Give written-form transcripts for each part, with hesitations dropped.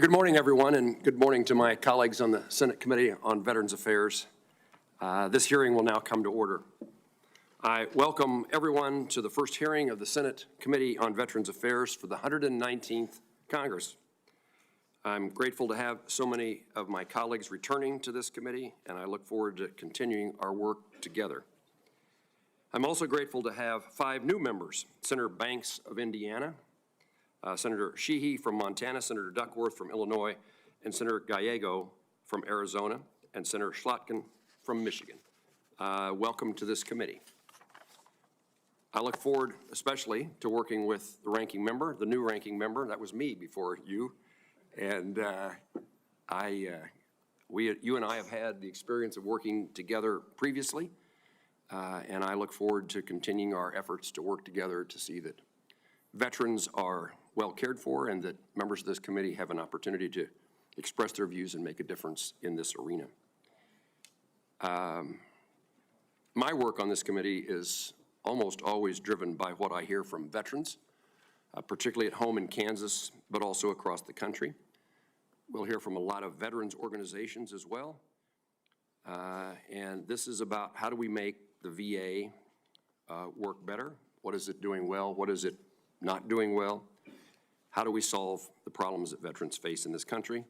Good morning, everyone, and good morning to my colleagues on the Senate Committee on Veterans Affairs. This hearing will now come to order. I welcome everyone to the first hearing of the Senate Committee on Veterans Affairs for the 119th Congress. I'm grateful to have so many of my colleagues returning to this committee, and I look forward to continuing our work together. I'm also grateful to have 5 new members: Senator Banks of Indiana, Senator Sheehy from Montana, Senator Duckworth from Illinois, and Senator Gallego from Arizona, and Senator Schlotkin from Michigan. Welcome to this committee. I look forward especially to working with the ranking member, the new ranking member. That was me before you. And you and I have had the experience of working together previously, and I look forward to continuing our efforts to work together to see that veterans are well cared for and that members of this committee have an opportunity to express their views and make a difference in this arena. My work on this committee is almost always driven by what I hear from veterans, particularly at home in Kansas, but also across the country. We'll hear from a lot of veterans organizations as well. And this is about how do we make the VA work better? What is it doing well? What is it not doing well? How do we solve the problems that veterans face in this country?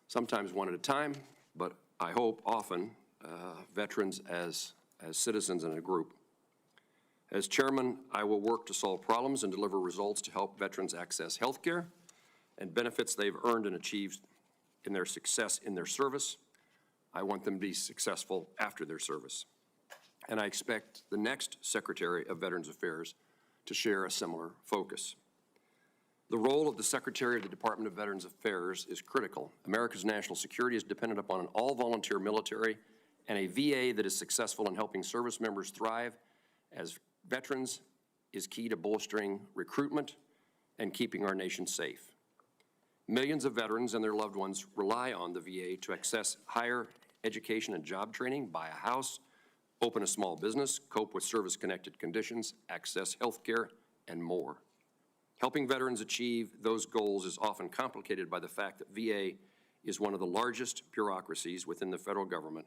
Sometimes one at a time, but I hope often veterans as citizens in a group. As chairman, I will work to solve problems and deliver results to help veterans access health care and benefits they've earned and achieved in their success in their service. I want them to be successful after their service. And I expect the next Secretary of Veterans Affairs to share a similar focus. The role of the Secretary of the Department of Veterans Affairs is critical. America's national security is dependent upon an all-volunteer military and a VA that is successful in helping service members thrive as veterans is key to bolstering recruitment and keeping our nation safe. Millions of veterans and their loved ones rely on the VA to access higher education and job training, buy a house, open a small business, cope with service-connected conditions, access health care, and more. Helping veterans achieve those goals is often complicated by the fact that VA is one of the largest bureaucracies within the federal government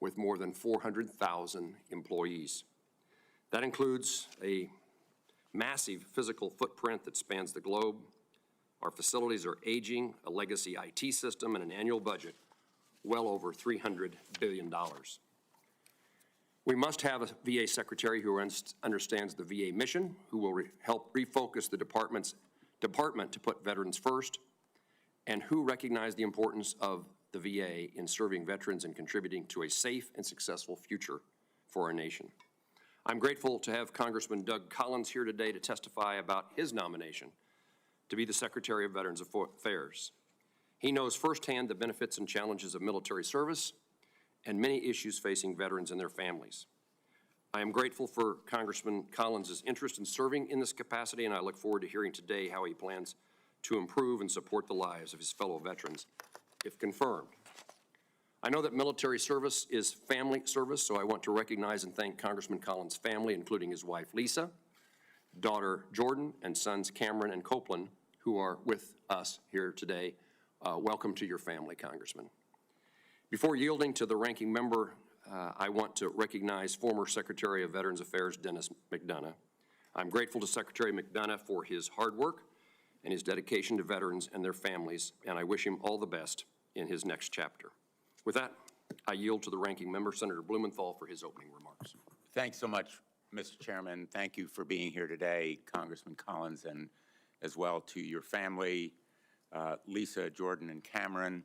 with more than 400,000 employees. That includes a massive physical footprint that spans the globe. Our facilities are aging, a legacy IT system, and an annual budget well over $300 billion. We must have a VA secretary who understands the VA mission, who will help refocus the department to put veterans first, and who recognize the importance of the VA in serving veterans and contributing to a safe and successful future for our nation. I'm grateful to have Congressman Doug Collins here today to testify about his nomination to be the Secretary of Veterans Affairs. He knows firsthand the benefits and challenges of military service and many issues facing veterans and their families. I am grateful for Congressman Collins' interest in serving in this capacity, and I look forward to hearing today how he plans to improve and support the lives of his fellow veterans, if confirmed. I know that military service is family service, so I want to recognize and thank Congressman Collins' family, including his wife, Lisa, daughter, Jordan, and sons, Cameron and Copeland, who are with us here today. Welcome to your family, Congressman. Before yielding to the ranking member, I want to recognize former Secretary of Veterans Affairs, Dennis McDonough. I'm grateful to Secretary McDonough for his hard work and his dedication to veterans and their families, and I wish him all the best in his next chapter. With that, I yield to the ranking member, Senator Blumenthal, for his opening remarks. Thanks so much, Mr. Chairman. Thank you for being here today, Congressman Collins, and as well to your family, Lisa, Jordan, and Cameron,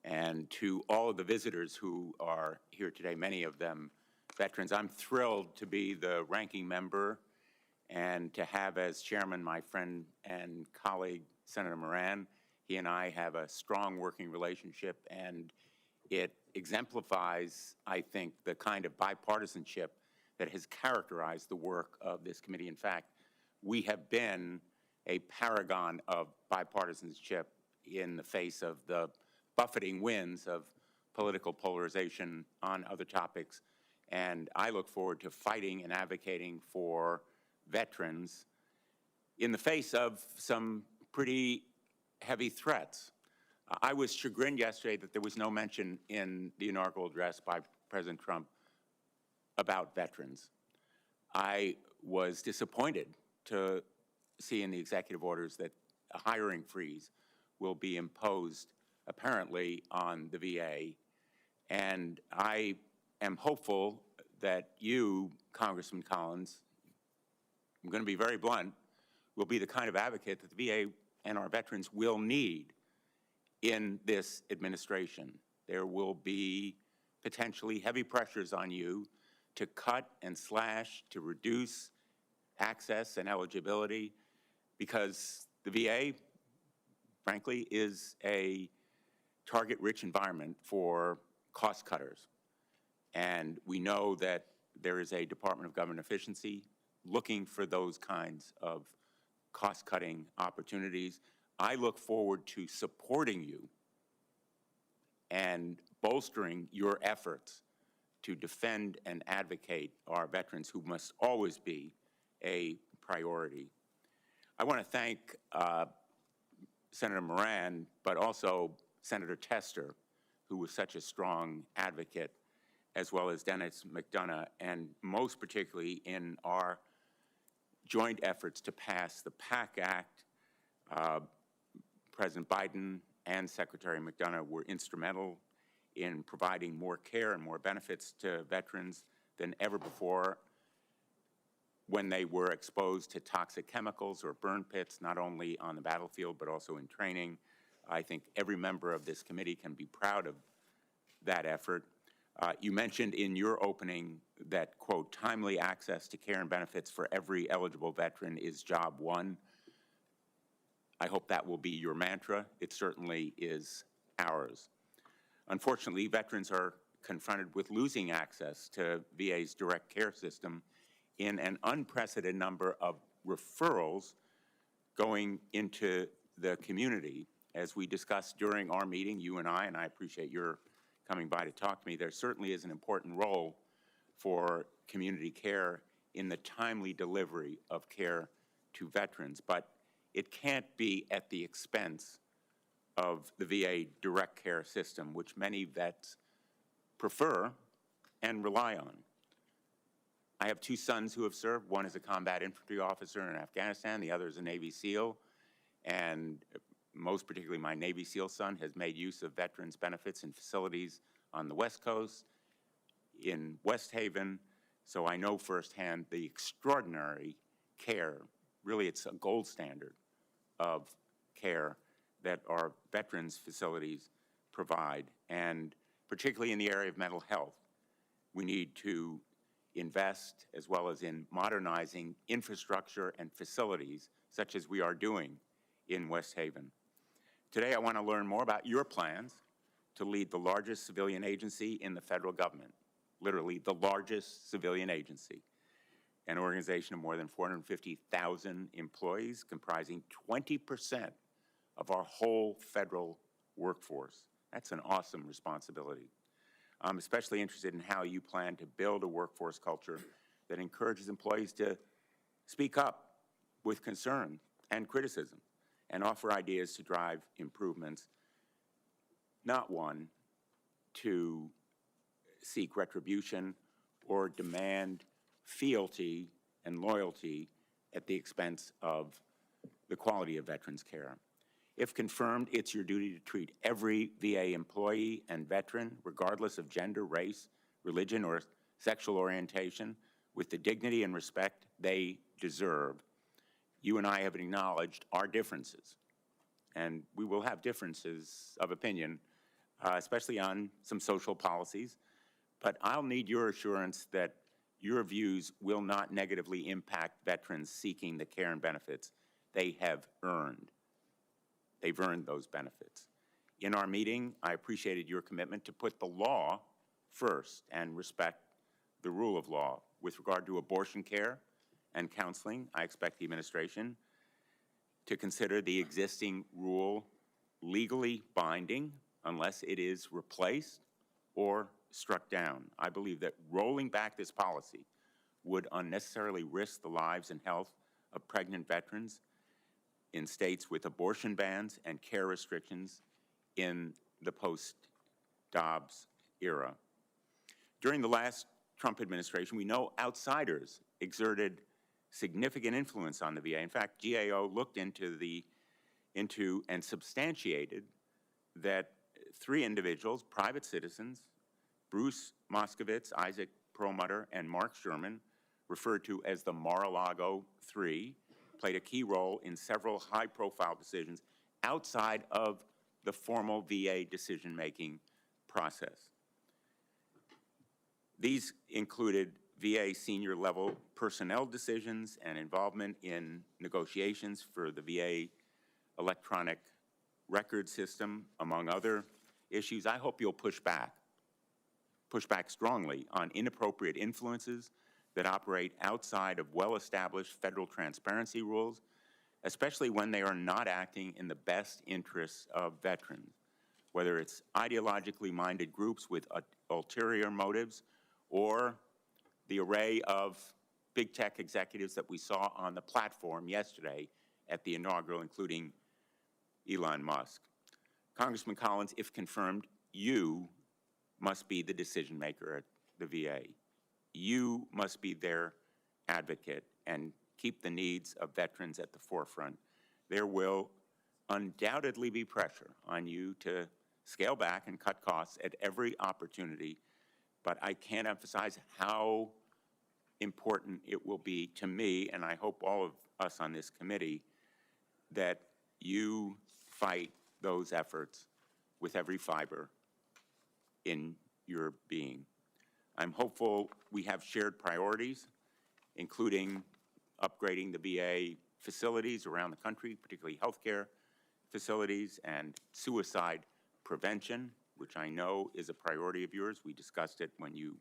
and to all of the visitors who are here today, many of them veterans. I'm thrilled to be the ranking member and to have as chairman my friend and colleague, Senator Moran. He and I have a strong working relationship, and it exemplifies, I think, the kind of bipartisanship that has characterized the work of this committee. In fact, we have been a paragon of bipartisanship in the face of the buffeting winds of political polarization on other topics. And I look forward to fighting and advocating for veterans in the face of some pretty heavy threats. I was chagrined yesterday that there was no mention in the inaugural address by President Trump about veterans. I was disappointed to see in the executive orders that a hiring freeze will be imposed, apparently, on the VA. And I am hopeful that you, Congressman Collins, I'm going to be very blunt, will be the kind of advocate that the VA and our veterans will need in this administration. There will be potentially heavy pressures on you to cut and slash, to reduce access and eligibility, because the VA, frankly, is a target-rich environment for cost cutters. And we know that there is a Department of Government Efficiency looking for those kinds of cost-cutting opportunities. I look forward to supporting you and bolstering your efforts to defend and advocate our veterans, who must always be a priority. I want to thank Senator Moran, but also Senator Tester, who was such a strong advocate, as well as Dennis McDonough, and most particularly in our joint efforts to pass the PAC Act. President Biden and Secretary McDonough were instrumental in providing more care and more benefits to veterans than ever before when they were exposed to toxic chemicals or burn pits, not only on the battlefield, but also in training. I think every member of this committee can be proud of that effort. You mentioned in your opening that, quote, timely access to care and benefits for every eligible veteran is job one. I hope that will be your mantra. It certainly is ours. Unfortunately, veterans are confronted with losing access to VA's direct care system in an unprecedented number of referrals going into the community. As we discussed during our meeting, you and I appreciate your coming by to talk to me, there certainly is an important role for community care in the timely delivery of care to veterans, but it can't be at the expense of the VA direct care system, which many vets prefer and rely on. I have two sons who have served. One is a combat infantry officer in Afghanistan, the other is a Navy SEAL, and most particularly my Navy SEAL son has made use of veterans benefits in facilities on the West Coast, in West Haven, so I know firsthand the extraordinary care, really it's a gold standard of care that our veterans facilities provide, and particularly in the area of mental health. We need to invest as well as in modernizing infrastructure and facilities such as we are doing in West Haven. Today, I want to learn more about your plans to lead the largest civilian agency in the federal government, literally the largest civilian agency, an organization of more than 450,000 employees comprising 20% of our whole federal workforce. That's an awesome responsibility. I'm especially interested in how you plan to build a workforce culture that encourages employees to speak up with concern and criticism and offer ideas to drive improvements, not one to seek retribution or demand fealty and loyalty at the expense of the quality of veterans' care. If confirmed, it's your duty to treat every VA employee and veteran, regardless of gender, race, religion, or sexual orientation, with the dignity and respect they deserve. You and I have acknowledged our differences, and we will have differences of opinion, especially on some social policies, but I'll need your assurance that your views will not negatively impact veterans seeking the care and benefits they have earned. They've earned those benefits. In our meeting, I appreciated your commitment to put the law first and respect the rule of law. With regard to abortion care and counseling, I expect the administration to consider the existing rule legally binding unless it is replaced or struck down. I believe that rolling back this policy would unnecessarily risk the lives and health of pregnant veterans in states with abortion bans and care restrictions in the post-Dobbs era. During the last Trump administration, we know outsiders exerted significant influence on the VA. In fact, GAO looked into and substantiated that 3 individuals, private citizens, Bruce Moskowitz, Isaac Perlmutter, and Mark Sherman, referred to as the Mar-a-Lago 3, played a key role in several high-profile decisions outside of the formal VA decision-making process. These included VA senior-level personnel decisions and involvement in negotiations for the VA electronic record system, among other issues. I hope you'll push back strongly on inappropriate influences that operate outside of well-established federal transparency rules, especially when they are not acting in the best interests of veterans, whether it's ideologically minded groups with ulterior motives or the array of big tech executives that we saw on the platform yesterday at the inaugural, including Elon Musk. Congressman Collins, if confirmed, you must be the decision maker at the VA. You must be their advocate and keep the needs of veterans at the forefront. There will undoubtedly be pressure on you to scale back and cut costs at every opportunity, but I can't emphasize how important it will be to me, and I hope all of us on this committee, that you fight those efforts with every fiber in your being. I'm hopeful we have shared priorities, including upgrading the VA facilities around the country, particularly healthcare facilities, and suicide prevention, which I know is a priority of yours. We discussed it when you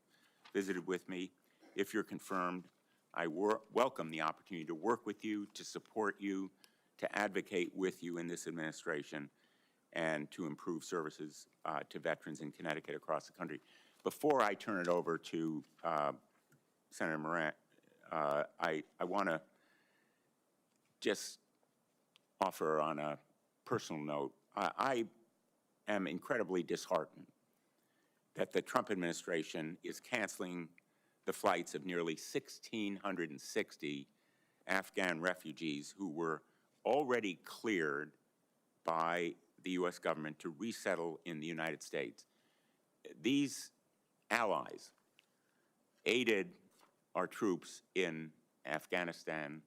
visited with me. If you're confirmed, I welcome the opportunity to work with you, to support you, to advocate with you in this administration, and to improve services to veterans in Connecticut across the country. Before I turn it over to Senator Moran, I want to just offer on a personal note, I am incredibly disheartened that the Trump administration is canceling the flights of nearly 1,660 Afghan refugees who were already cleared by the U.S. government to resettle in the United States. These allies aided our troops in Afghanistan.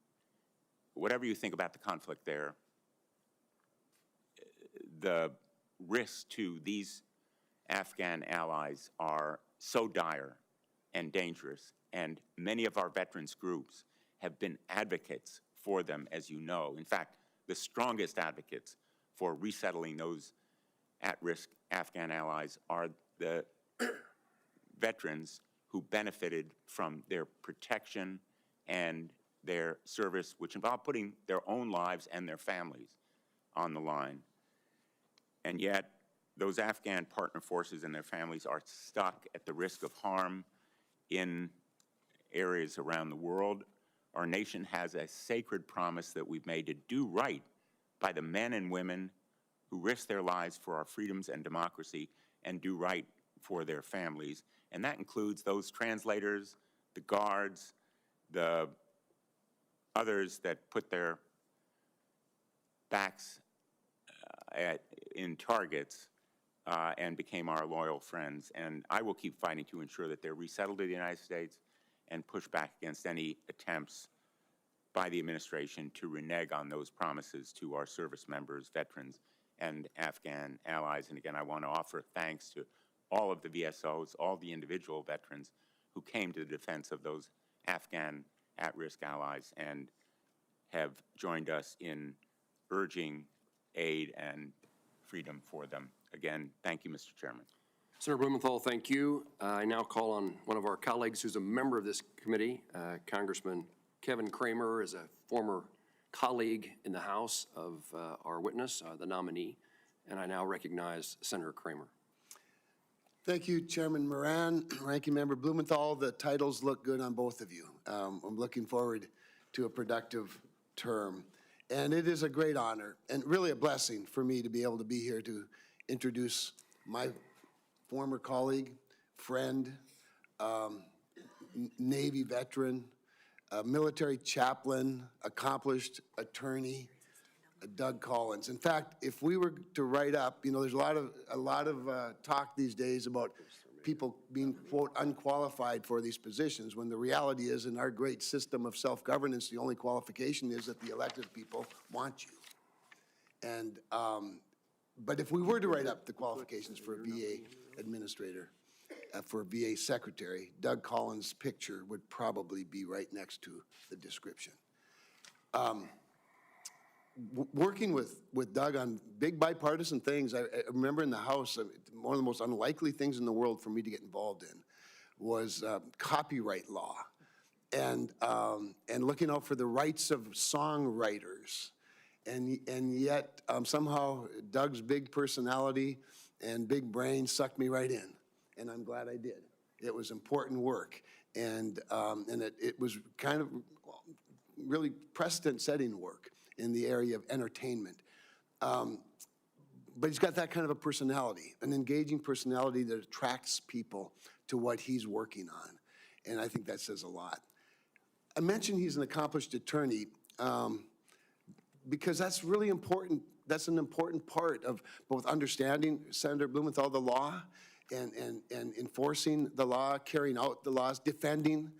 Whatever you think about the conflict there, the risks to these Afghan allies are so dire and dangerous, and many of our veterans groups have been advocates for them, as you know. In fact, the strongest advocates for resettling those at-risk Afghan allies are the veterans who benefited from their protection and their service, which involved putting their own lives and their families on the line. And yet, those Afghan partner forces and their families are stuck at the risk of harm in areas around the world. Our nation has a sacred promise that we've made to do right by the men and women who risk their lives for our freedoms and democracy and do right for their families. And that includes those translators, the guards, the others that put their backs in targets and became our loyal friends. And I will keep fighting to ensure that they're resettled in the United States and push back against any attempts by the administration to renege on those promises to our service members, veterans, and Afghan allies. And again, I want to offer thanks to all of the VSOs, all the individual veterans who came to the defense of those Afghan at-risk allies and have joined us in urging aid and freedom for them. Again, thank you, Mr. Chairman. Senator Blumenthal, thank you. I now call on one of our colleagues who's a member of this committee, Congressman Kevin Cramer, is a former colleague in the House of our witness, the nominee, and I now recognize Senator Cramer. Thank you, Chairman Moran, Ranking Member Blumenthal. The titles look good on both of you. I'm looking forward to a productive term. And it is a great honor and really a blessing for me to be able to be here to introduce my former colleague, friend, Navy veteran, military chaplain, accomplished attorney, Doug Collins. In fact, if we were to write up, there's a lot of talk these days about people being, quote, unqualified for these positions, when the reality is, in our great system of self-governance, the only qualification is that the elected people want you. And, but if we were to write up the qualifications for a VA administrator, for a VA secretary, Doug Collins' picture would probably be right next to the description. Working with Doug on big bipartisan things, I remember in the House, one of the most unlikely things in the world for me to get involved in was copyright law and looking out for the rights of songwriters. And yet somehow Doug's big personality and big brain sucked me right in, and I'm glad I did. It was important work, and it was kind of really precedent-setting work in the area of entertainment. But he's got that kind of a personality, an engaging personality that attracts people to what he's working on, and I think that says a lot. I mentioned he's an accomplished attorney because that's really important. That's an important part of both understanding, Senator Blumenthal, the law and enforcing the law, carrying out the laws, defending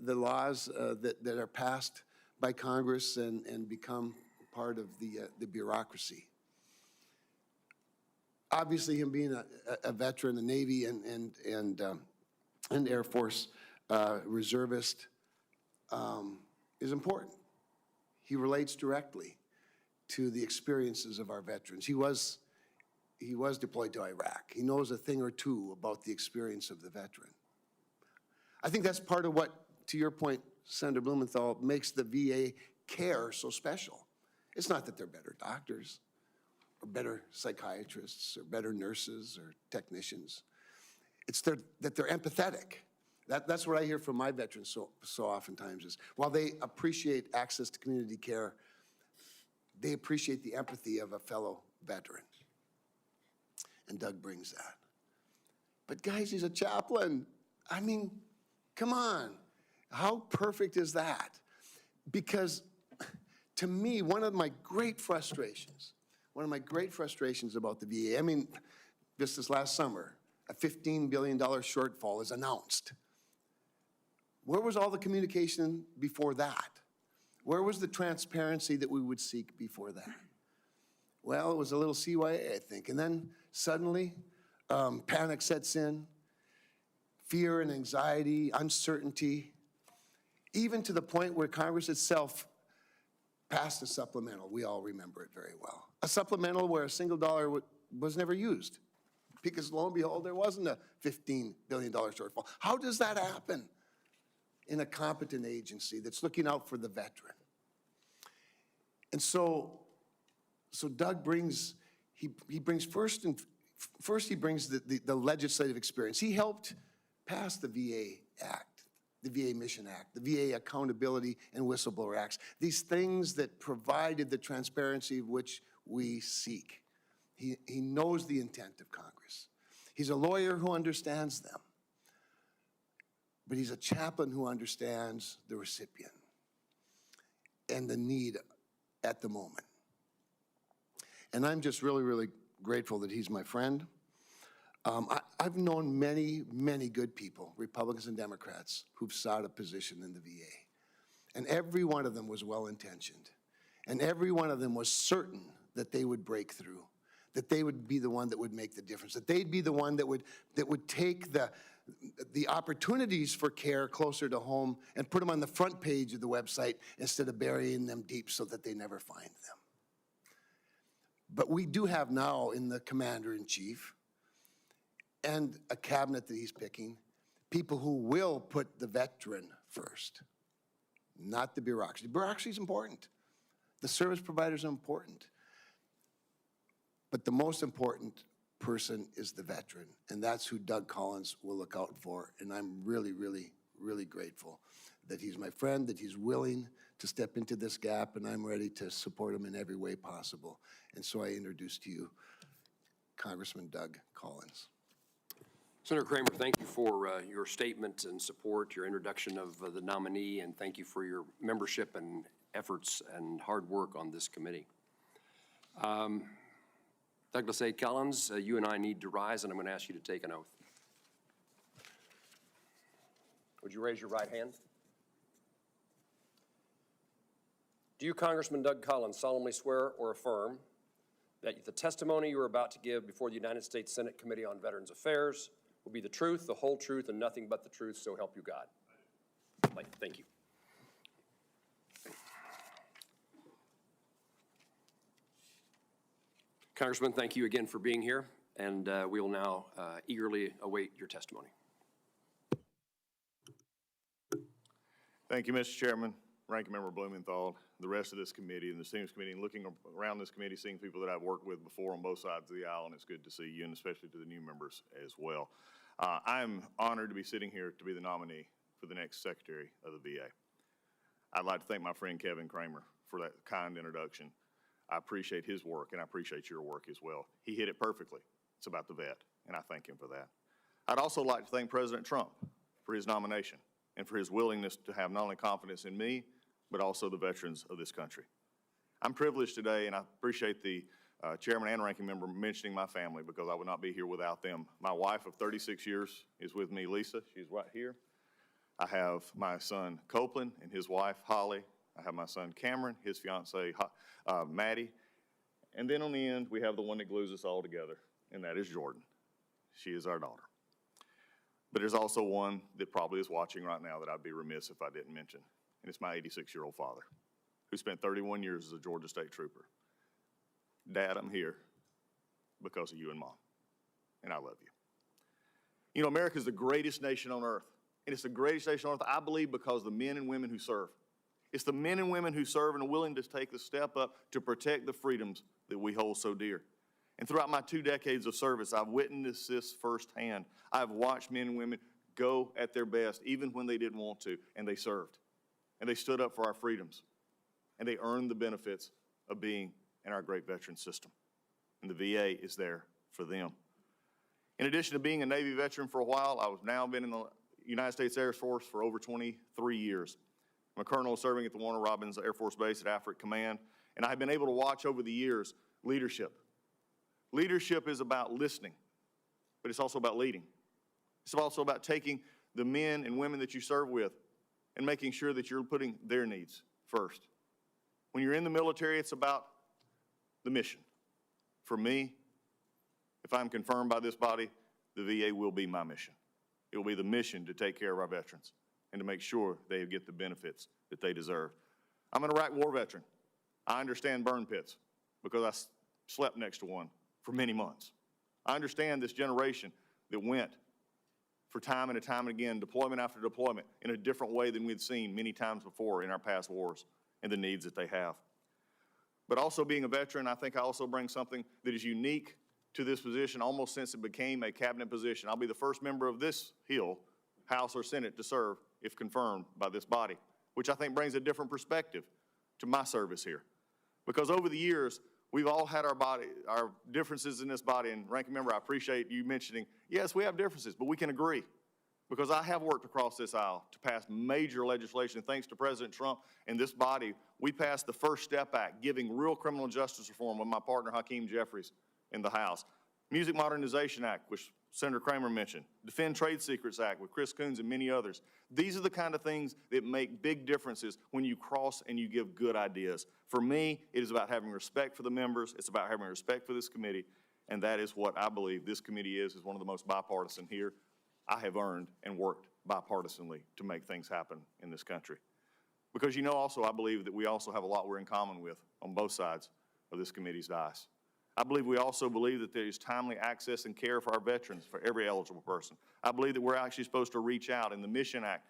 the laws that are passed by Congress and become part of the bureaucracy. Obviously, him being a veteran, a Navy and Air Force reservist is important. He relates directly to the experiences of our veterans. He was deployed to Iraq. He knows a thing or two about the experience of the veteran. I think that's part of what, to your point, Senator Blumenthal, makes the VA care so special. It's not that they're better doctors or better psychiatrists or better nurses or technicians. It's that they're empathetic. That's what I hear from my veterans so oftentimes is, while they appreciate access to community care, they appreciate the empathy of a fellow veteran. And Doug brings that. But guys, he's a chaplain. I mean, come on. How perfect is that? Because to me, one of my great frustrations about the VA, I mean, just this last summer, a $15 billion shortfall is announced. Where was all the communication before that? Where was the transparency that we would seek before that? Well, it was a little CYA, I think. And then suddenly, panic sets in, fear and anxiety, uncertainty, even to the point where Congress itself passed a supplemental. We all remember it very well. A supplemental where a single dollar was never used, because lo and behold, there wasn't a $15 billion shortfall. How does that happen in a competent agency that's looking out for the veteran? And so Doug brings, he brings first he brings the legislative experience. He helped pass the VA Act, the VA Mission Act, the VA Accountability and Whistleblower Acts, these things that provided the transparency of which we seek. He knows the intent of Congress. He's a lawyer who understands them, but he's a chaplain who understands the recipient and the need at the moment. And I'm just really, really grateful that he's my friend. I've known many, many good people, Republicans and Democrats, who've sought a position in the VA. And every one of them was well-intentioned. And every one of them was certain that they would break through, that they would be the one that would make the difference, that they'd be the one that would take the opportunities for care closer to home and put them on the front page of the website instead of burying them deep so that they never find them. But we do have now in the commander-in-chief and a cabinet that he's picking, people who will put the veteran first, not the bureaucracy. Bureaucracy is important. The service providers are important. But the most important person is the veteran, and that's who Doug Collins will look out for. And I'm really, really, really grateful that he's my friend, that he's willing to step into this gap, and I'm ready to support him in every way possible. And so I introduce to you Congressman Doug Collins. Senator Kramer, thank you for your statement and support, your introduction of the nominee, and thank you for your membership and efforts and hard work on this committee. Douglas A. Collins, you and I need to rise, and I'm going to ask you to take an oath. Would you raise your right hand? Do you, Congressman Doug Collins, solemnly swear or affirm that the testimony you are about to give before the United States Senate Committee on Veterans Affairs will be the truth, the whole truth, and nothing but the truth, so help you God? Thank you. Congressman, thank you again for being here, and we will now eagerly await your testimony. Thank you, Mr. Chairman, Ranking Member Blumenthal, the rest of this committee and the Seniors Committee, and looking around this committee, seeing people that I've worked with before on both sides of the aisle, and it's good to see you, and especially to the new members as well. I'm honored to be sitting here to be the nominee for the next Secretary of the VA. I'd like to thank my friend Kevin Kramer for that kind introduction. I appreciate his work, and I appreciate your work as well. He hit it perfectly. It's about the vet, and I thank him for that. I'd also like to thank President Trump for his nomination and for his willingness to have not only confidence in me, but also the veterans of this country. I'm privileged today, and I appreciate the Chairman and Ranking Member mentioning my family, because I would not be here without them. My wife of 36 years is with me, Lisa. She's right here. I have my son, Copeland, and his wife, Holly. I have my son, Cameron, his fiancee, Maddie. And then on the end, we have the one that glues us all together, and that is Jordan. She is our daughter. But there's also one that probably is watching right now that I'd be remiss if I didn't mention, and it's my 86-year-old father, who spent 31 years as a Georgia State Trooper. Dad, I'm here because of you and Mom, and I love you. You know, America is the greatest nation on earth, and it's the greatest nation on earth, I believe, because of the men and women who serve. It's the men and women who serve and are willing to take the step up to protect the freedoms that we hold so dear. And throughout my 2 decades of service, I've witnessed this firsthand. I've watched men and women go at their best, even when they didn't want to, and they served. And they stood up for our freedoms. And they earned the benefits of being in our great veteran system. And the VA is there for them. In addition to being a Navy veteran for a while, I've now been in the United States Air Force for over 23 years. I'm a colonel serving at the Warner Robins Air Force Base at Afric Command, and I've been able to watch over the years leadership. Leadership is about listening, but it's also about leading. It's also about taking the men and women that you serve with and making sure that you're putting their needs first. When you're in the military, it's about the mission. For me, if I'm confirmed by this body, the VA will be my mission. It will be the mission to take care of our veterans and to make sure they get the benefits that they deserve. I'm an Iraq War veteran. I understand burn pits because I slept next to one for many months. I understand this generation that went for time and time and again, deployment after deployment, in a different way than we'd seen many times before in our past wars, and the needs that they have. But also being a veteran, I think I also bring something that is unique to this position almost since it became a cabinet position. I'll be the first member of this Hill, House or Senate, to serve if confirmed by this body, which I think brings a different perspective to my service here. Because over the years, we've all had our differences in this body, and Ranking Member, I appreciate you mentioning, yes, we have differences, but we can agree. Because I have worked across this aisle to pass major legislation. Thanks to President Trump and this body, we passed the First Step Act, giving real criminal justice reform with my partner Hakeem Jeffries in the House. Music Modernization Act, which Senator Kramer mentioned. Defend Trade Secrets Act with Chris Coons and many others. These are the kind of things that make big differences when you cross and you give good ideas. For me, it is about having respect for the members. It's about having respect for this committee. And that is what I believe this committee is one of the most bipartisan here. I have earned and worked bipartisanly to make things happen in this country. Because you know also, I believe that we also have a lot we're in common with on both sides of this committee's dais. I believe we also believe that there is timely access and care for our veterans, for every eligible person. I believe that we're actually supposed to reach out, and the Mission Act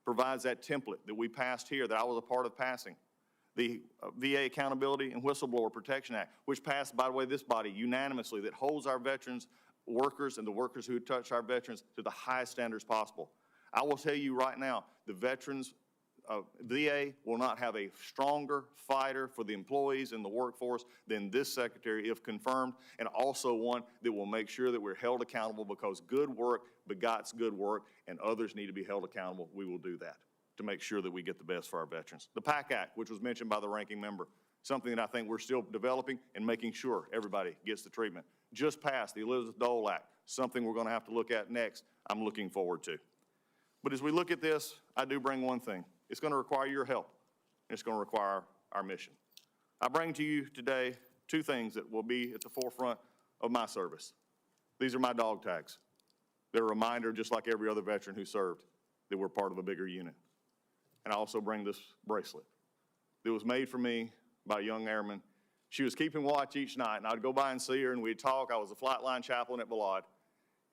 provides that template that we passed here, that I was a part of passing. The VA Accountability and Whistleblower Protection Act, which passed, by the way, this body unanimously, that holds our veterans, workers, and the workers who touch our veterans to the highest standards possible. I will tell you right now, the veterans VA will not have a stronger fighter for the employees in the workforce than this secretary if confirmed, and also one that will make sure that we're held accountable, because good work begots good work, and others need to be held accountable. We will do that to make sure that we get the best for our veterans. The PAC Act, which was mentioned by the ranking member, something that I think we're still developing and making sure everybody gets the treatment. Just passed the Elizabeth Dole Act, something we're going to have to look at next. I'm looking forward to. But as we look at this, I do bring one thing. It's going to require your help, and it's going to require our mission. I bring to you today two things that will be at the forefront of my service. These are my dog tags. They're a reminder, just like every other veteran who served, that we're part of a bigger unit. And I also bring this bracelet that was made for me by a young airman. She was keeping watch each night, and I'd go by and see her, and we'd talk. I was a flight line chaplain at Ballad.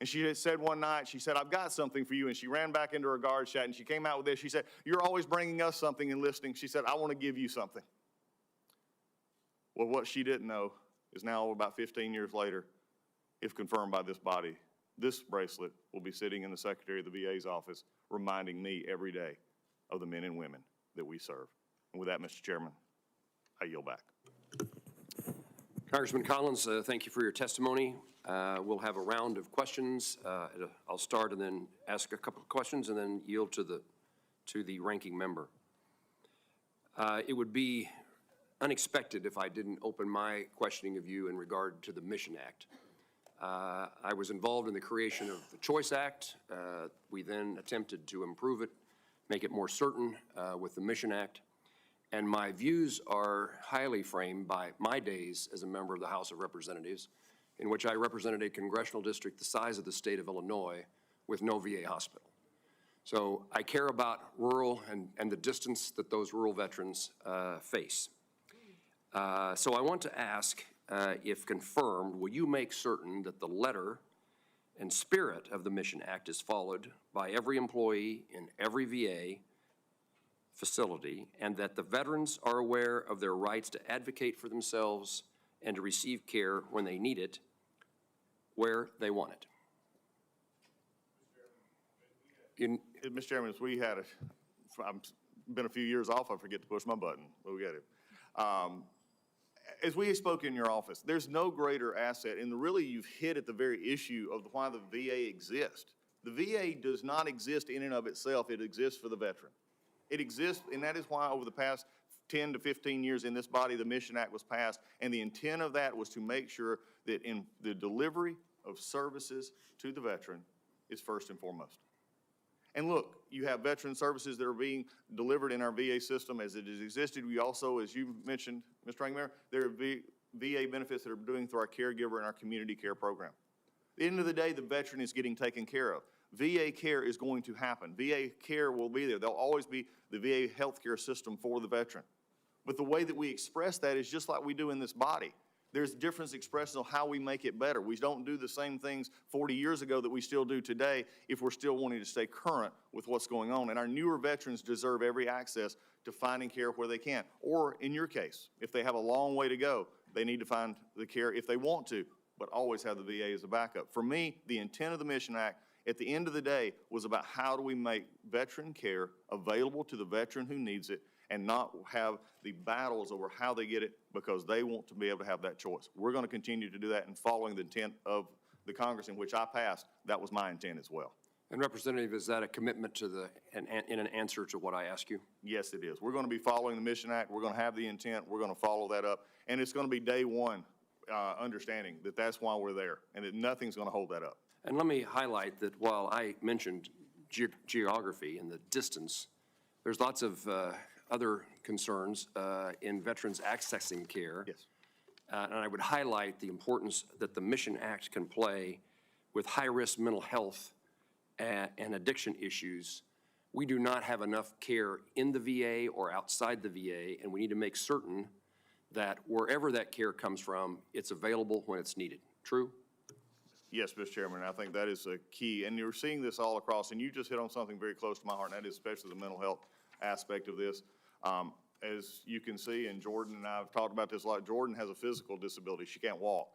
And she had said one night, she said, "I've got something for you." And she ran back into her guard shack, and she came out with this. She said, "You're always bringing us something and listening." She said, "I want to give you something." Well, what she didn't know is now, about 15 years later, if confirmed by this body, this bracelet will be sitting in the Secretary of the VA's office, reminding me every day of the men and women that we serve. And with that, Mr. Chairman, I yield back. Congressman Collins, thank you for your testimony. We'll have a round of questions. I'll start and then ask a couple of questions and then yield to the ranking member. It would be unexpected if I didn't open my questioning of you in regard to the Mission Act. I was involved in the creation of the Choice Act. We then attempted to improve it, make it more certain with the Mission Act. And my views are highly framed by my days as a member of the House of Representatives, in which I represented a congressional district the size of the state of Illinois with no VA hospital. So I care about rural and the distance that those rural veterans face. So I want to ask, if confirmed, will you make certain that the letter and spirit of the Mission Act is followed by every employee in every VA facility, and that the veterans are aware of their rights to advocate for themselves and to receive care when they need it, where they want it? Mr. Chairman, as we had I've been a few years off, I forget to push my button, but we got it. As we spoke in your office, there's no greater asset, and really you've hit at the very issue of why the VA exists. The VA does not exist in and of itself, it exists for the veteran. It exists, and that is why over the past 10 to 15 years in this body, the Mission Act was passed, and the intent of that was to make sure that in the delivery of services to the veteran is first and foremost. And look, you have veteran services that are being delivered in our VA system as it has existed. We also, as you mentioned, Mr. Ranking Member, there are VA benefits that are doing through our caregiver and our community care program. At the end of the day, the veteran is getting taken care of. VA care is going to happen. VA care will be there. There'll always be the VA healthcare system for the veteran. But the way that we express that is just like we do in this body. There's different expressions of how we make it better. We don't do the same things 40 years ago that we still do today if we're still wanting to stay current with what's going on. And our newer veterans deserve every access to finding care where they can. Or in your case, if they have a long way to go, they need to find the care if they want to, but always have the VA as a backup. For me, the intent of the Mission Act at the end of the day was about how do we make veteran care available to the veteran who needs it, and not have the battles over how they get it because they want to be able to have that choice. We're going to continue to do that, and following the intent of the Congress in which I passed, that was my intent as well. And Representative, is that a commitment to in an answer to what I ask you? Yes, it is. We're going to be following the Mission Act. We're going to have the intent. We're going to follow that up. And it's going to be day one understanding that that's why we're there and that nothing's going to hold that up. And let me highlight that while I mentioned geography and the distance, there's lots of other concerns in veterans accessing care. Yes. And I would highlight the importance that the Mission Act can play with high-risk mental health and addiction issues. We do not have enough care in the VA or outside the VA, and we need to make certain that wherever that care comes from, it's available when it's needed. True? Yes, Mr. Chairman, I think that is a key. And you're seeing this all across, and you just hit on something very close to my heart, and that is especially the mental health aspect of this. As you can see, and Jordan and I have talked about this a lot, Jordan has a physical disability. She can't walk.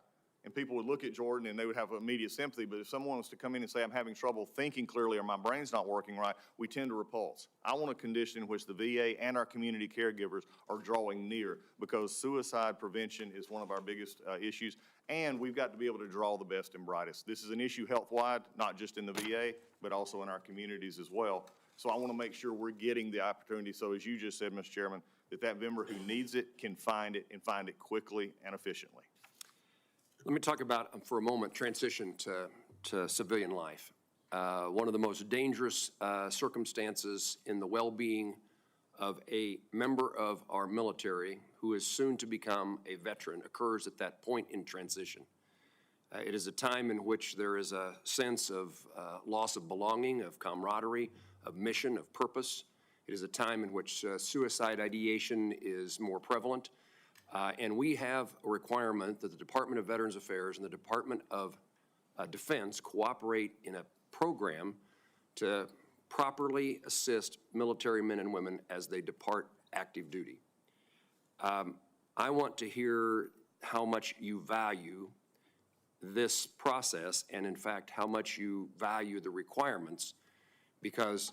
And people would look at Jordan and they would have immediate sympathy, but if someone was to come in and say, I'm having trouble thinking clearly or my brain's not working right, we tend to repulse. I want a condition in which the VA and our community caregivers are drawing near, because suicide prevention is one of our biggest issues, and we've got to be able to draw the best and brightest. This is an issue health-wide, not just in the VA, but also in our communities as well. So I want to make sure we're getting the opportunity, so as you just said, Mr. Chairman, that member who needs it can find it and find it quickly and efficiently. Let me talk about, for a moment, transition to civilian life. One of the most dangerous circumstances in the well-being of a member of our military who is soon to become a veteran occurs at that point in transition. It is a time in which there is a sense of loss of belonging, of camaraderie, of mission, of purpose. It is a time in which suicide ideation is more prevalent. And we have a requirement that the Department of Veterans Affairs and the Department of Defense cooperate in a program to properly assist military men and women as they depart active duty. I want to hear how much you value this process and, in fact, how much you value the requirements, because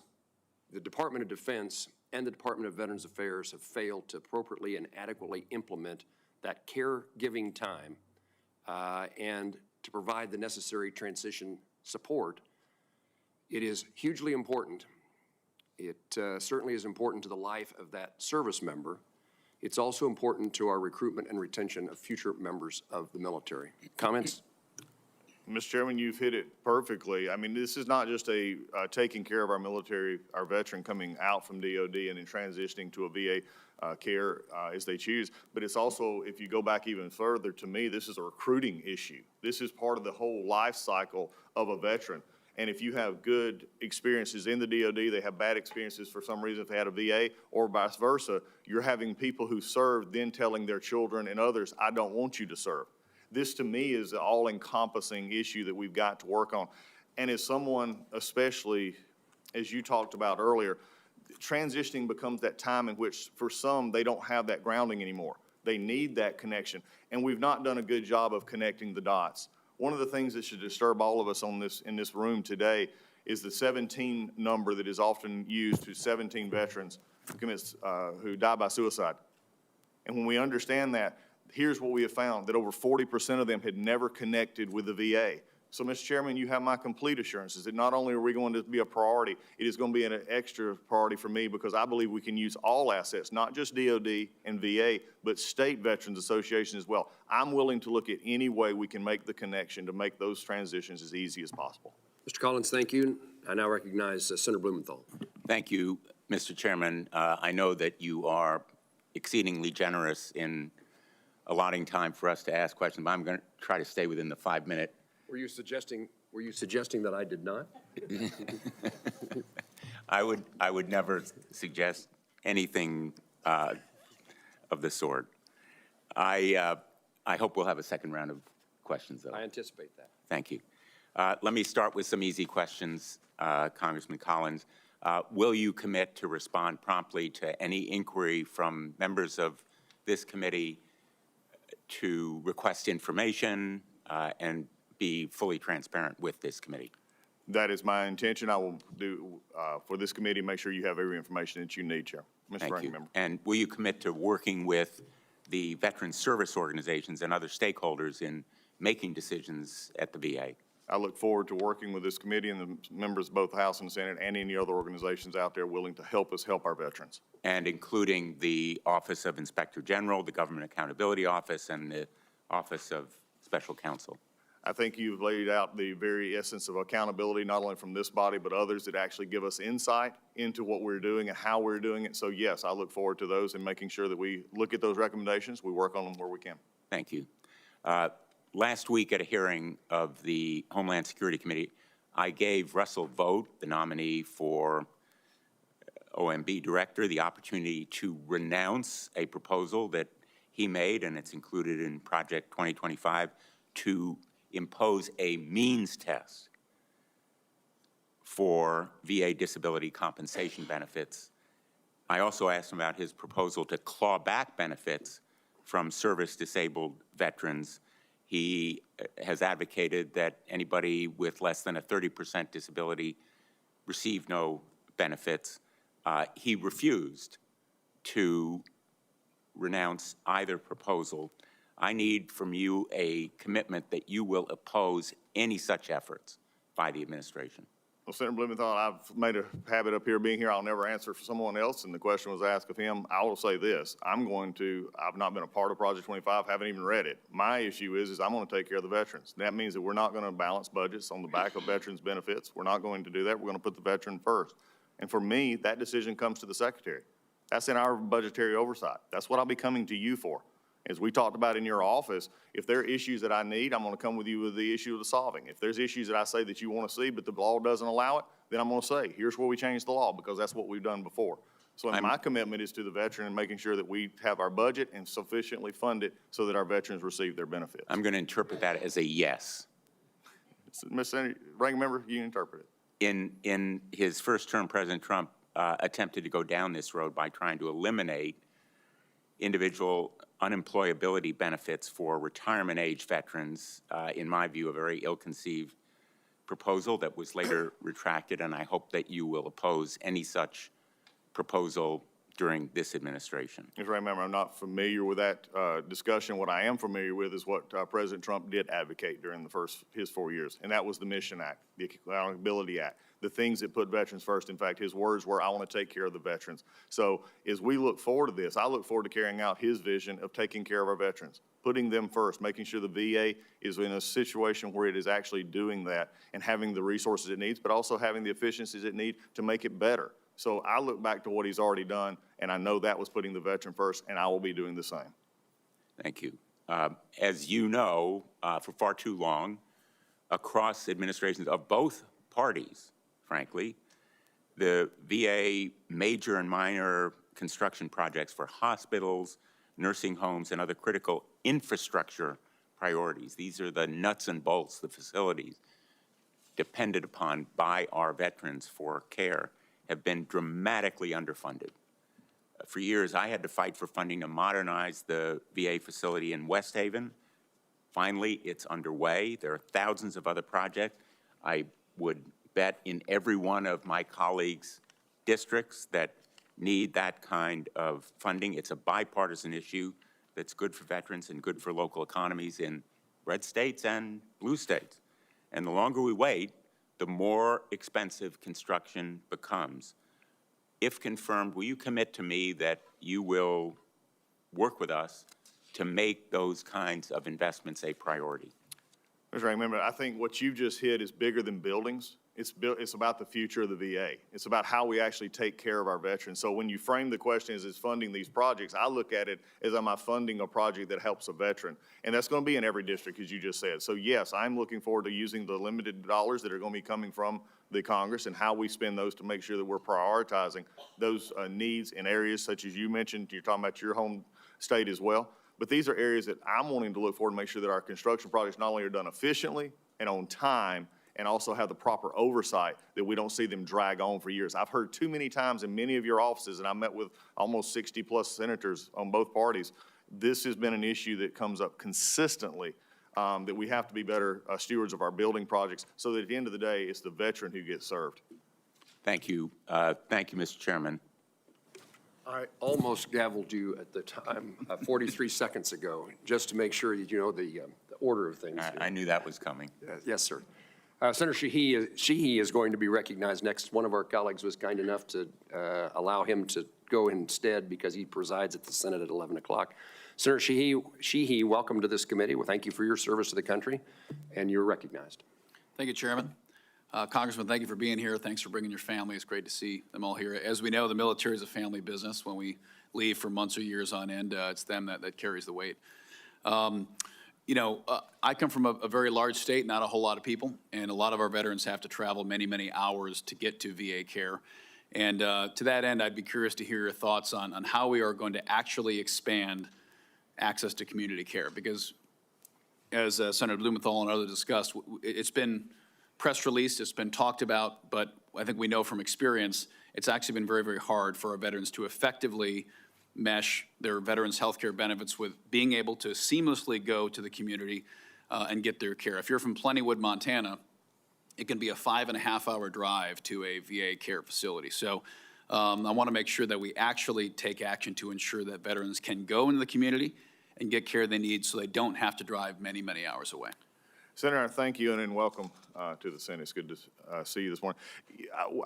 the Department of Defense and the Department of Veterans Affairs have failed to appropriately and adequately implement that caregiving time and to provide the necessary transition support. It is hugely important. It certainly is important to the life of that service member. It's also important to our recruitment and retention of future members of the military. Comments? Mr. Chairman, you've hit it perfectly. I mean, this is not just a taking care of our military, our veteran coming out from DOD and then transitioning to a VA care as they choose, but it's also, if you go back even further, to me, this is a recruiting issue. This is part of the whole life cycle of a veteran. And if you have good experiences in the DOD, they have bad experiences for some reason if they had a VA, or vice versa, you're having people who served then telling their children and others, I don't want you to serve. This, to me, is an all-encompassing issue that we've got to work on. And as someone, especially as you talked about earlier, transitioning becomes that time in which, for some, they don't have that grounding anymore. They need that connection. And we've not done a good job of connecting the dots. One of the things that should disturb all of us in this room today is the 17 number that is often used to 17 veterans who die by suicide. And when we understand that, here's what we have found, that over 40% of them had never connected with the VA. So, Mr. Chairman, you have my complete assurances that not only are we going to be a priority, it is going to be an extra priority for me, because I believe we can use all assets, not just DOD and VA, but state veterans associations as well. I'm willing to look at any way we can make the connection to make those transitions as easy as possible. Mr. Collins, thank you. I now recognize Senator Blumenthal. Thank you, Mr. Chairman. I know that you are exceedingly generous in allotting time for us to ask questions, but I'm going to try to stay within the 5-minute. Were you suggesting that I did not? I would never suggest anything of the sort. I hope we'll have a second round of questions, though. I anticipate that. Thank you. Let me start with some easy questions, Congressman Collins. Will you commit to respond promptly to any inquiry from members of this committee to request information and be fully transparent with this committee? That is my intention. I will do for this committee, make sure you have every information that you need, Chair. Mr. Ranking Member. And will you commit to working with the veteran service organizations and other stakeholders in making decisions at the VA? I look forward to working with this committee and the members of both the House and the Senate and any other organizations out there willing to help us help our veterans. And including the Office of Inspector General, the Government Accountability Office, and the Office of Special Counsel. I think you've laid out the very essence of accountability, not only from this body, but others that actually give us insight into what we're doing and how we're doing it. So yes, I look forward to those and making sure that we look at those recommendations, we work on them where we can. Thank you. Last week at a hearing of the Homeland Security Committee, I gave Russell Vought, the nominee for OMB Director, the opportunity to renounce a proposal that he made, and it's included in Project 2025, to impose a means test for VA disability compensation benefits. I also asked him about his proposal to claw back benefits from service-disabled veterans. He has advocated that anybody with less than a 30% disability receive no benefits. He refused to renounce either proposal. I need from you a commitment that you will oppose any such efforts by the administration. Well, Senator Blumenthal, I've made a habit up here being here. I'll never answer for someone else, and the question was asked of him. I will say this. I've not been a part of Project 25, haven't even read it. My issue is I'm going to take care of the veterans. That means that we're not going to balance budgets on the back of veterans' benefits. We're not going to do that. We're going to put the veteran first. And for me, that decision comes to the Secretary. That's in our budgetary oversight. That's what I'll be coming to you for. As we talked about in your office, if there are issues that I need, I'm going to come with you with the issue of the solving. If there's issues that I say that you want to see, but the law doesn't allow it, then I'm going to say, here's where we change the law, because that's what we've done before. So my commitment is to the veteran and making sure that we have our budget and sufficiently fund it so that our veterans receive their benefits. I'm going to interpret that as a yes. Mr. Senator, ranking member, you interpret it. In his first term, President Trump attempted to go down this road by trying to eliminate individual unemployability benefits for retirement age veterans, in my view, a very ill-conceived proposal that was later retracted, and I hope that you will oppose any such proposal during this administration. Mr. Ranking Member, I'm not familiar with that discussion. What I am familiar with is what President Trump did advocate during his 4 years, and that was the Mission Act, the Accountability Act, the things that put veterans first. In fact, his words were, I want to take care of the veterans. So as we look forward to this, I look forward to carrying out his vision of taking care of our veterans, putting them first, making sure the VA is in a situation where it is actually doing that and having the resources it needs, but also having the efficiencies it needs to make it better. So I look back to what he's already done, and I know that was putting the veteran first, and I will be doing the same. Thank you. As you know, for far too long, across administrations of both parties, frankly, the VA major and minor construction projects for hospitals, nursing homes, and other critical infrastructure priorities. These are the nuts and bolts, the facilities depended upon by our veterans for care, have been dramatically underfunded. For years, I had to fight for funding to modernize the VA facility in West Haven. Finally, it's underway. There are thousands of other projects. I would bet in every one of my colleagues' districts that need that kind of funding. It's a bipartisan issue that's good for veterans and good for local economies in red states and blue states. And the longer we wait, the more expensive construction becomes. If confirmed, will you commit to me that you will work with us to make those kinds of investments a priority? Mr. Ranking Member, I think what you just hit is bigger than buildings. It's about the future of the VA. It's about how we actually take care of our veterans. So when you frame the question as is funding these projects, I look at it as am I funding a project that helps a veteran? And that's going to be in every district, as you just said. So yes, I'm looking forward to using the limited dollars that are going to be coming from the Congress and how we spend those to make sure that we're prioritizing those needs in areas such as you mentioned. You're talking about your home state as well. But these are areas that I'm wanting to look forward to make sure that our construction projects not only are done efficiently and on time, and also have the proper oversight that we don't see them drag on for years. I've heard too many times in many of your offices, and I met with almost 60+ senators on both parties, this has been an issue that comes up consistently, that we have to be better stewards of our building projects so that at the end of the day, it's the veteran who gets served. Thank you. Thank you, Mr. Chairman. I almost gavelled you at the time, 43 seconds ago, just to make sure you know the order of things. I knew that was coming. Yes, sir. Senator Sheehy is going to be recognized next. One of our colleagues was kind enough to allow him to go instead because he presides at the Senate at 11 o'clock. Senator Sheehy, welcome to this committee. Well, thank you for your service to the country, and you're recognized. Thank you, Chairman. Congressman, thank you for being here. Thanks for bringing your family. It's great to see them all here. As we know, the military is a family business. When we leave for months or years on end, it's them that carries the weight. You know, I come from a very large state, not a whole lot of people, and a lot of our veterans have to travel many, many hours to get to VA care. And to that end, I'd be curious to hear your thoughts on how we are going to actually expand access to community care. Because as Senator Blumenthal and others discussed, it's been press released, it's been talked about, but I think we know from experience, it's actually been very, very hard for our veterans to effectively mesh their veterans' health care benefits with being able to seamlessly go to the community and get their care. If you're from Plentywood, Montana, it can be a 5.5-hour drive to a VA care facility. So I want to make sure that we actually take action to ensure that veterans can go into the community and get care they need so they don't have to drive many, many hours away. Senator, thank you and welcome to the Senate. It's good to see you this morning.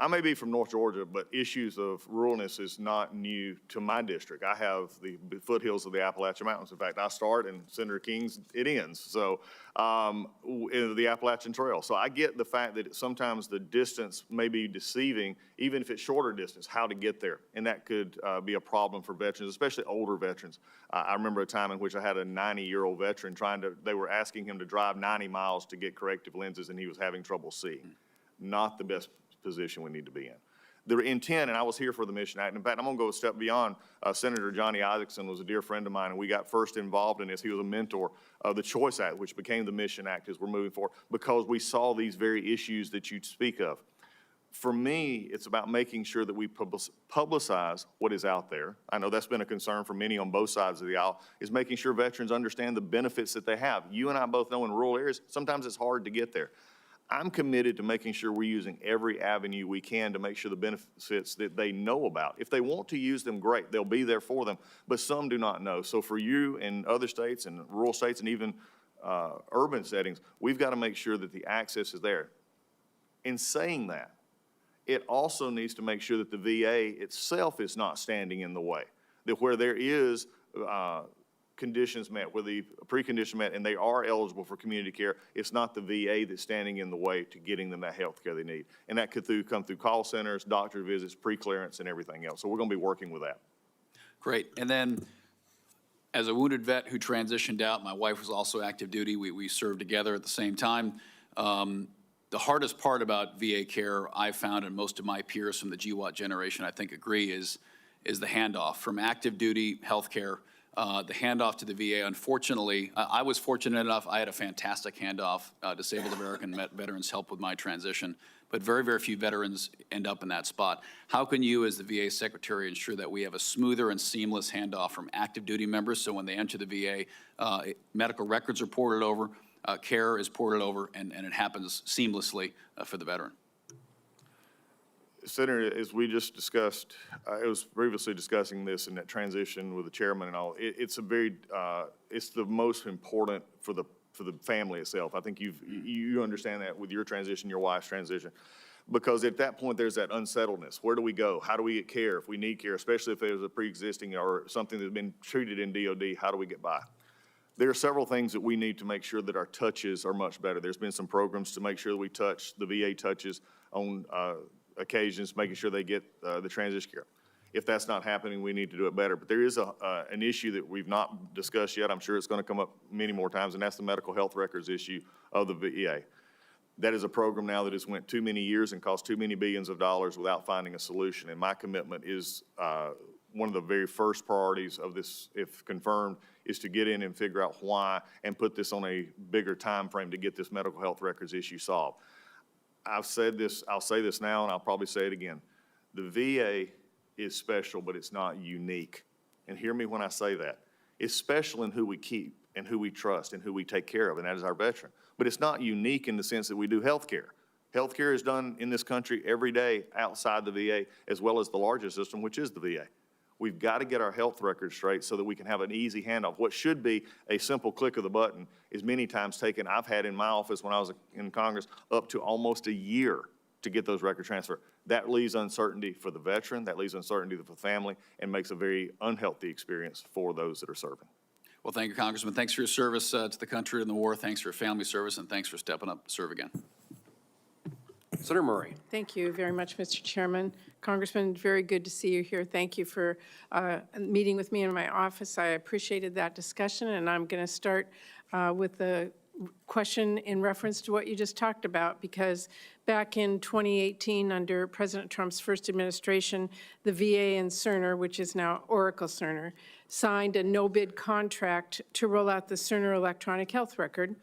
I may be from North Georgia, but issues of ruralness is not new to my district. I have the foothills of the Appalachian Mountains. In fact, I start and Senator King's, it ends. So the Appalachian Trail. So I get the fact that sometimes the distance may be deceiving, even if it's shorter distance, how to get there. And that could be a problem for veterans, especially older veterans. I remember a time in which I had a 90-year-old veteran they were asking him to drive 90 miles to get corrective lenses, and he was having trouble seeing. Not the best position we need to be in. The intent, and I was here for the Mission Act. In fact, I'm going to go a step beyond. Senator Johnny Isaacson was a dear friend of mine, and we got first involved in this. He was a mentor of the Choice Act, which became the Mission Act as we're moving forward, because we saw these very issues that you speak of. For me, it's about making sure that we publicize what is out there. I know that's been a concern for many on both sides of the aisle, is making sure veterans understand the benefits that they have. You and I both know in rural areas, sometimes it's hard to get there. I'm committed to making sure we're using every avenue we can to make sure the benefits that they know about. If they want to use them, great, they'll be there for them, but some do not know. So for you in other states and rural states and even urban settings, we've got to make sure that the access is there. In saying that, it also needs to make sure that the VA itself is not standing in the way, that where there is conditions met, where the precondition met, and they are eligible for community care, it's not the VA that's standing in the way to getting them that health care they need. And that could come through call centers, doctor visits, pre-clearance, and everything else. So we're going to be working with that. Great. And then as a wounded vet who transitioned out, my wife was also active duty. We served together at the same time. The hardest part about VA care, I found, and most of my peers from the GWAT generation, I think, agree, is the handoff from active duty health care. The handoff to the VA, unfortunately, I was fortunate enough, I had a fantastic handoff. Disabled American veterans helped with my transition, but very, very few veterans end up in that spot. How can you, as the VA Secretary, ensure that we have a smoother and seamless handoff from active duty members, so when they enter the VA, medical records are ported over, care is ported over, and it happens seamlessly for the veteran? Senator, as we just discussed, I was previously discussing this in that transition with the chairman and all. It's a very, it's the most important for the family itself. I think you understand that with your transition, your wife's transition, because at that point there's that unsettledness. Where do we go? How do we get care if we need care, especially if there's a pre-existing or something that's been treated in DOD? How do we get by? There are several things that we need to make sure that our touches are much better. There's been some programs to make sure that we touch, the VA touches on occasions, making sure they get the transition care. If that's not happening, we need to do it better. But there is an issue that we've not discussed yet. I'm sure it's going to come up many more times, and that's the medical health records issue of the VA. That is a program now that has went too many years and cost too many billions of dollars without finding a solution. And my commitment is one of the very first priorities of this, if confirmed, is to get in and figure out why and put this on a bigger time frame to get this medical health records issue solved. I've said this, I'll say this now, and I'll probably say it again. The VA is special, but it's not unique. And hear me when I say that. It's special in who we keep and who we trust and who we take care of, and that is our veteran. But it's not unique in the sense that we do health care. Health care is done in this country every day outside the VA, as well as the largest system, which is the VA. We've got to get our health records straight so that we can have an easy handoff. What should be a simple click of the button is many times taken. I've had in my office when I was in Congress up to almost a year to get those records transferred. That leaves uncertainty for the veteran, that leaves uncertainty for the family, and makes a very unhealthy experience for those that are serving. Well, thank you, Congressman. Thanks for your service to the country in the war. Thanks for your family service, and thanks for stepping up to serve again. Senator Murray. Thank you very much, Mr. Chairman. Congressman, very good to see you here. Thank you for meeting with me in my office. I appreciated that discussion, and I'm going to start with the question in reference to what you just talked about, because back in 2018, under President Trump's first administration, the VA and Cerner, which is now Oracle Cerner, signed a no-bid contract to roll out the Cerner electronic health record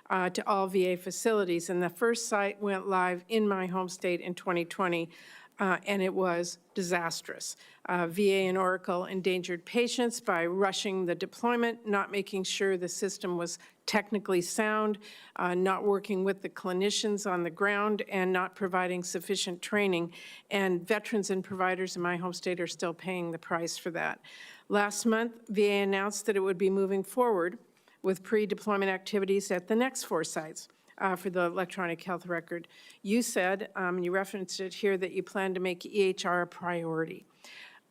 to all VA facilities, and the first site went live in my home state in 2020. and it was disastrous. VA and Oracle endangered patients by rushing the deployment, not making sure the system was technically sound, not working with the clinicians on the ground, and not providing sufficient training. And veterans and providers in my home state are still paying the price for that. Last month, VA announced that it would be moving forward with pre-deployment activities at the next 4 sites. For the electronic health record. You said, you referenced it here, that you plan to make EHR a priority.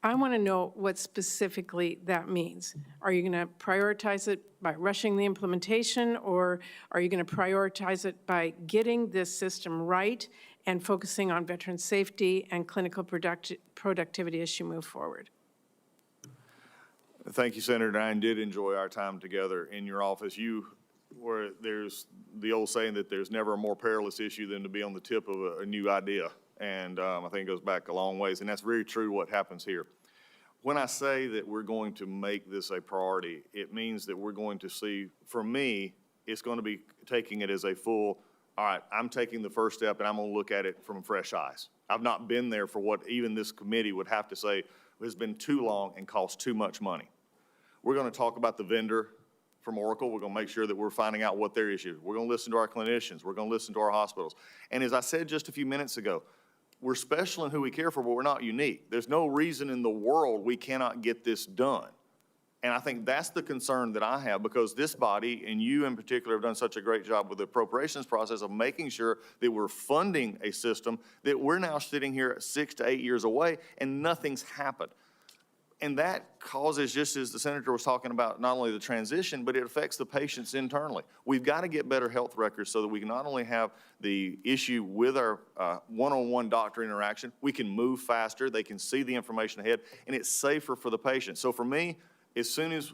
I want to know what specifically that means. Are you going to prioritize it by rushing the implementation, or are you going to prioritize it by getting this system right and focusing on veteran safety and clinical productivity as you move forward? Thank you, Senator. I did enjoy our time together in your office. Where there's the old saying that there's never a more perilous issue than to be on the tip of a new idea. And I think it goes back a long ways, and that's very true what happens here. When I say that we're going to make this a priority, it means that we're going to see, for me, it's going to be taking it as a full, all right, I'm taking the first step and I'm going to look at it from fresh eyes. I've not been there for what even this committee would have to say has been too long and cost too much money. We're going to talk about the vendor from Oracle. We're going to make sure that we're finding out what their issue is. We're going to listen to our clinicians. We're going to listen to our hospitals. And as I said just a few minutes ago, we're special in who we care for, but we're not unique. There's no reason in the world we cannot get this done. And I think that's the concern that I have, because this body, and you in particular, have done such a great job with the appropriations process of making sure that we're funding a system that we're now sitting here 6 to 8 years away and nothing's happened. And that causes, just as the senator was talking about, not only the transition, but it affects the patients internally. We've got to get better health records so that we can not only have the issue with our one-on-one doctor interaction, we can move faster, they can see the information ahead, and it's safer for the patient. So for me, as soon as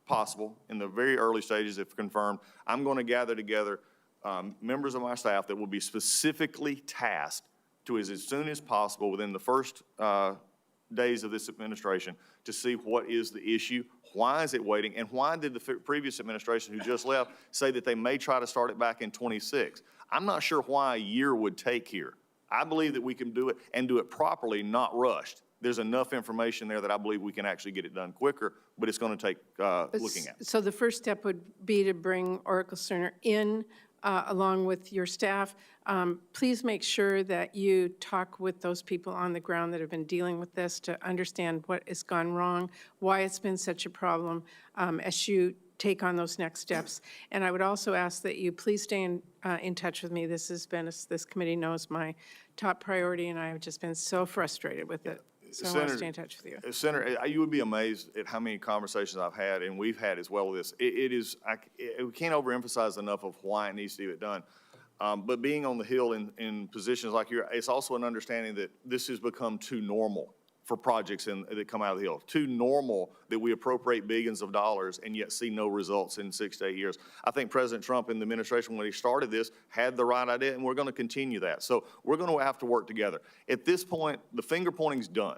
possible, in the very early stages, if confirmed, I'm going to gather together members of my staff that will be specifically tasked to, as soon as possible, within the first days of this administration, to see what is the issue, why is it waiting, and why did the previous administration who just left say that they may try to start it back in 26? I'm not sure why a year would take here. I believe that we can do it and do it properly, not rushed. There's enough information there that I believe we can actually get it done quicker, but it's going to take looking at. So the first step would be to bring Oracle Cerner in along with your staff. Please make sure that you talk with those people on the ground that have been dealing with this to understand what has gone wrong, why it's been such a problem as you take on those next steps. And I would also ask that you please stay in touch with me. This has been, as this committee knows, my top priority, and I have just been so frustrated with it. So I want to stay in touch with you. Senator, you would be amazed at how many conversations I've had, and we've had as well with this. We can't overemphasize enough of why it needs to get done. But being on the Hill in positions like yours, it's also an understanding that this has become too normal for projects that come out of the Hill. Too normal that we appropriate billions of dollars and yet see no results in 6 to 8 years. I think President Trump in the administration, when he started this, had the right idea, and we're going to continue that. So we're going to have to work together. At this point, the finger pointing's done.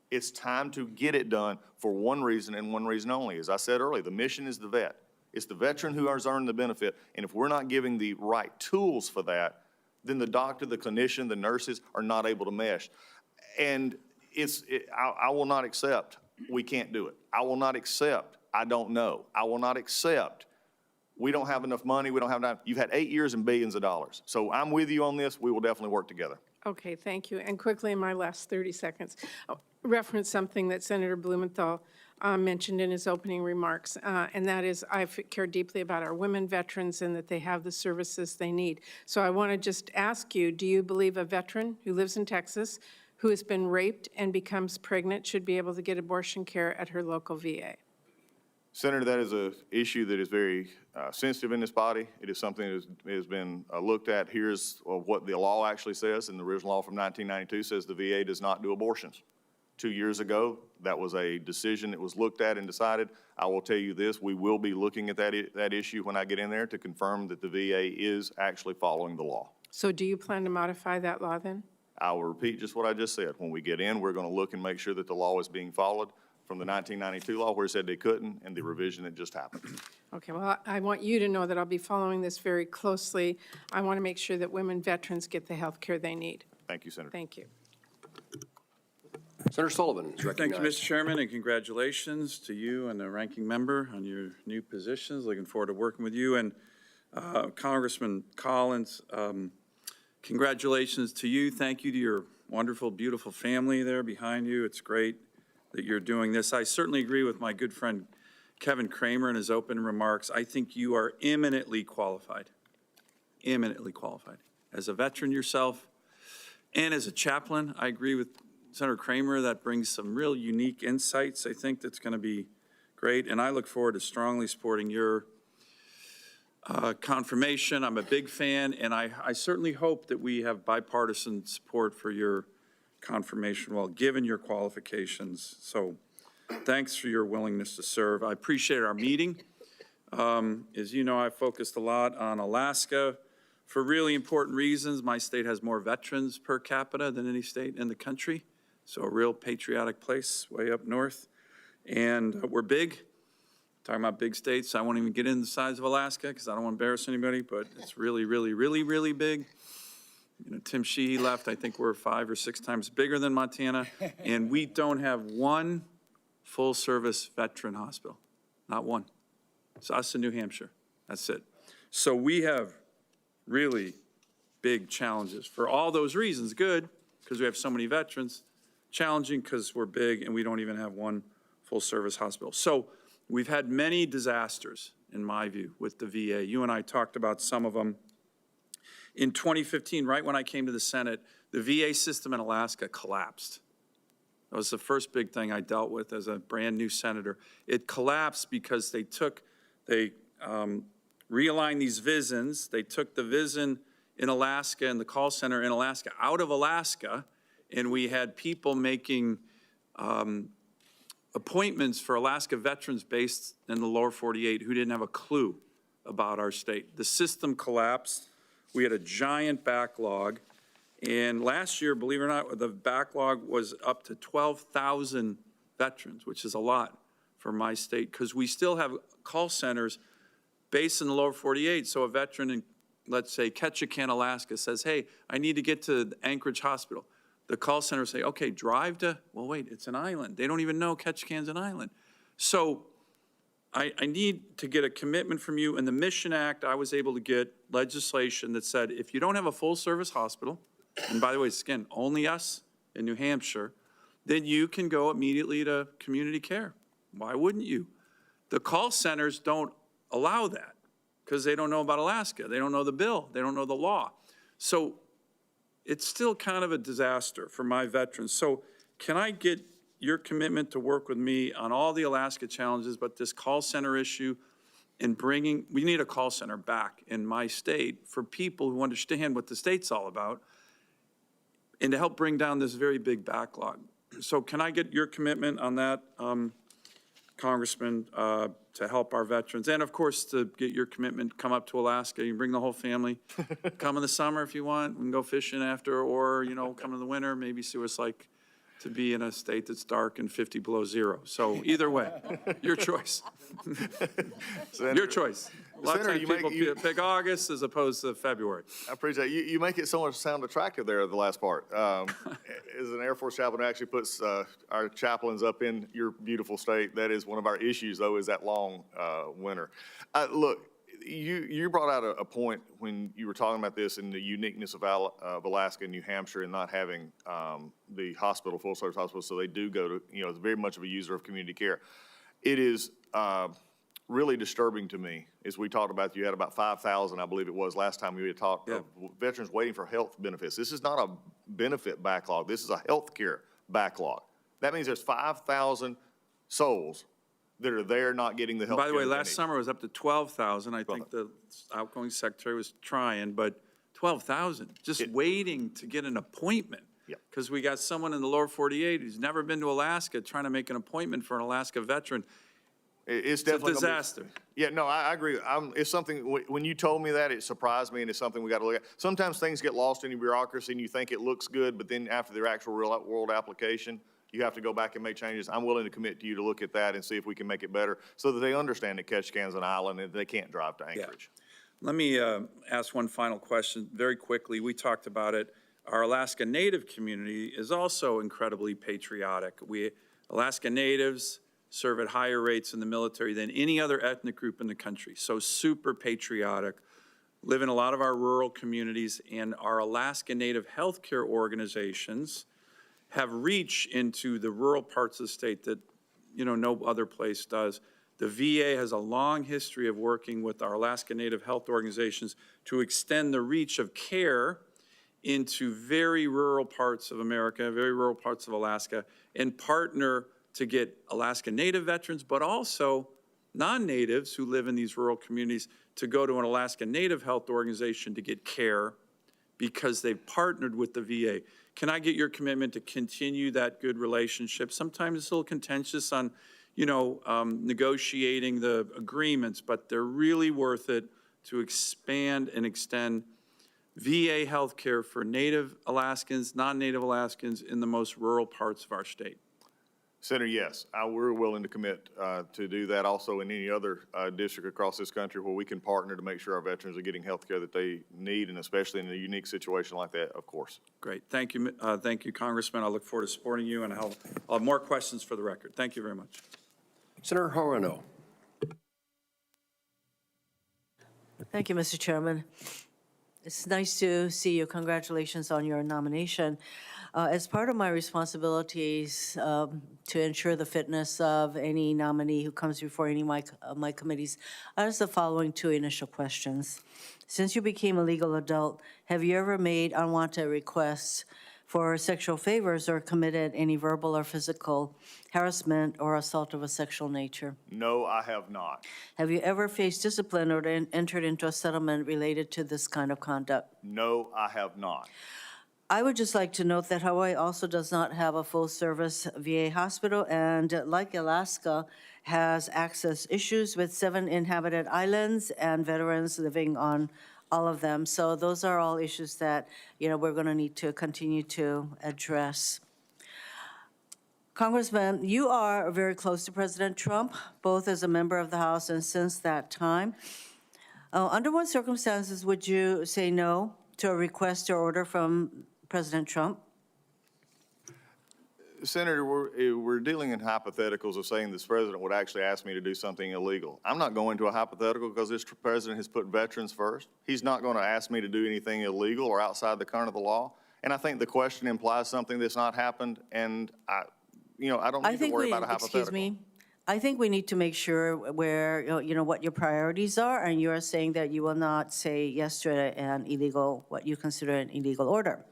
It's time to get it done for one reason and one reason only. As I said earlier, the mission is the vet. It's the veteran who has earned the benefit, and if we're not giving the right tools for that, then the doctor, the clinician, the nurses are not able to mesh. And I will not accept we can't do it. I will not accept I don't know. I will not accept we don't have enough money, we don't have enough. You've had 8 years and billions of dollars. So I'm with you on this. We will definitely work together. Okay, thank you. And quickly, in my last 30 seconds, I'll reference something that Senator Blumenthal mentioned in his opening remarks, and that is I care deeply about our women veterans and that they have the services they need. So I want to just ask you, do you believe a veteran who lives in Texas who has been raped and becomes pregnant should be able to get abortion care at her local VA? Senator, that is an issue that is very sensitive in this body. It is something that has been looked at. Here's what the law actually says, and the original law from 1992 says the VA does not do abortions. 2 years ago, that was a decision that was looked at and decided. I will tell you this, we will be looking at that issue when I get in there to confirm that the VA is actually following the law. So do you plan to modify that law then? I will repeat just what I just said. When we get in, we're going to look and make sure that the law is being followed from the 1992 law where it said they couldn't and the revision that just happened. Okay, well, I want you to know that I'll be following this very closely. I want to make sure that women veterans get the health care they need. Thank you, Senator. Thank you. Senator Sullivan is Thank recognized. you, Mr. Chairman, and congratulations to you and the ranking member on your new positions. Looking forward to working with you. And Congressman Collins, congratulations to you. Thank you to your wonderful, beautiful family there behind you. It's great that you're doing this. I certainly agree with my good friend Kevin Kramer in his open remarks. I think you are eminently qualified, as a veteran yourself and as a chaplain. I agree with Senator Kramer. That brings some real unique insights. I think that's going to be great, and I look forward to strongly supporting your confirmation. I'm a big fan, and I certainly hope that we have bipartisan support for your confirmation, well, given your qualifications. So thanks for your willingness to serve. I appreciate our meeting. As you know, I focused a lot on Alaska for really important reasons. My state has more veterans per capita than any state in the country, so a real patriotic place way up north. And we're big. Talking about big states, I won't even get into the size of Alaska because I don't want to embarrass anybody, but it's really, really, really, really big. You know, Tim Sheehy left. I think we're 5 or 6 times bigger than Montana, and we don't have one full-service veteran hospital, not one. It's us in New Hampshire. That's it. So we have really big challenges for all those reasons. Good, because we have so many veterans. Challenging because we're big and we don't even have one full-service hospital. So we've had many disasters, in my view, with the VA. You and I talked about some of them. In 2015, right when I came to the Senate, the VA system in Alaska collapsed. That was the first big thing I dealt with as a brand new senator. It collapsed because they realigned these VISNs. They took the VISN in Alaska and the call center in Alaska out of Alaska, and we had people making appointments for Alaska veterans based in the lower 48 who didn't have a clue about our state. The system collapsed. We had a giant backlog. And last year, believe it or not, the backlog was up to 12,000 veterans, which is a lot for my state, because we still have call centers based in the lower 48. So a veteran in, let's say, Ketchikan, Alaska says, hey, I need to get to Anchorage Hospital. The call center say, okay, drive to, well, wait, it's an island. They don't even know Ketchikan's an island. So I need to get a commitment from you. In the Mission Act, I was able to get legislation that said, if you don't have a full-service hospital, and by the way, it's, again, only us in New Hampshire, then you can go immediately to community care. Why wouldn't you? The call centers don't allow that because they don't know about Alaska. They don't know the bill. They don't know the law. So it's still kind of a disaster for my veterans. So can I get your commitment to work with me on all the Alaska challenges, but this call center issue and bringing, we need a call center back in my state for people who understand what the state's all about and to help bring down this very big backlog. So can I get your commitment on that, Congressman, to help our veterans? And of course, to get your commitment, come up to Alaska. You can bring the whole family. Come in the summer if you want. We can go fishing after, or, you know, come in the winter, maybe see what it's like to be in a state that's dark and 50 below zero. So either way, your choice. Your choice. A lot of times people pick August as opposed to February. I appreciate it. You make it so much sound attractive there, the last part. As an Air Force chaplain who actually puts our chaplains up in your beautiful state, that is one of our issues, though, is that long winter. Look, you brought out a point when you were talking about this and the uniqueness of Alaska and New Hampshire and not having the hospital, full-service hospital, so they do go to, you know, it's very much of a user of community care. It is really disturbing to me, as we talked about, you had about 5,000, I believe it was, last time we had talked, of veterans waiting for health benefits. This is not a benefit backlog. This is a health care backlog. That means there's 5,000 souls that are there not getting the health care. By the way, last summer it was up to 12,000. I think the outgoing secretary was trying, but 12,000, just waiting to get an appointment. Because we got someone in the lower 48 who's never been to Alaska trying to make an appointment for an Alaska veteran. It's definitely a disaster. Yeah, no, I agree. It's something, when you told me that, it surprised me, and it's something we got to look at. Sometimes things get lost in your bureaucracy, and you think it looks good, but then after their actual real-world application, you have to go back and make changes. I'm willing to commit to you to look at that and see if we can make it better so that they understand that Ketchikan's an island and they can't drive to Anchorage. Let me ask one final question very quickly. We talked about it. Our Alaska Native community is also incredibly patriotic. Alaska Natives serve at higher rates in the military than any other ethnic group in the country, so super patriotic, live in a lot of our rural communities, and our Alaska Native healthcare organizations have reach into the rural parts of the state that, no other place does. The VA has a long history of working with our Alaska Native health organizations to extend the reach of care into very rural parts of America, very rural parts of Alaska, and partner to get Alaska Native veterans, but also non-natives who live in these rural communities to go to an Alaska Native health organization to get care because they've partnered with the VA. Can I get your commitment to continue that good relationship? Sometimes it's a little contentious on, negotiating the agreements, but they're really worth it to expand and extend VA healthcare for Native Alaskans, non-Native Alaskans in the most rural parts of our state. Senator, yes, we're willing to commit to do that also in any other district across this country where we can partner to make sure our veterans are getting health care that they need, and especially in a unique situation like that, of course. Great. Thank you, Congressman. I look forward to supporting you, and I'll have more questions for the record. Thank you very much. Senator Morano. Thank you, Mr. Chairman. It's nice to see you. Congratulations on your nomination. As part of my responsibilities to ensure the fitness of any nominee who comes before any of my committees, I ask the following two initial questions. Since you became a legal adult, have you ever made unwanted requests for sexual favors or committed any verbal or physical harassment or assault of a sexual nature? No, I have not. Have you ever faced discipline or entered into a settlement related to this kind of conduct? No, I have not. I would just like to note that Hawaii also does not have a full-service VA hospital, and like Alaska, has access issues with 7 inhabited islands and veterans living on all of them. So those are all issues that, we're going to need to continue to address. Congressman, you are very close to President Trump, both as a member of the House and since that time. Under what circumstances would you say no to a request or order from President Trump? Senator, we're dealing in hypotheticals of saying this president would actually ask me to do something illegal. I'm not going to a hypothetical because this president has put veterans first. He's not going to ask me to do anything illegal or outside the current of the law. And I think the question implies something that's not happened, and I don't need to worry about a hypothetical. Excuse me. I think we need to make sure where, what your priorities are, and you are saying that you will not say yes to an illegal, what you consider an illegal order.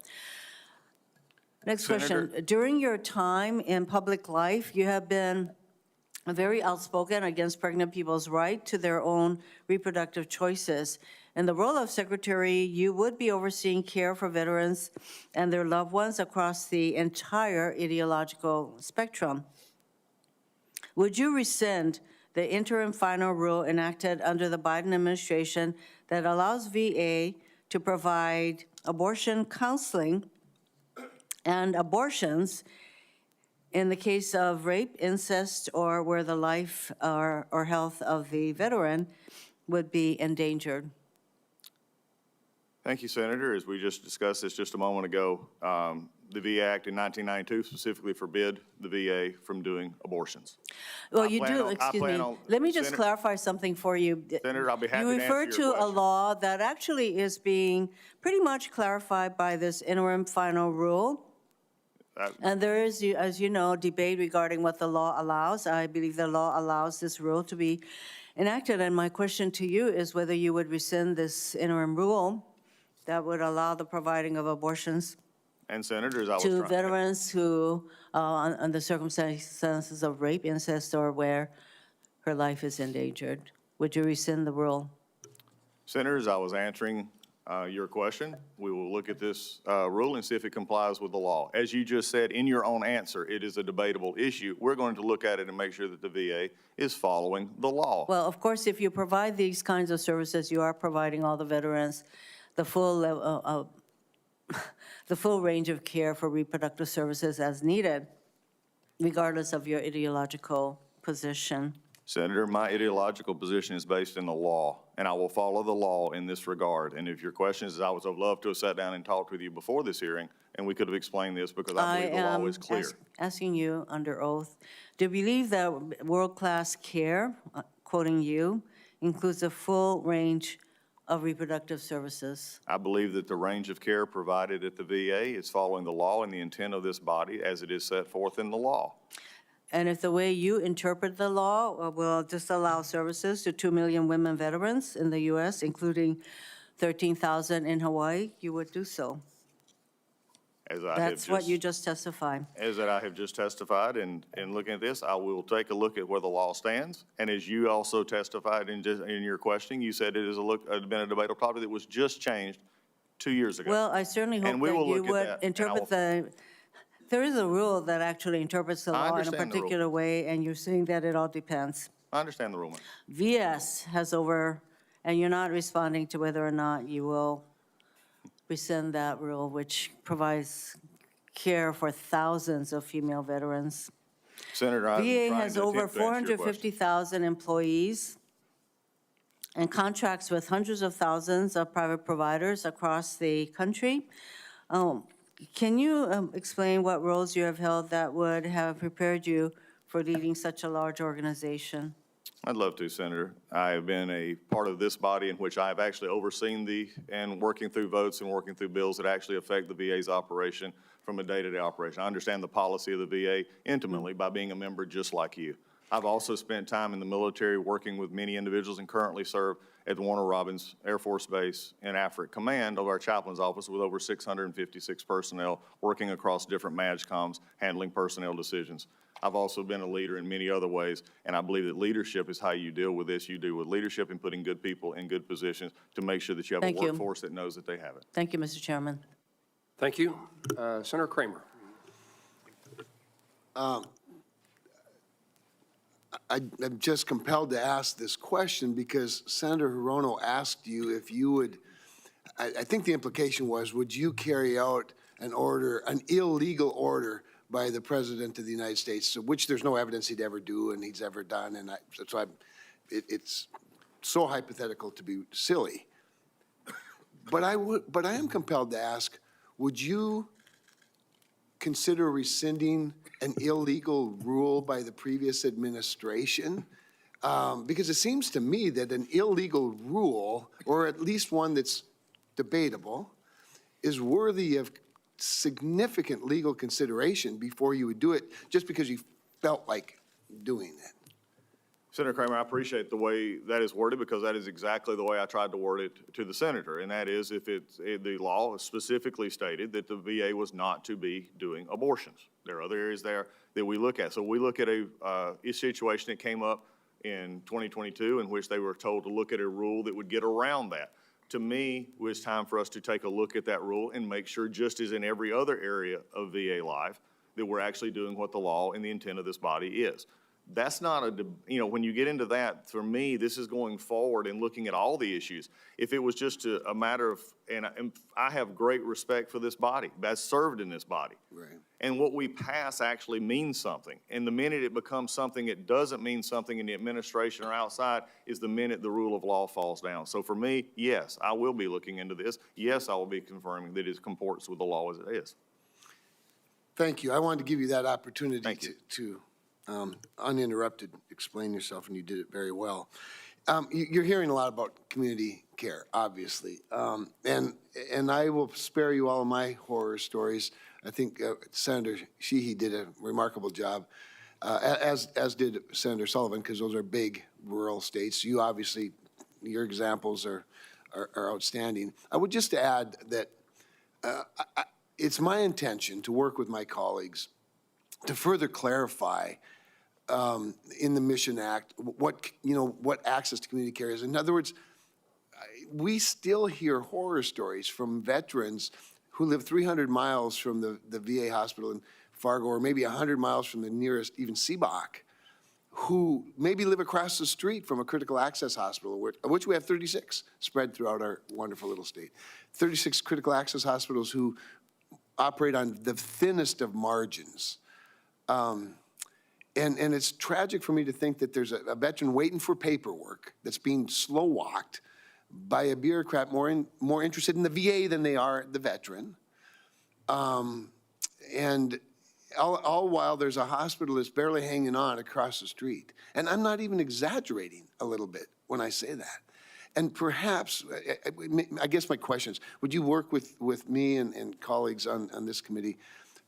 Next question. During your time in public life, you have been very outspoken against pregnant people's right to their own reproductive choices. In the role of secretary, you would be overseeing care for veterans and their loved ones across the entire ideological spectrum. Would you rescind the interim final rule enacted under the Biden administration that allows VA to provide abortion counseling and abortions in the case of rape, incest, or where the life or health of the veteran would be endangered? Thank you, Senator. As we just discussed this just a moment ago, the VA Act in 1992 specifically forbid the VA from doing abortions. Well, you do, excuse me. Let me just clarify something for you. Senator, I'll be happy to You answer refer your to a question. law that actually is being pretty much clarified by this interim final rule. And there is, as you know, debate regarding what the law allows. I believe the law allows this rule to be enacted. And my question to you is whether you would rescind this interim rule that would allow the providing of abortions And Senators, I was to trying. veterans who, under circumstances of rape, incest, or where her life is endangered. Would you rescind the rule? Senators, I was answering your question. We will look at this rule and see if it complies with the law. As you just said in your own answer, it is a debatable issue. We're going to look at it and make sure that the VA is following the law. Well, of course, if you provide these kinds of services, you are providing all the veterans the full level the full range of care for reproductive services as needed, regardless of your ideological position. Senator, my ideological position is based in the law, and I will follow the law in this regard. And if your question is, I would have loved to have sat down and talked with you before this hearing, and we could have explained this, because I believe the law is clear. Asking you under oath, do you believe that world-class care, quoting you, includes a full range of reproductive services? I believe that the range of care provided at the VA is following the law and the intent of this body as it is set forth in the law. And if the way you interpret the law will disallow services to 2 million women veterans in the U.S., including 13,000 in Hawaii, you would do so. As I have That's what you just testified. As that I have just testified, and looking at this, I will take a look at where the law stands. And as you also testified in your questioning, you said it has been a debatable topic that was just changed 2 years ago. Well, I certainly hope And we that will you look at would that, and I interpret there is a rule that actually interprets the I law in a understand the rule. particular way, and you're saying that it all depends. I understand the ruling. VS has and you're not responding to whether or not you will rescind that rule, which provides care for thousands of female veterans. Senator, I'm VA trying has to over attempt to answer your question. 450,000 employees and contracts with hundreds of thousands of private providers across the country. Can you explain what roles you have held that would have prepared you for leading such a large organization? I'd love to, Senator. I have been a part of this body in which I have actually overseen and working through votes and working through bills that actually affect the VA's operation from a day-to-day operation. I understand the policy of the VA intimately by being a member just like you. I've also spent time in the military working with many individuals and currently serve at the Warner Robins Air Force Base in Africa Command of our chaplain's office with over 656 personnel working across different MAGCOMs, handling personnel decisions. I've also been a leader in many other ways, and I believe that leadership is how you deal with this. You deal with leadership and putting good people in good positions to make sure that you have Thank a you. workforce that knows that they have it. Thank you, Mr. Chairman. Thank you. Senator Kramer. I'm just compelled to ask this question because Senator Hirono asked you if you would, I think the implication was, would you carry out an order, an illegal order by the President of the United States, which there's no evidence he'd ever do and he's ever done, and so it's so hypothetical to be silly. But I am compelled to ask, would you consider rescinding an illegal rule by the previous administration? Because it seems to me that an illegal rule, or at least one that's debatable, is worthy of significant legal consideration before you would do it, just because you felt like doing it. Senator Kramer, I appreciate the way that is worded because that is exactly the way I tried to word it to the senator. And that is if the law specifically stated that the VA was not to be doing abortions. There are other areas there that we look at. So we look at a situation that came up in 2022 in which they were told to look at a rule that would get around that. To me, it was time for us to take a look at that rule and make sure, just as in every other area of VA life, that we're actually doing what the law and the intent of this body is. That's not when you get into that, for me, this is going forward and looking at all the issues. If it was just a matter of, and I have great respect for this body that's served in this body. Right. And what we pass actually means something. And the minute it becomes something it doesn't mean something in the administration or outside is the minute the rule of law falls down. So for me, yes, I will be looking into this. Yes, I will be confirming that it comports with the law as it is. Thank you. I wanted to give you that opportunity Thank you. to uninterrupted explain yourself, and you did it very well. You're hearing a lot about community care, obviously, and I will spare you all of my horror stories. I think Senator Sheehy did a remarkable job, as did Senator Sullivan, because those are big rural states. You obviously, your examples are outstanding. I would just add that it's my intention to work with my colleagues to further clarify in the Mission Act what access to community care is. In other words, we still hear horror stories from veterans who live 300 miles from the VA hospital in Fargo, or maybe 100 miles from the nearest, even Seebach, who maybe live across the street from a critical access hospital, of which we have 36 spread throughout our wonderful little state. 36 critical access hospitals who operate on the thinnest of margins. And it's tragic for me to think that there's a veteran waiting for paperwork that's being slow-walked by a bureaucrat more interested in the VA than they are the veteran. And all while there's a hospital that's barely hanging on across the street. And I'm not even exaggerating a little bit when I say that. And perhaps, I guess my question is, would you work with me and colleagues on this committee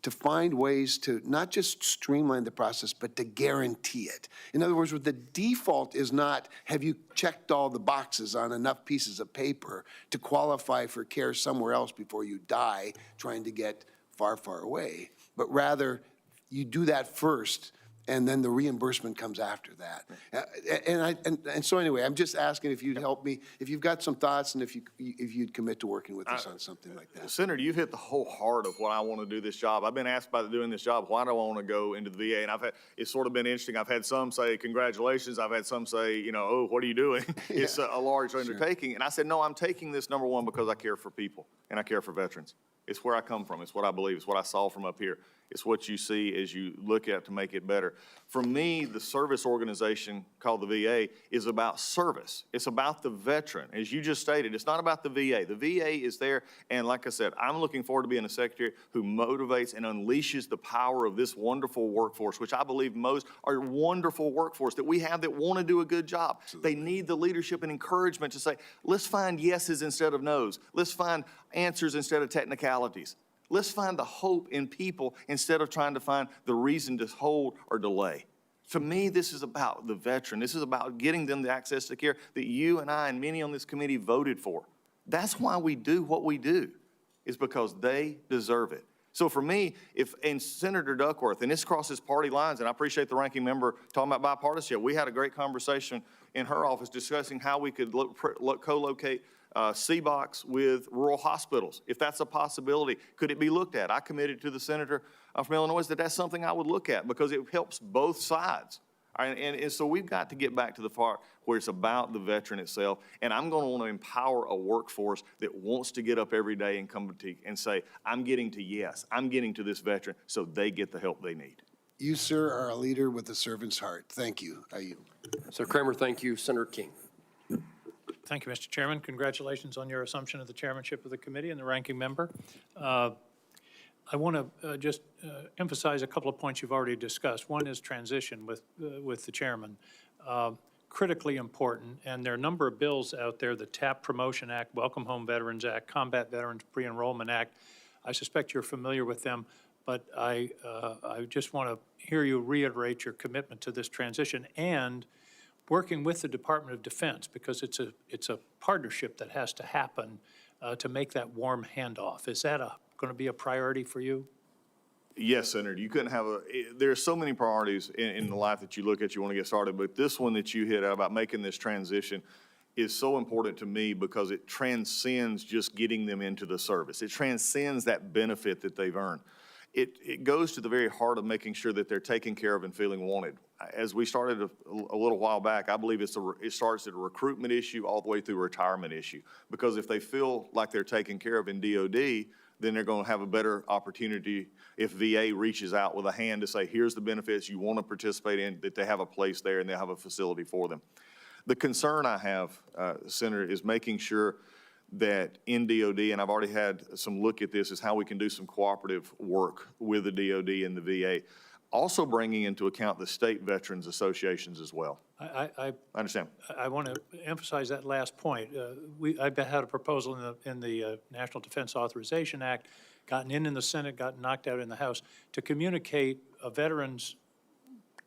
to find ways to not just streamline the process, but to guarantee it? In other words, the default is not, have you checked all the boxes on enough pieces of paper to qualify for care somewhere else before you die trying to get far, far away, but rather you do that first and then the reimbursement comes after that. And so anyway, I'm just asking if you'd help me, if you've got some thoughts and if you'd commit to working with us on something like that. Senator, you've hit the whole heart of why I want to do this job. I've been asked about doing this job, why do I want to go into the VA? And it's sort of been interesting. I've had some say, congratulations. I've had some say, oh, what are you doing? It's a large undertaking. And I said, no, I'm taking this, number one, because I care for people and I care for veterans. It's where I come from. It's what I believe. It's what I saw from up here. It's what you see as you look at to make it better. For me, the service organization called the VA is about service. It's about the veteran. As you just stated, it's not about the VA. The VA is there, and like I said, I'm looking forward to being a secretary who motivates and unleashes the power of this wonderful workforce, which I believe most are wonderful workforce that we have that want to do a good job. Absolutely. They need the leadership and encouragement to say, let's find yeses instead of nos. Let's find answers instead of technicalities. Let's find the hope in people instead of trying to find the reason to hold or delay. To me, this is about the veteran. This is about getting them the access to care that you and I and many on this committee voted for. That's why we do what we do, is because they deserve it. So for me, and Senator Duckworth, and this crosses party lines, and I appreciate the ranking member talking about bipartisanship. We had a great conversation in her office discussing how we could co-locate CBOCs with rural hospitals. If that's a possibility, could it be looked at? I committed to the senator from Illinois that that's something I would look at because it helps both sides. And so we've got to get back to the part where it's about the veteran itself. And I'm going to want to empower a workforce that wants to get up every day and come to and say, I'm getting to this veteran so they get the help they need. You, sir, are a leader with a servant's heart. Thank you. Senator Kramer, thank you. Senator King. Thank you, Mr. Chairman. Congratulations on your assumption of the chairmanship of the committee and the ranking member. I want to just emphasize a couple of points you've already discussed. One is transition with the chairman. Critically important, and there are a number of bills out there, the TAP Promotion Act, Welcome Home Veterans Act, Combat Veterans Pre-Enrollment Act. I suspect you're familiar with them, but I just want to hear you reiterate your commitment to this transition and working with the Department of Defense, because it's a partnership that has to happen to make that warm handoff. Is that going to be a priority for you? Yes, Senator. You couldn't have there are so many priorities in the life that you look at, you want to get started, but this one that you hit about making this transition is so important to me because it transcends just getting them into the service. It transcends that benefit that they've earned. It goes to the very heart of making sure that they're taken care of and feeling wanted. As we started a little while back, I believe it starts at a recruitment issue all the way through a retirement issue. Because if they feel like they're taken care of in DOD, then they're going to have a better opportunity if VA reaches out with a hand to say, here's the benefits you want to participate in, that they have a place there and they have a facility for them. The concern I have, Senator, is making sure that in DOD, and I've already had some look at this, is how we can do some cooperative work with the DOD and the VA. Also bringing into account the state veterans associations as well. I understand. I want to emphasize that last point. I've had a proposal in the National Defense Authorization Act, gotten in the Senate, got knocked out in the House, to communicate a veteran's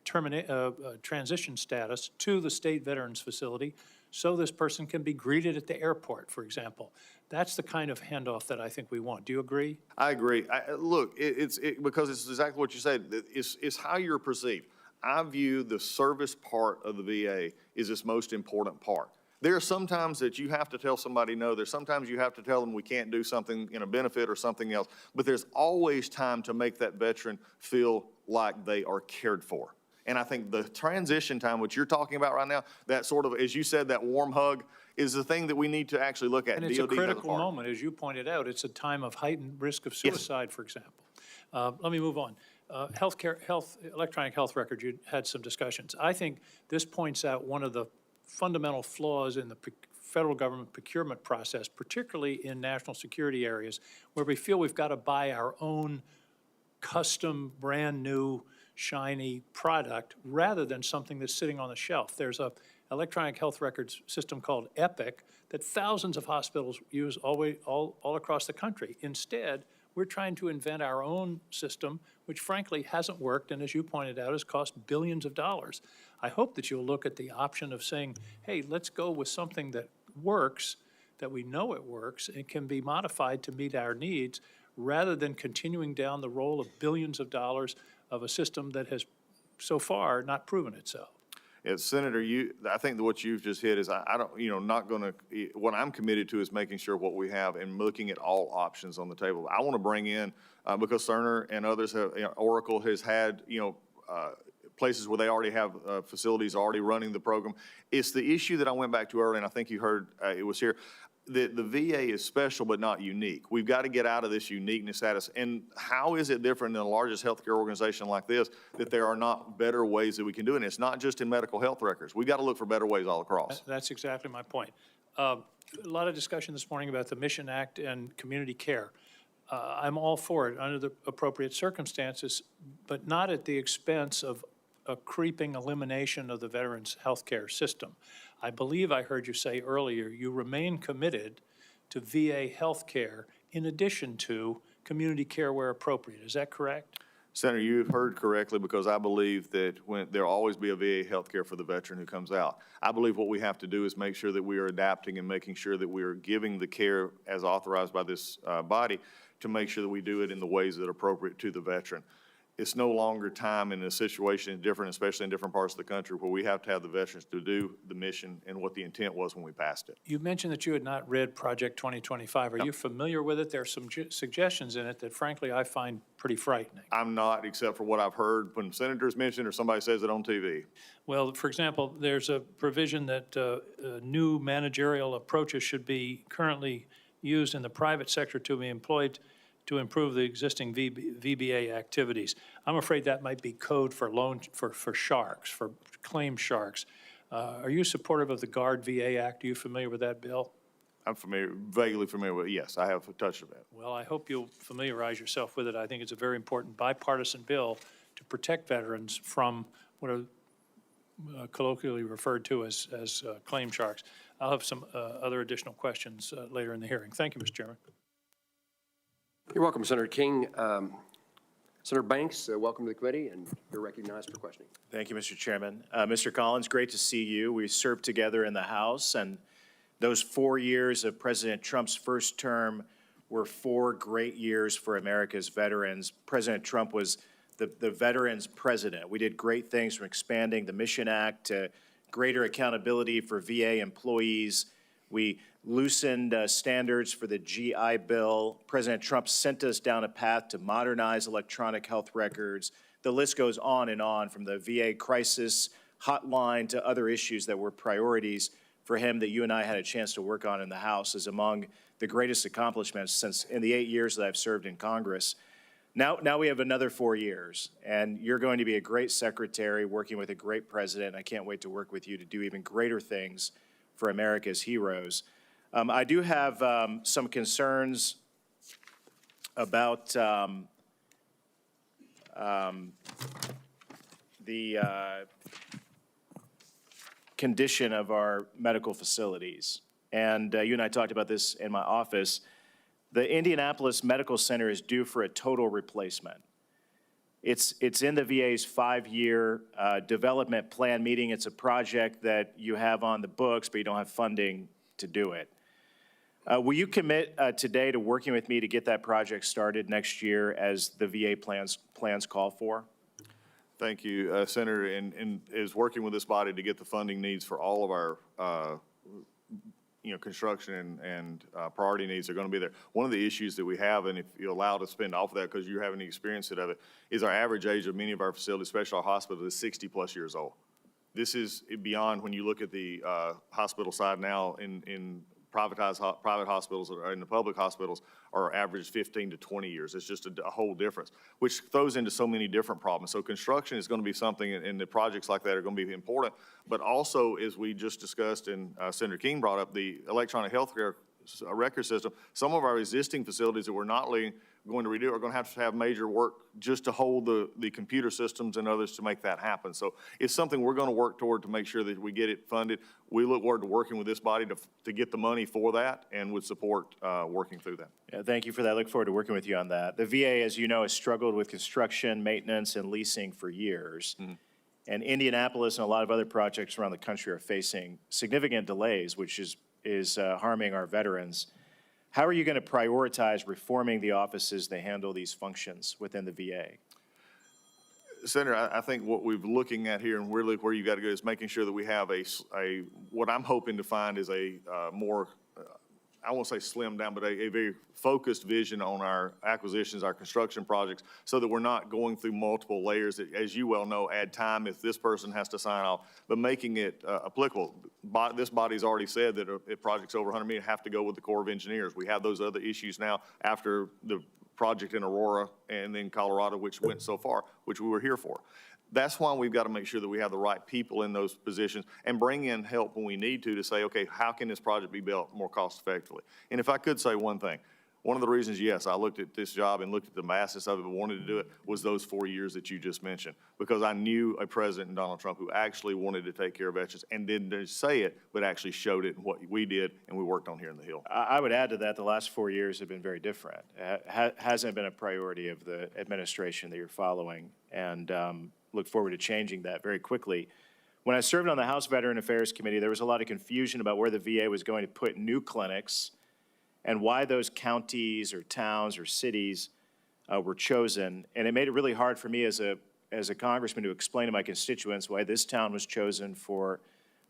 transition status to the state veterans facility so this person can be greeted at the airport, for example. That's the kind of handoff that I think we want. Do you agree? I agree. Look, because it's exactly what you said. It's how you're perceived. I view the service part of the VA is its most important part. There are some times that you have to tell somebody no. There's sometimes you have to tell them we can't do something in a benefit or something else. But there's always time to make that veteran feel like they are cared for. And I think the transition time, which you're talking about right now, that sort of, as you said, that warm hug, is the thing that we need to actually look at. And it's a critical moment, as you pointed out. It's a time of heightened risk of suicide, for example. Let me move on. Electronic health records, you had some discussions. I think this points out one of the fundamental flaws in the federal government procurement process, particularly in national security areas, where we feel we've got to buy our own custom, brand-new, shiny product, rather than something that's sitting on the shelf. There's a electronic health records system called Epic that thousands of hospitals use all across the country. Instead, we're trying to invent our own system, which frankly hasn't worked, and as you pointed out, has cost billions of dollars. I hope that you'll look at the option of saying, hey, let's go with something that works, that we know it works, and can be modified to meet our needs, rather than continuing down the roll of billions of dollars of a system that has so far not proven itself. Yeah, Senator, I think that what you've just hit is, I don't, not going to, what I'm committed to is making sure what we have and looking at all options on the table. I want to bring in, because Cerner and others have, Oracle has had, places where they already have facilities already running the program. It's the issue that I went back to earlier, and I think you heard it was here. The VA is special but not unique. We've got to get out of this uniqueness status. And how is it different than the largest healthcare organization like this, that there are not better ways that we can do it? And it's not just in medical health records. We've got to look for better ways all across. That's exactly my point. A lot of discussion this morning about the Mission Act and community care. I'm all for it under the appropriate circumstances, but not at the expense of a creeping elimination of the veterans' health care system. I believe I heard you say earlier, you remain committed to VA health care in addition to community care where appropriate. Is that correct? Senator, you've heard correctly, because I believe that there'll always be a VA health care for the veteran who comes out. I believe what we have to do is make sure that we are adapting and making sure that we are giving the care as authorized by this body to make sure that we do it in the ways that are appropriate to the veteran. It's no longer time in a situation different, especially in different parts of the country, where we have to have the veterans to do the mission and what the intent was when we passed it. You mentioned that you had not read Project 2025. Are you familiar with it? There are some suggestions in it that frankly I find pretty frightening. I'm not, except for what I've heard when senators mention or somebody says it on TV. Well, for example, there's a provision that new managerial approaches should be currently used in the private sector to be employed to improve the existing VBA activities. I'm afraid that might be code for sharks, for claim sharks. Are you supportive of the Guard VA Act? Are you familiar with that bill? I'm vaguely familiar with it. Yes, I have touched on it. Well, I hope you'll familiarize yourself with it. I think it's a very important bipartisan bill to protect veterans from what are colloquially referred to as claim sharks. I'll have some other additional questions later in the hearing. Thank you, Mr. Chairman. You're welcome, Senator King. Senator Banks, welcome to the committee, and you're recognized for questioning. Thank you, Mr. Chairman. Mr. Collins, great to see you. We served together in the House, and those 4 years of President Trump's first term were 4 great years for America's veterans. President Trump was the veterans president. We did great things, from expanding the Mission Act to greater accountability for VA employees. We loosened standards for the GI Bill. President Trump sent us down a path to modernize electronic health records. The list goes on and on, from the VA crisis hotline to other issues that were priorities for him that you and I had a chance to work on in the House, is among the greatest accomplishments since in the 8 years that I've served in Congress. Now we have another 4 years, and you're going to be a great secretary working with a great president. I can't wait to work with you to do even greater things for America's heroes. I do have some concerns about the condition of our medical facilities. And you and I talked about this in my office. The Indianapolis Medical Center is due for a total replacement. It's in the VA's 5-year development plan meeting. It's a project that you have on the books, but you don't have funding to do it. Will you commit today to working with me to get that project started next year as the VA plans call for? Thank you, Senator, and is working with this body to get the funding needs for all of our construction and priority needs are going to be there. One of the issues that we have, and if you're allowed to spend off of that because you're having the experience of it, is our average age of many of our facilities, especially our hospitals, is 60-plus years old. This is beyond when you look at the hospital side now in private hospitals or in the public hospitals are average 15 to 20 years. It's just a whole difference, which throws into so many different problems. So construction is going to be something, and the projects like that are going to be important. But also, as we just discussed and Senator King brought up, the electronic healthcare record system, some of our existing facilities that we're not going to redo are going to have major work just to hold the computer systems and others to make that happen. So it's something we're going to work toward to make sure that we get it funded. We look forward to working with this body to get the money for that and would support working through that. Yeah, thank you for that. I look forward to working with you on that. The VA, as you know, has struggled with construction, maintenance, and leasing for years. Mm-hmm. And Indianapolis and a lot of other projects around the country are facing significant delays, which is harming our veterans. How are you going to prioritize reforming the offices that handle these functions within the VA? Senator, I think what we're looking at here and really where you got to go is making sure that we have what I'm hoping to find is a more, I won't say slimmed down, but a very focused vision on our acquisitions, our construction projects, so that we're not going through multiple layers that, as you well know, add time if this person has to sign off, but making it applicable. This body's already said that if projects over 100 million have to go with the Corps of Engineers. We have those other issues now after the project in Aurora and then Colorado, which went so far, which we were here for. That's why we've got to make sure that we have the right people in those positions and bring in help when we need to say, okay, how can this project be built more cost effectively? And if I could say one thing, one of the reasons, yes, I looked at this job and looked at the vastness of it and wanted to do it was those 4 years that you just mentioned, because I knew a president, Donald Trump, who actually wanted to take care of veterans and didn't just say it, but actually showed it in what we did and we worked on here in the Hill. I would add to that, the last 4 years have been very different. It hasn't been a priority of the administration that you're following, and look forward to changing that very quickly. When I served on the House Veteran Affairs Committee, there was a lot of confusion about where the VA was going to put new clinics and why those counties or towns or cities were chosen. And it made it really hard for me as a congressman to explain to my constituents why this town was chosen for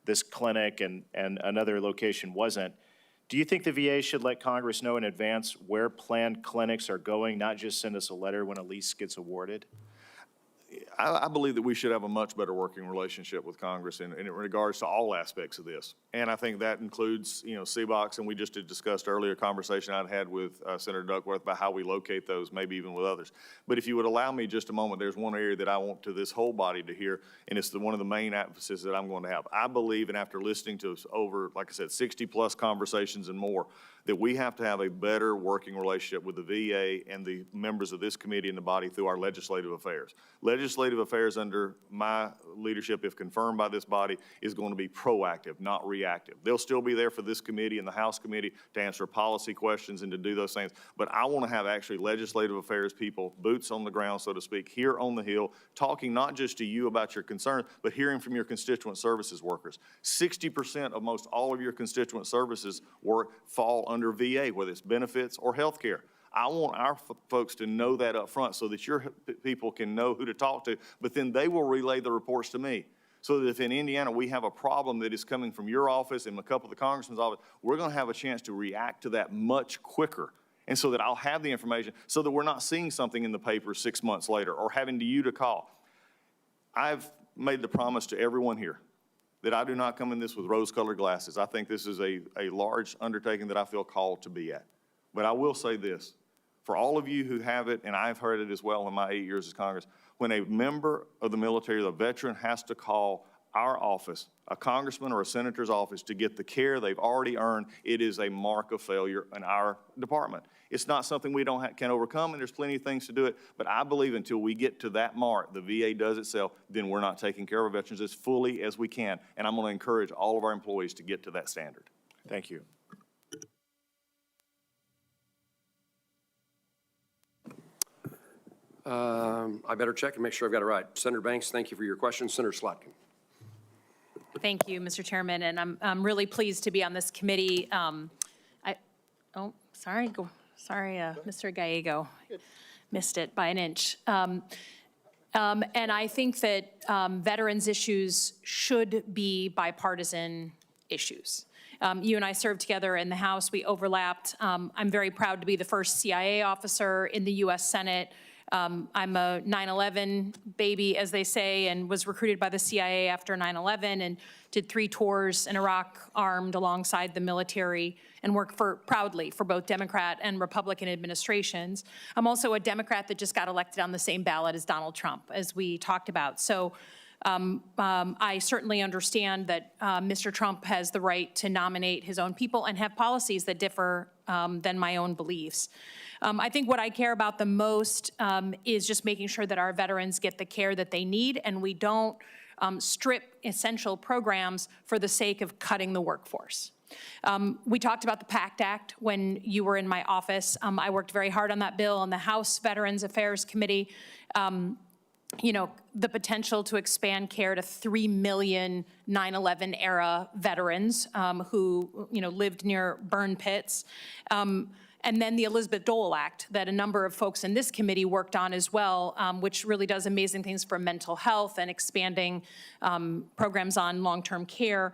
this clinic and another location wasn't. Do you think the VA should let Congress know in advance where planned clinics are going, not just send us a letter when a lease gets awarded? I believe that we should have a much better working relationship with Congress in regards to all aspects of this. And I think that includes, CBOX, and we just discussed earlier a conversation I'd had with Senator Duckworth about how we locate those, maybe even with others. But if you would allow me just a moment, there's one area that I want to this whole body to hear, and it's one of the main emphasis that I'm going to have. I believe, and after listening to over, like I said, 60-plus conversations and more, that we have to have a better working relationship with the VA and the members of this committee and the body through our legislative affairs. Legislative affairs under my leadership, if confirmed by this body, is going to be proactive, not reactive. They'll still be there for this committee and the House committee to answer policy questions and to do those things. But I want to have actually legislative affairs people, boots on the ground, so to speak, here on the Hill, talking not just to you about your concerns, but hearing from your constituent services workers. 60% of most all of your constituent services work fall under VA, whether it's benefits or health care. I want our folks to know that up front so that your people can know who to talk to, but then they will relay the reports to me. So that if in Indiana we have a problem that is coming from your office and a couple of the congressman's office, we're going to have a chance to react to that much quicker. And so that I'll have the information so that we're not seeing something in the paper 6 months later or having you to call. I've made the promise to everyone here that I do not come in this with rose-colored glasses. I think this is a large undertaking that I feel called to be at. But I will say this, for all of you who have it, and I've heard it as well in my 8 years as Congress, when a member of the military, the veteran, has to call our office, a congressman or a senator's office, to get the care they've already earned, it is a mark of failure in our department. It's not something we can overcome, and there's plenty of things to do it, but I believe until we get to that mark, the VA does itself, then we're not taking care of our veterans as fully as we can, and I'm going to encourage all of our employees to get to that standard. Thank you. I better check and make sure I've got it right. Senator Banks, thank you for your question. Senator Slotkin. Thank you, Mr. Chairman, and I'm really pleased to be on this committee. Mr. Gallego, missed it by an inch. And I think that veterans issues should be bipartisan issues. You and I served together in the House. We overlapped. I'm very proud to be the first CIA officer in the U.S. Senate. I'm a 9/11 baby, as they say, and was recruited by the CIA after 9/11 and did 3 tours in Iraq armed alongside the military and worked proudly for both Democrat and Republican administrations. I'm also a Democrat that just got elected on the same ballot as Donald Trump, as we talked about. So I certainly understand that Mr. Trump has the right to nominate his own people and have policies that differ than my own beliefs. I think what I care about the most is just making sure that our veterans get the care that they need and we don't strip essential programs for the sake of cutting the workforce. We talked about the PACT Act when you were in my office. I worked very hard on that bill on the House Veterans Affairs Committee. You know, the potential to expand care to 3 million 9/11 era veterans who, you know, lived near burn pits. And then the Elizabeth Dole Act that a number of folks in this committee worked on as well, which really does amazing things for mental health and expanding programs on long-term care.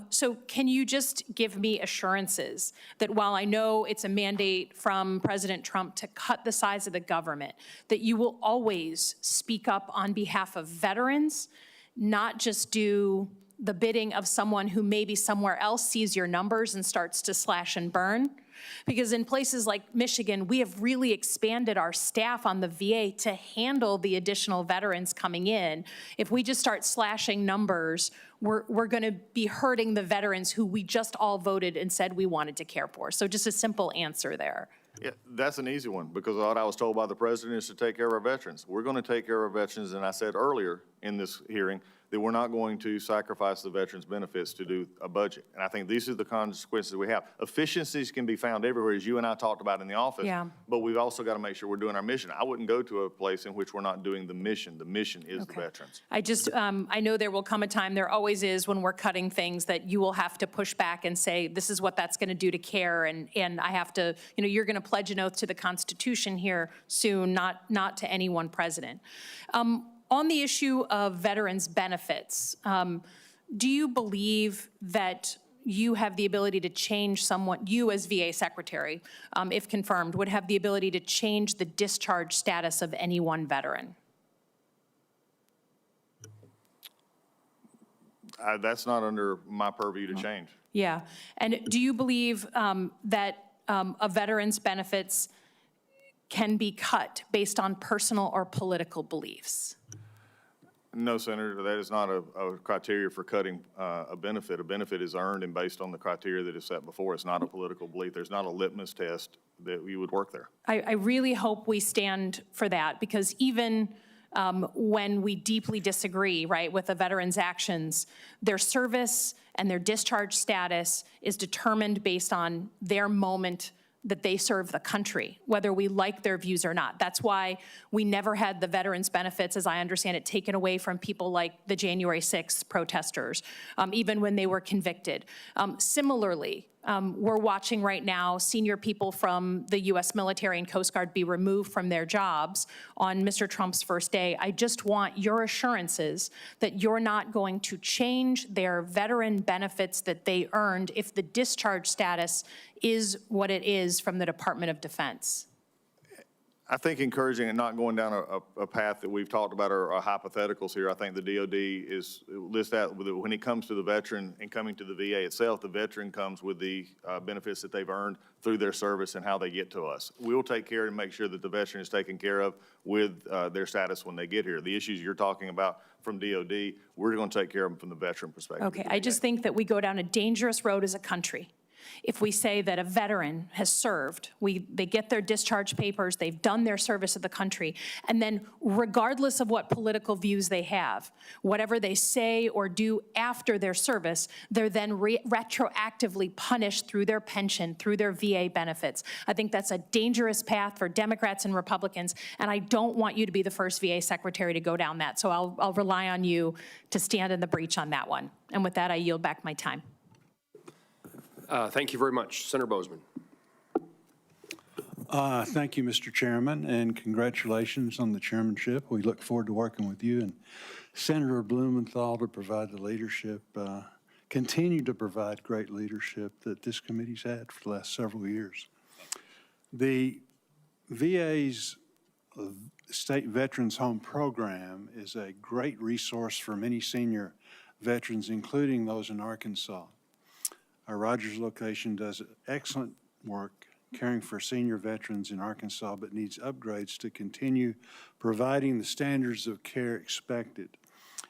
So can you just give me assurances that while I know it's a mandate from President Trump to cut the size of the government, that you will always speak up on behalf of veterans, not just do the bidding of someone who maybe somewhere else sees your numbers and starts to slash and burn? Because in places like Michigan, we have really expanded our staff on the VA to handle the additional veterans coming in. If we just start slashing numbers, we're going to be hurting the veterans who we just all voted and said we wanted to care for. So just a simple answer there. Yeah, that's an easy one, because what I was told by the president is to take care of our veterans. We're going to take care of our veterans, and I said earlier in this hearing that we're not going to sacrifice the veterans' benefits to do a budget. And I think these are the consequences we have. Efficiencies can be found everywhere, as you and I talked about in the office. Yeah. But we've also got to make sure we're doing our mission. I wouldn't go to a place in which we're not doing the mission. The mission is the veterans. I just, I know there will come a time, there always is when we're cutting things, that you will have to push back and say, this is what that's going to do to care. And I have to, you know, you're going to pledge an oath to the Constitution here soon, not to any one president. On the issue of veterans' benefits, do you believe that you have the ability to change someone, you as VA Secretary, if confirmed, would have the ability to change the discharge status of any one veteran? That's not under my purview to change. Yeah. And do you believe that a veteran's benefits can be cut based on personal or political beliefs? No, Senator, that is not a criteria for cutting a benefit. A benefit is earned and based on the criteria that is set before. It's not a political belief. There's not a litmus test that you would work there. I really hope we stand for that, because even when we deeply disagree, right, with a veteran's actions, their service and their discharge status is determined based on their moment that they serve the country, whether we like their views or not. That's why we never had the veterans' benefits, as I understand it, taken away from people like the January 6th protesters, even when they were convicted. Similarly, we're watching right now senior people from the U.S. military and Coast Guard be removed from their jobs on Mr. Trump's first day. I just want your assurances that you're not going to change their veteran benefits that they earned if the discharge status is what it is from the Department of Defense. I think encouraging and not going down a path that we've talked about are hypotheticals here. I think the DOD is list out when it comes to the veteran and coming to the VA itself, the veteran comes with the benefits that they've earned through their service and how they get to us. We'll take care and make sure that the veteran is taken care of with their status when they get here. The issues you're talking about from DOD, we're going to take care of them from the veteran perspective. Okay, I just think that we go down a dangerous road as a country if we say that a veteran has served, they get their discharge papers, they've done their service of the country, and then regardless of what political views they have, whatever they say or do after their service, they're then retroactively punished through their pension, through their VA benefits. I think that's a dangerous path for Democrats and Republicans, and I don't want you to be the first VA secretary to go down that, so I'll rely on you to stand in the breach on that one. And with that, I yield back my time. Thank you very much. Senator Bozeman. Thank you, Mr. Chairman, and congratulations on the chairmanship. We look forward to working with you and Senator Blumenthal to provide the leadership, continue to provide great leadership that this committee's had for the last several years. The VA's State Veterans Home Program is a great resource for many senior veterans, including those in Arkansas. Our Rogers location does excellent work caring for senior veterans in Arkansas, but needs upgrades to continue providing the standards of care expected.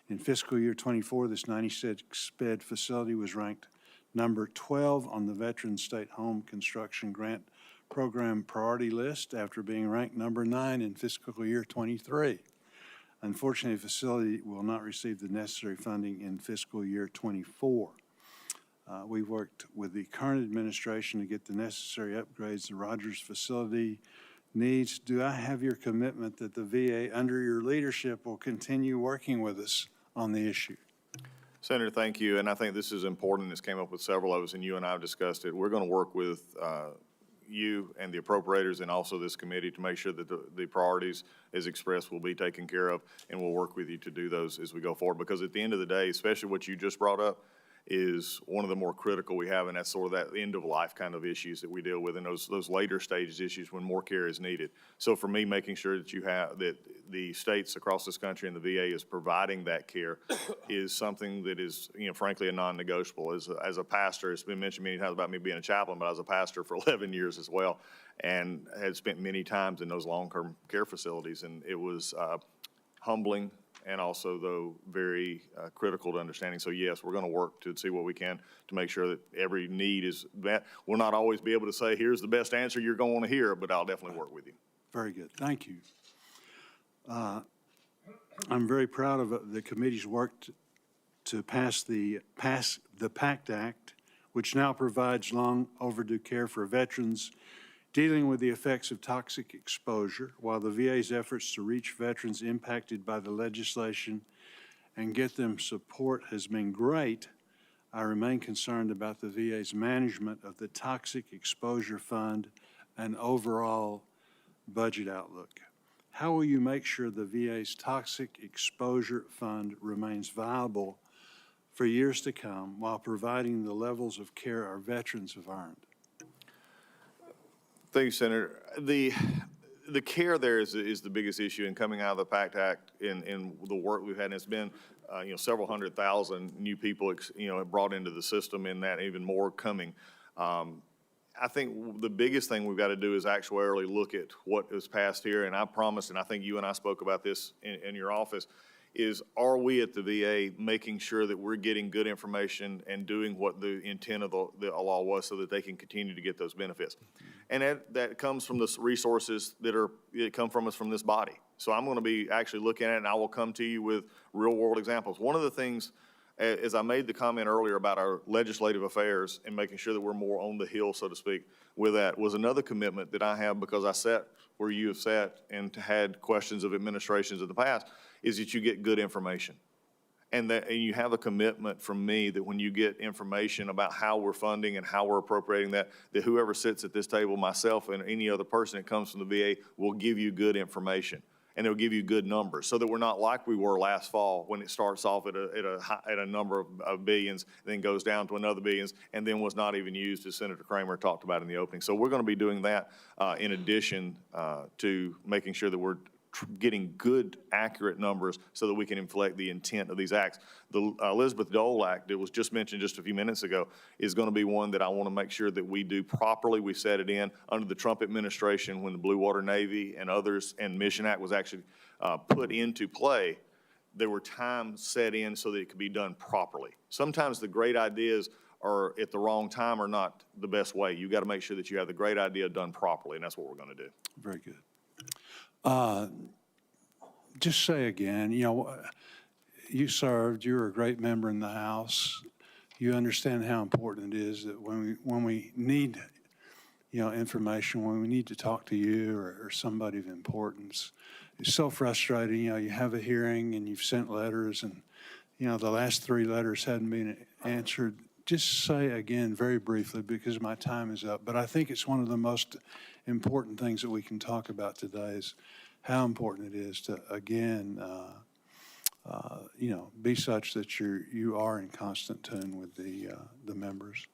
In fiscal year '24, this 96-bed facility was ranked number 12 on the Veterans State Home Construction Grant Program priority list after being ranked number 9 in fiscal year '23. Unfortunately, the facility will not receive the necessary funding in fiscal year '24. We've worked with the current administration to get the necessary upgrades the Rogers facility needs. Do I have your commitment that the VA, under your leadership, will continue working with us on the issue? Senator, thank you, and I think this is important. This came up with several of us, and you and I have discussed it. We're going to work with you and the appropriators and also this committee to make sure that the priorities as expressed will be taken care of, and we'll work with you to do those as we go forward, because at the end of the day, especially what you just brought up, is one of the more critical we have, and that's sort of that end-of-life kind of issues that we deal with, and those later stages issues when more care is needed. So for me, making sure that you have, that the states across this country and the VA is providing that care is something that is, frankly, a non-negotiable. As a pastor, it's been mentioned many times about me being a chaplain, but I was a pastor for 11 years as well, and had spent many times in those long-term care facilities, and it was humbling, and also, though, very critical to understanding. So, yes, we're going to work to see what we can to make sure that every need is met. We'll not always be able to say, here's the best answer you're going to want to hear, but I'll definitely work with you. Very good. Thank you. I'm very proud of the committee's work to pass the PACT Act, which now provides long overdue care for veterans dealing with the effects of toxic exposure. While the VA's efforts to reach veterans impacted by the legislation and get them support has been great, I remain concerned about the VA's management of the Toxic Exposure Fund and overall budget outlook. How will you make sure the VA's Toxic Exposure Fund remains viable for years to come while providing the levels of care our veterans have earned? Thank you, Senator. The care there is the biggest issue in coming out of the PACT Act in the work we've had. And it's been, several 100,000 new people, brought into the system, and that even more coming. I think the biggest thing we've got to do is actuarially look at what is passed here. And I promise, and I think you and I spoke about this in your office, is are we at the VA making sure that we're getting good information and doing what the intent of the law was so that they can continue to get those benefits? And that comes from the resources that come from us from this body. So I'm going to be actually looking at it, and I will come to you with real-world examples. One of the things, as I made the comment earlier about our legislative affairs and making sure that we're more on the hill, so to speak, with that, was another commitment that I have because I sat where you have sat and had questions of administrations in the past, is that you get good information. And you have a commitment from me that when you get information about how we're funding and how we're appropriating that whoever sits at this table, myself and any other person that comes from the VA, will give you good information. And they'll give you good numbers so that we're not like we were last fall when it starts off at a number of billions, then goes down to another billions, and then was not even used, as Senator Kramer talked about in the opening. So we're going to be doing that in addition to making sure that we're getting good, accurate numbers so that we can inflect the intent of these acts. The Elizabeth Dole Act that was just mentioned just a few minutes ago is going to be one that I want to make sure that we do properly. We set it in under the Trump administration when the Blue Water Navy and others and Mission Act was actually put into play. There were times set in so that it could be done properly. Sometimes the great ideas are at the wrong time or not the best way. You got to make sure that you have the great idea done properly, and that's what we're going to do. Very good. Just say again, you served, you were a great member in the House. You understand how important it is that when we need, information, when we need to talk to you or somebody of importance, it's so frustrating. You have a hearing and you've sent letters and, the last 3 letters hadn't been answered. Just say again very briefly, because my time is up, but I think it's one of the most important things that we can talk about today is how important it is to, again, be such that you are in constant tune with the members.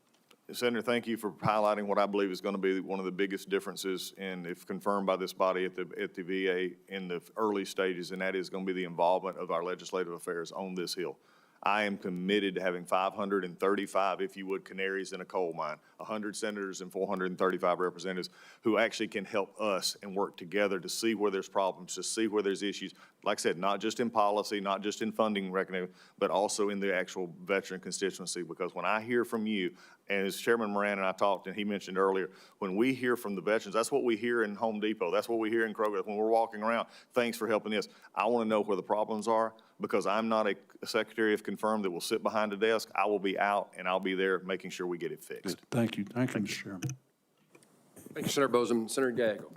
Senator, thank you for highlighting what I believe is going to be one of the biggest differences, and if confirmed by this body at the VA in the early stages, and that is going to be the involvement of our legislative affairs on this Hill. I am committed to having 535, if you would, canaries in a coal mine, 100 senators and 435 representatives who actually can help us and work together to see where there's problems, to see where there's issues. Like I said, not just in policy, not just in funding recognition, but also in the actual veteran constituency. Because when I hear from you, and as Chairman Moran and I talked, and he mentioned earlier, when we hear from the veterans, that's what we hear in Home Depot. That's what we hear in Kroger. When we're walking around, thanks for helping us. I want to know where the problems are, because I'm not a secretary, if confirmed, that will sit behind a desk. I will be out, and I'll be there making sure we get it fixed. Thank you, Mr. Chairman. Thank you, Senator Bosom. Senator Gallego.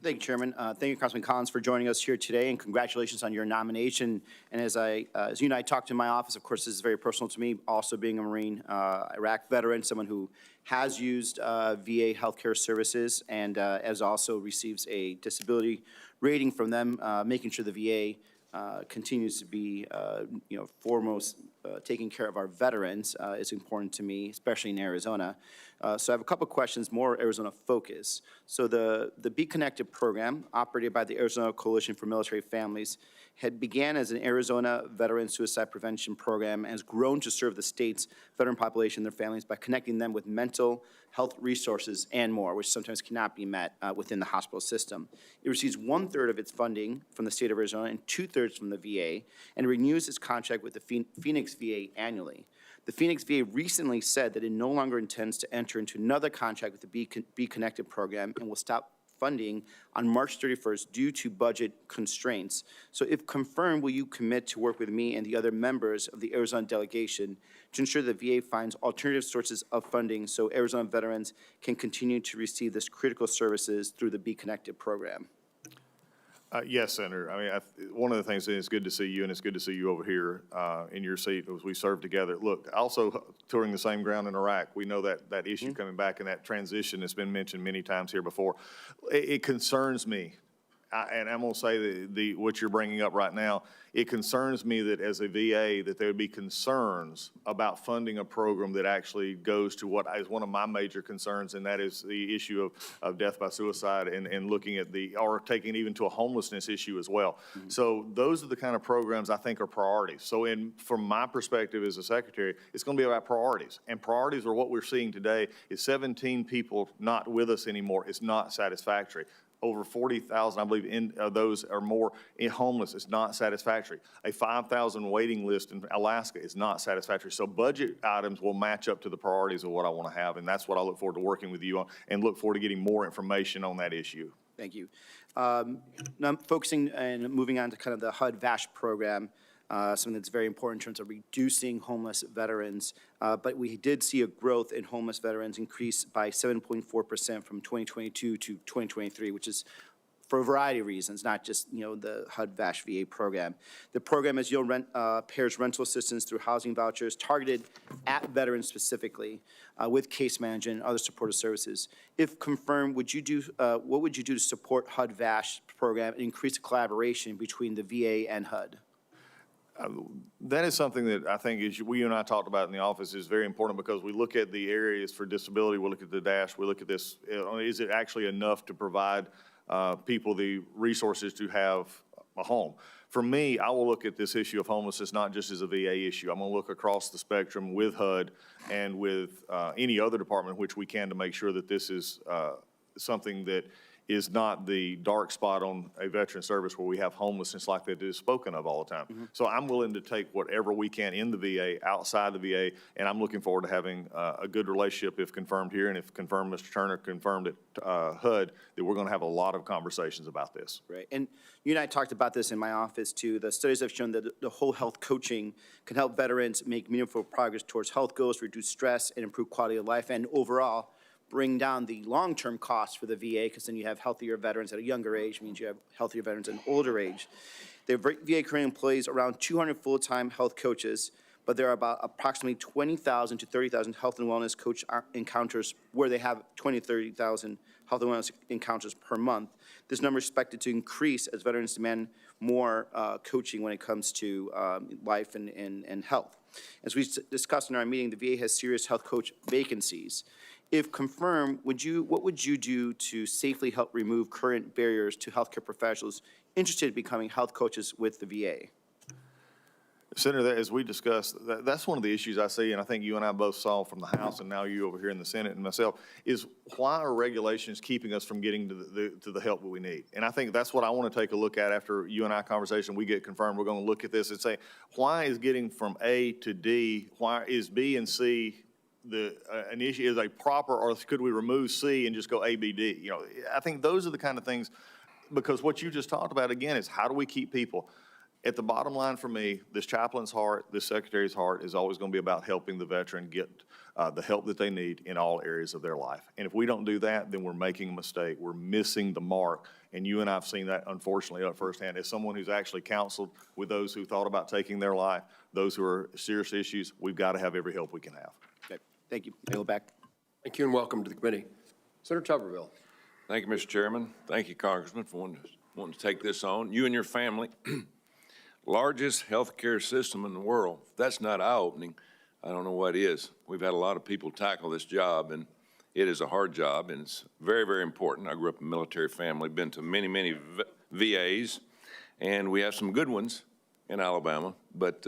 Thank you, Chairman. Thank you, Councilman Collins, for joining us here today, and congratulations on your nomination. And as you and I talked in my office, of course, this is very personal to me, also being a Marine, Iraq veteran, someone who has used VA healthcare services and as also receives a disability rating from them, making sure the VA continues to be, foremost taking care of our veterans is important to me, especially in Arizona. So I have a couple of questions, more Arizona focus. So the Be Connected program, operated by the Arizona Coalition for Military Families, had began as an Arizona veteran suicide prevention program and has grown to serve the state's veteran population and their families by connecting them with mental health resources and more, which sometimes cannot be met within the hospital system. It receives 1/3 of its funding from the state of Arizona and 2/3 from the VA, and renews its contract with the Phoenix VA annually. The Phoenix VA recently said that it no longer intends to enter into another contract with the Be Connected program and will stop funding on March 31st due to budget constraints. So if confirmed, will you commit to work with me and the other members of the Arizona delegation to ensure the VA finds alternative sources of funding so Arizona veterans can continue to receive this critical services through the Be Connected program? Yes, Senator. I mean, one of the things, and it's good to see you, and it's good to see you over here in your seat as we serve together. Look, also touring the same ground in Iraq, we know that issue coming back and that transition that's been mentioned many times here before. It concerns me. And I'm going to say what you're bringing up right now, it concerns me that as a VA that there would be concerns about funding a program that actually goes to what is one of my major concerns, and that is the issue of death by suicide and looking at or taking it even to a homelessness issue as well. Mm-hmm. So those are the kind of programs I think are priorities. So from my perspective as a secretary, it's going to be about priorities. And priorities are what we're seeing today is 17 people not with us anymore. It's not satisfactory. Over 40,000, I believe, those are more homeless. It's not satisfactory. A 5,000 waiting list in Alaska is not satisfactory. So budget items will match up to the priorities of what I want to have, and that's what I look forward to working with you on, and look forward to getting more information on that issue. Thank you. Now I'm focusing and moving on to kind of the HUD-VASH program. Something that's very important in terms of reducing homeless veterans. But we did see a growth in homeless veterans increase by 7.4% from 2022 to 2023, which is for a variety of reasons, not just the HUD-VASH VA program. The program, as you'll pairs rental assistance through housing vouchers targeted at veterans specifically with case management and other supportive services. If confirmed, what would you do to support HUD-VASH program and increase the collaboration between the VA and HUD? That is something that I think you and I talked about in the office is very important, because we look at the areas for disability, we look at the DASH, we look at this, is it actually enough to provide people the resources to have a home? For me, I will look at this issue of homelessness not just as a VA issue. I'm going to look across the spectrum with HUD and with any other department which we can to make sure that this is something that is not the dark spot on a veteran service where we have homelessness like that is spoken of all the time. Mm-hmm. So I'm willing to take whatever we can in the VA, outside the VA, and I'm looking forward to having a good relationship if confirmed here, and if confirmed, Mr. Turner confirmed at HUD, that we're going to have a lot of conversations about this. Right, and you and I talked about this in my office too. The studies have shown that the whole health coaching can help veterans make meaningful progress towards health goals, reduce stress, and improve quality of life, and overall, bring down the long-term costs for the VA, because then you have healthier veterans at a younger age, means you have healthier veterans at an older age. The VA currently employs around 200 full-time health coaches, but there are about approximately 20,000 to 30,000 health and wellness coach encounters where they have 20,000 to 30,000 health and wellness encounters per month. This number is expected to increase as veterans demand more coaching when it comes to life and health. As we discussed in our meeting, the VA has serious health coach vacancies. If confirmed, what would you do to safely help remove current barriers to healthcare professionals interested in becoming health coaches with the VA? Senator, as we discussed, that's one of the issues I see, and I think you and I both saw from the House and now you over here in the Senate and myself, is why are regulations keeping us from getting to the help that we need? And I think that's what I want to take a look at after you and I conversation, we get confirmed, we're going to look at this and say, why is getting from A to D, why is B and C an issue, is a proper, or could we remove C and just go A, B, D? You know, I think those are the kind of things, because what you just talked about again is how do we keep people? At the bottom line for me, this chaplain's heart, this secretary's heart is always going to be about helping the veteran get the help that they need in all areas of their life. And if we don't do that, then we're making a mistake. We're missing the mark. And you and I have seen that, unfortunately, up firsthand. As someone who's actually counseled with those who thought about taking their life, those who are serious issues, we've got to have every help we can have. Okay, thank you. I yield back. Thank you and welcome to the committee. Senator Tuberville. Thank you, Mr. Chairman. Thank you, Congressman, for wanting to take this on. You and your family. Largest healthcare system in the world. If that's not eye-opening, I don't know what is. We've had a lot of people tackle this job, and it is a hard job, and it's very, very important. I grew up in a military family, been to many, many VAs, and we have some good ones in Alabama, but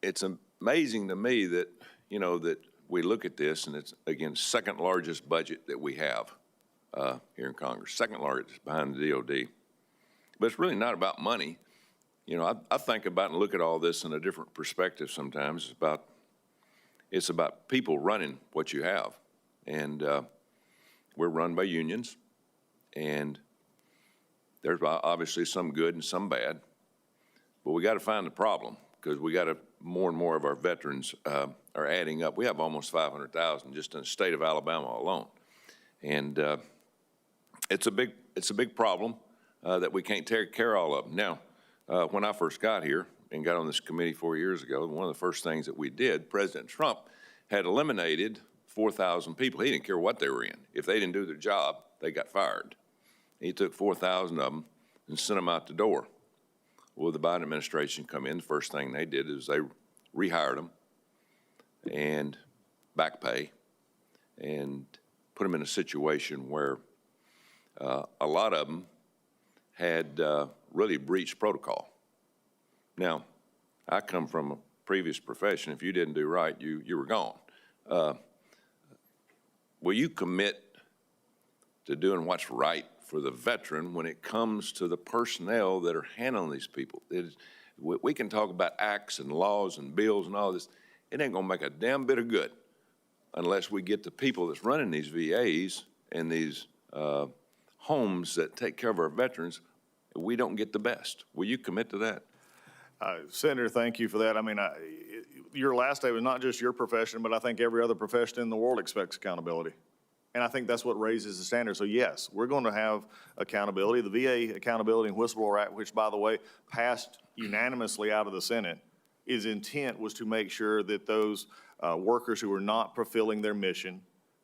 it's amazing to me that, you know, that we look at this, and it's, again, second largest budget that we have here in Congress, second largest behind the DOD. But it's really not about money. You know, I think about and look at all this in a different perspective sometimes. It's about people running what you have. And we're run by unions. And there's obviously some good and some bad. But we got to find the problem, because we got to, more and more of our veterans are adding up. We have almost 500,000 just in the state of Alabama alone. And it's a big problem. That we can't take care of all of them. Now, when I first got here and got on this committee 4 years ago, one of the first things that we did, President Trump had eliminated 4,000 people. He didn't care what they were in. If they didn't do their job, they got fired. He took 4,000 of them and sent them out the door. Well, the Biden administration come in, the first thing they did is they rehired them and back pay and put them in a situation where a lot of them had really breached protocol. Now, I come from a previous profession. If you didn't do right, you were gone. Will you commit to doing what's right for the veteran when it comes to the personnel that are handling these people? We can talk about acts and laws and bills and all this. It ain't gonna make a damn bit of good unless we get the people that's running these VAs and these homes that take care of our veterans. We don't get the best. Will you commit to that? Senator, thank you for that. I mean, your last day was not just your profession, but I think every other profession in the world expects accountability. And I think that's what raises the standard. So yes, we're going to have accountability. The VA Accountability and Whistleblower Act, which by the way, passed unanimously out of the Senate, its intent was to make sure that those workers who were not fulfilling their mission,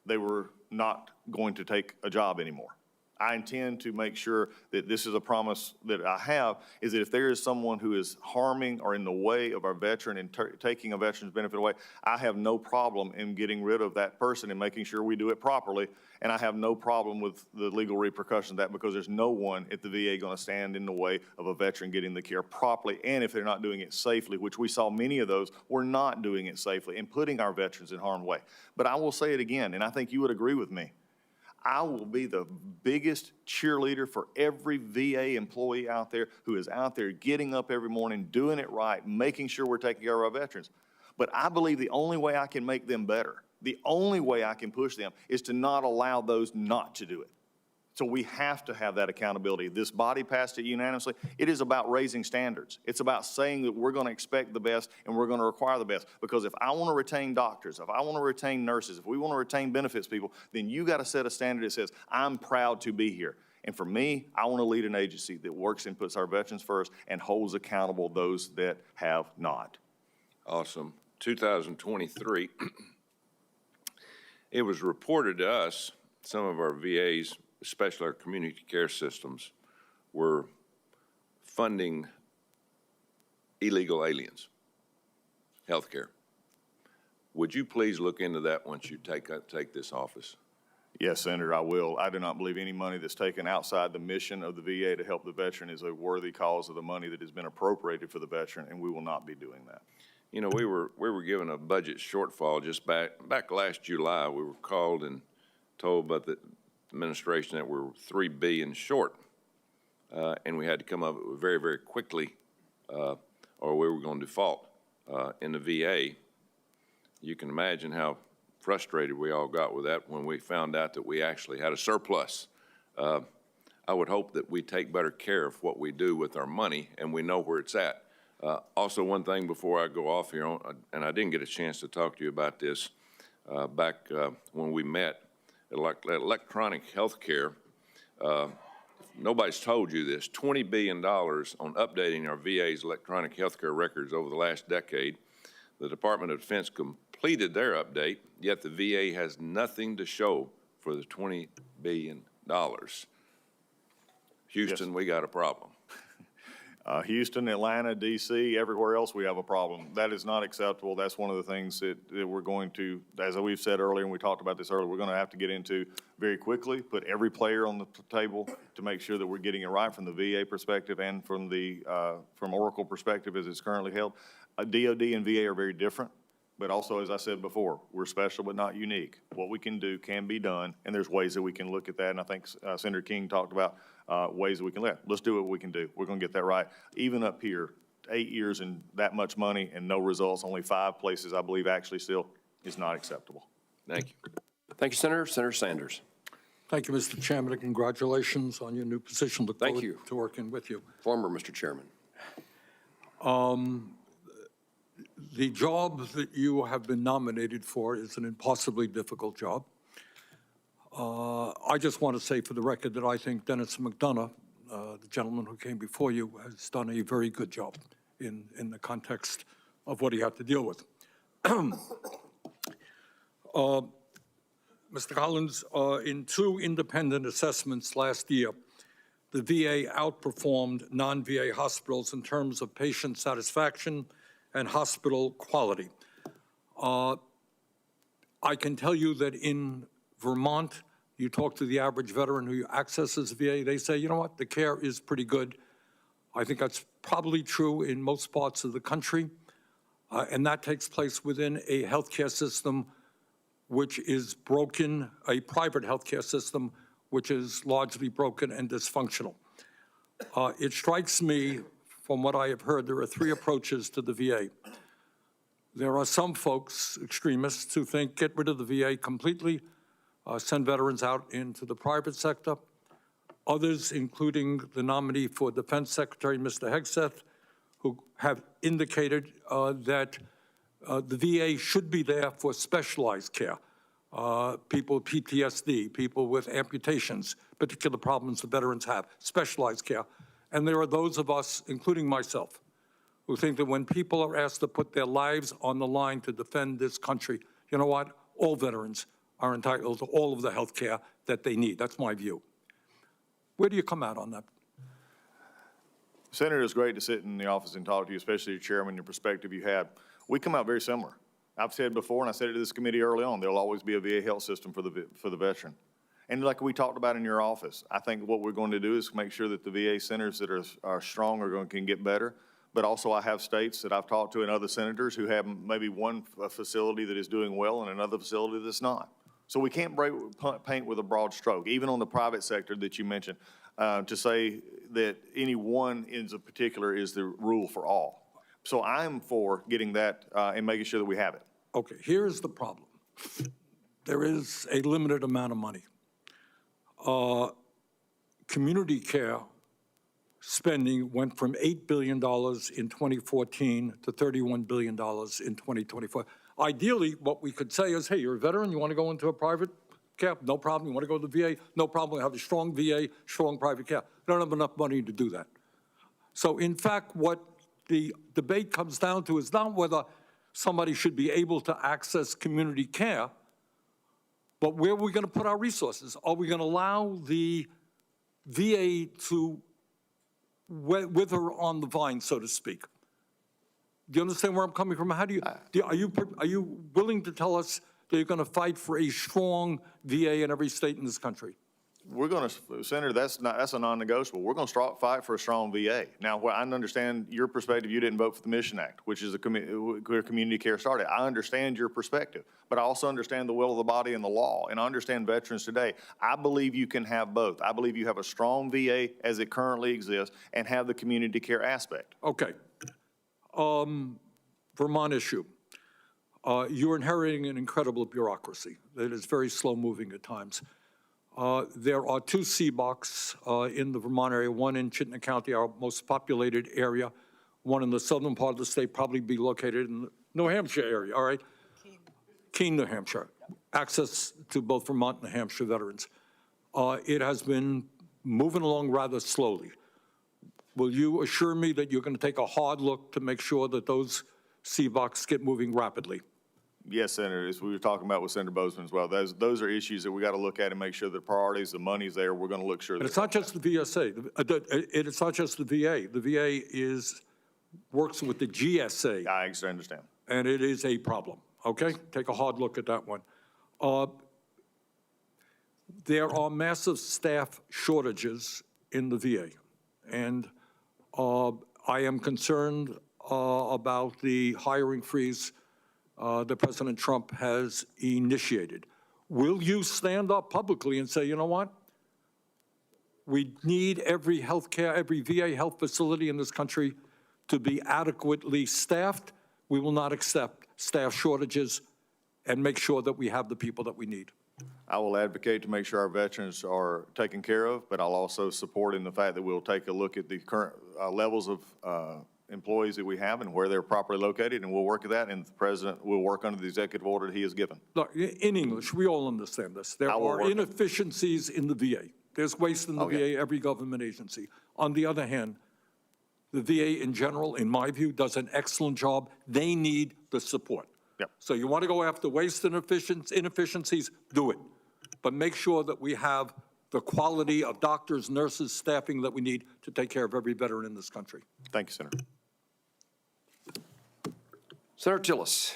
they were not going to take a job anymore. I intend to make sure that this is a promise that I have, is that if there is someone who is harming or in the way of our veteran and taking a veteran's benefit away, I have no problem in getting rid of that person and making sure we do it properly. And I have no problem with the legal repercussions of that, because there's no one at the VA going to stand in the way of a veteran getting the care properly. And if they're not doing it safely, which we saw many of those were not doing it safely and putting our veterans in harm's way. But I will say it again, and I think you would agree with me. I will be the biggest cheerleader for every VA employee out there who is out there getting up every morning, doing it right, making sure we're taking care of our veterans. But I believe the only way I can make them better, the only way I can push them, is to not allow those not to do it. So we have to have that accountability. This body passed it unanimously. It is about raising standards. It's about saying that we're going to expect the best and we're going to require the best. Because if I want to retain doctors, if I want to retain nurses, if we want to retain benefits people, then you got to set a standard that says, I'm proud to be here. And for me, I want to lead an agency that works and puts our veterans first and holds accountable those that have not. Awesome. 2023, it was reported to us, some of our VAs, especially our community care systems, were funding illegal aliens, healthcare. Would you please look into that once you take this office? Yes, Senator, I will. I do not believe any money that's taken outside the mission of the VA to help the veteran is a worthy cause of the money that has been appropriated for the veteran, and we will not be doing that. You know, we were given a budget shortfall just back last July. We were called and told by the administration that we're $3 billion short, and we had to come up very, very quickly, or we were going to default in the VA. You can imagine how frustrated we all got with that when we found out that we actually had a surplus. I would hope that we take better care of what we do with our money and we know where it's at. Also, one thing before I go off here, and I didn't get a chance to talk to you about this back when we met, electronic health care. Nobody's told you this, $20 billion on updating our VA's electronic health care records over the last decade. The Department of Defense completed their update, yet the VA has nothing to show for the $20 billion. Houston, Yes. we got a problem. Houston, Atlanta, D.C., everywhere else we have a problem. That is not acceptable. That's one of the things that we're going to, as we've said earlier, and we talked about this earlier, we're going to have to get into very quickly, put every player on the table to make sure that we're getting it right from the VA perspective and from the from Oracle perspective as it's currently held. DOD and VA are very different, but also, as I said before, we're special but not unique. What we can do can be done, and there's ways that we can look at that, and I think Senator King talked about ways that we can let's do what we can do. We're going to get that right. Even up here, 8 years and that much money and no results, only 5 places, I believe, actually still is not acceptable. Thank you. Thank you, Senator. Senator Sanders. Thank you, Mr. Chairman, and congratulations on your new position. Look Thank forward you. to working with you. Former Mr. Chairman. The job that you have been nominated for is an impossibly difficult job. I just want to say for the record that I think Dennis McDonough, the gentleman who came before you, has done a very good job in the context of what he had to deal with. Mr. Collins, in 2 independent assessments last year, the VA outperformed non-VA hospitals in terms of patient satisfaction and hospital quality. I can tell you that in Vermont, you talk to the average veteran who accesses VA, they say, you know what, the care is pretty good. I think that's probably true in most parts of the country, and that takes place within a healthcare system which is broken, a private healthcare system which is largely broken and dysfunctional. It strikes me, from what I have heard, there are 3 approaches to the VA. There are some folks, extremists, who think get rid of the VA completely, send veterans out into the private sector. Others, including the nominee for Defense Secretary, Mr. Hegseth, who have indicated that the VA should be there for specialized care. People with PTSD, people with amputations, particular problems the veterans have, specialized care. And there are those of us, including myself, who think that when people are asked to put their lives on the line to defend this country, you know what? All veterans are entitled to all of the health care that they need. That's my view. Where do you come out on that? Senator, it's great to sit in the office and talk to you, especially your chairman, your perspective you have. We come out very similar. I've said before, and I said it to this committee early on, there'll always be a VA health system for the veteran. And like we talked about in your office, I think what we're going to do is make sure that the VA centers that are strong can get better. But also I have states that I've talked to and other senators who have maybe one facility that is doing well and another facility that's not. So we can't paint with a broad stroke, even on the private sector that you mentioned, to say that any one in particular is the rule for all. So I'm for getting that and making sure that we have it. Okay, here's the problem. There is a limited amount of money. Community care spending went from $8 billion in 2014 to $31 billion in 2024. Ideally, what we could say is, hey, you're a veteran, you want to go into a private care? No problem. You want to go to the VA? No problem. We have a strong VA, strong private care. We don't have enough money to do that. So in fact, what the debate comes down to is not whether somebody should be able to access community care, but where are we going to put our resources? Are we going to allow the VA to wither on the vine, so to speak? Do you understand where I'm coming from? How do you, are you willing to tell us that you're going to fight for a strong VA in every state in this country? We're going to, Senator, that's a non-negotiable. We're going to fight for a strong VA. Now, I understand your perspective. You didn't vote for the Mission Act, which is where community care started. I understand your perspective, but I also understand the will of the body and the law, and I understand veterans today. I believe you can have both. I believe you have a strong VA as it currently exists and have the community care aspect. Okay. Vermont issue. You're inheriting an incredible bureaucracy that is very slow-moving at times. There are 2 CBOCs in the Vermont area, one in Chittenden County, our most populated area, one in the southern part of the state, probably be located in the New Hampshire area, all right? Keene, New Hampshire. Access to both Vermont and New Hampshire veterans. It has been moving along rather slowly. Will you assure me that you're going to take a hard look to make sure that those CBOCs get moving rapidly? Yes, Senator, as we were talking about with Senator Bozeman as well, those are issues that we got to look at and make sure the priorities, the money's there. We're going to look sure. But it's not just the VSA. It's not just the VA. The VA works with the GSA. I understand. And it is a problem, okay? Take a hard look at that one. There are massive staff shortages in the VA. And I am concerned about the hiring freeze that President Trump has initiated. Will you stand up publicly and say, you know what? We need every VA health facility in this country to be adequately staffed. We will not accept staff shortages and make sure that we have the people that we need. I will advocate to make sure our veterans are taken care of, but I'll also support in the fact that we'll take a look at the current levels of employees that we have and where they're properly located, and we'll work at that, and the President will work under the executive order that he has given. Look, in English, we all understand this. There are inefficiencies in the VA. There's waste in the VA, every government agency. On the other hand, the VA in general, in my view, does an excellent job. They need the support. Yep. So you want to go after waste and inefficiencies, do it. But make sure that we have the quality of doctors, nurses, staffing that we need to take care of every veteran in this country. Thank you, Senator. Senator Tillis.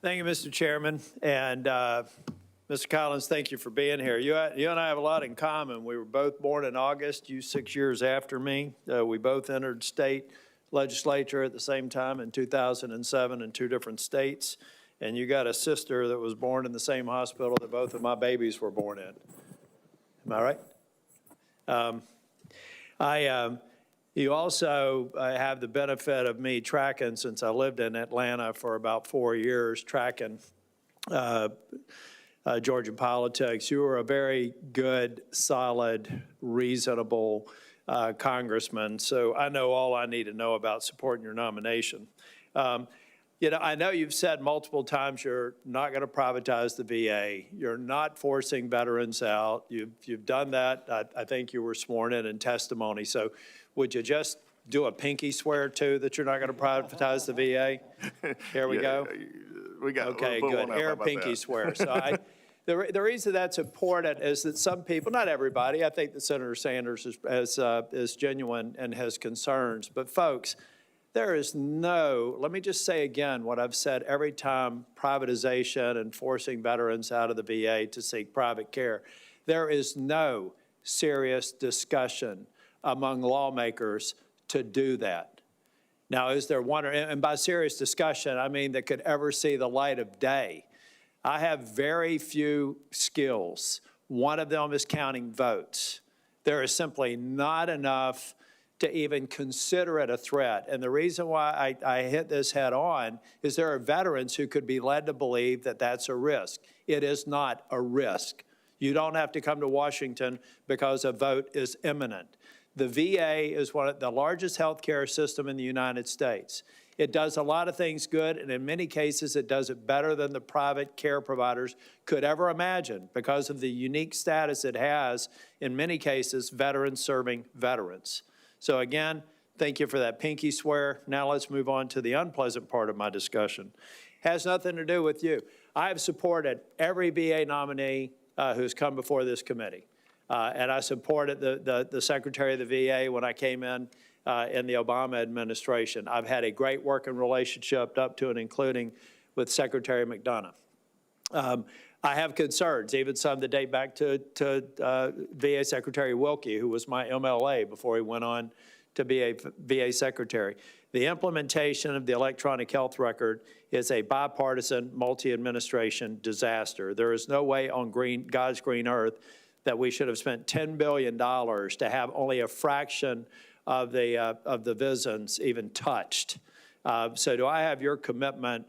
Thank you, Mr. Chairman. And Mr. Collins, thank you for being here. You and I have a lot in common. We were both born in August, you 6 years after me. We both entered state legislature at the same time in 2007 in 2 different states. And you got a sister that was born in the same hospital that both of my babies were born in. Am I right? You also have the benefit of me tracking, since I lived in Atlanta for about 4 years, tracking Georgia politics. You were a very good, solid, reasonable congressman, so I know all I need to know about supporting your nomination. You know, I know you've said multiple times you're not going to privatize the VA. You're not forcing veterans out. You've done that. I think you were sworn in testimony. So would you just do a pinky swear, too, that you're not going to privatize the VA? Here we go. We got okay, good. Air pinky swear. So the reason that's important is that some people, not everybody, I think that Senator Sanders is genuine and has concerns, but folks, there is no, let me just say again what I've said every time, privatization and forcing veterans out of the VA to seek private care. There is no serious discussion among lawmakers to do that. Now, is there one, and by serious discussion, I mean that could ever see the light of day? I have very few skills. One of them is counting votes. There is simply not enough to even consider it a threat. And the reason why I hit this head on is there are veterans who could be led to believe that that's a risk. It is not a risk. You don't have to come to Washington because a vote is imminent. The VA is one of the largest healthcare system in the United States. It does a lot of things good, and in many cases, it does it better than the private care providers could ever imagine because of the unique status it has, in many cases, veterans serving veterans. So again, thank you for that pinky swear. Now let's move on to the unpleasant part of my discussion. Has nothing to do with you. I have supported every VA nominee who's come before this committee. And I supported the Secretary of the VA when I came in in the Obama administration. I've had a great working relationship up to and including with Secretary McDonough. I have concerns, even some that date back to VA Secretary Wilkie, who was my MLA before he went on to be a VA Secretary. The implementation of the electronic health record is a bipartisan, multi-administration disaster. There is no way on God's green earth that we should have spent $10 billion to have only a fraction of the VISNs even touched. So do I have your commitment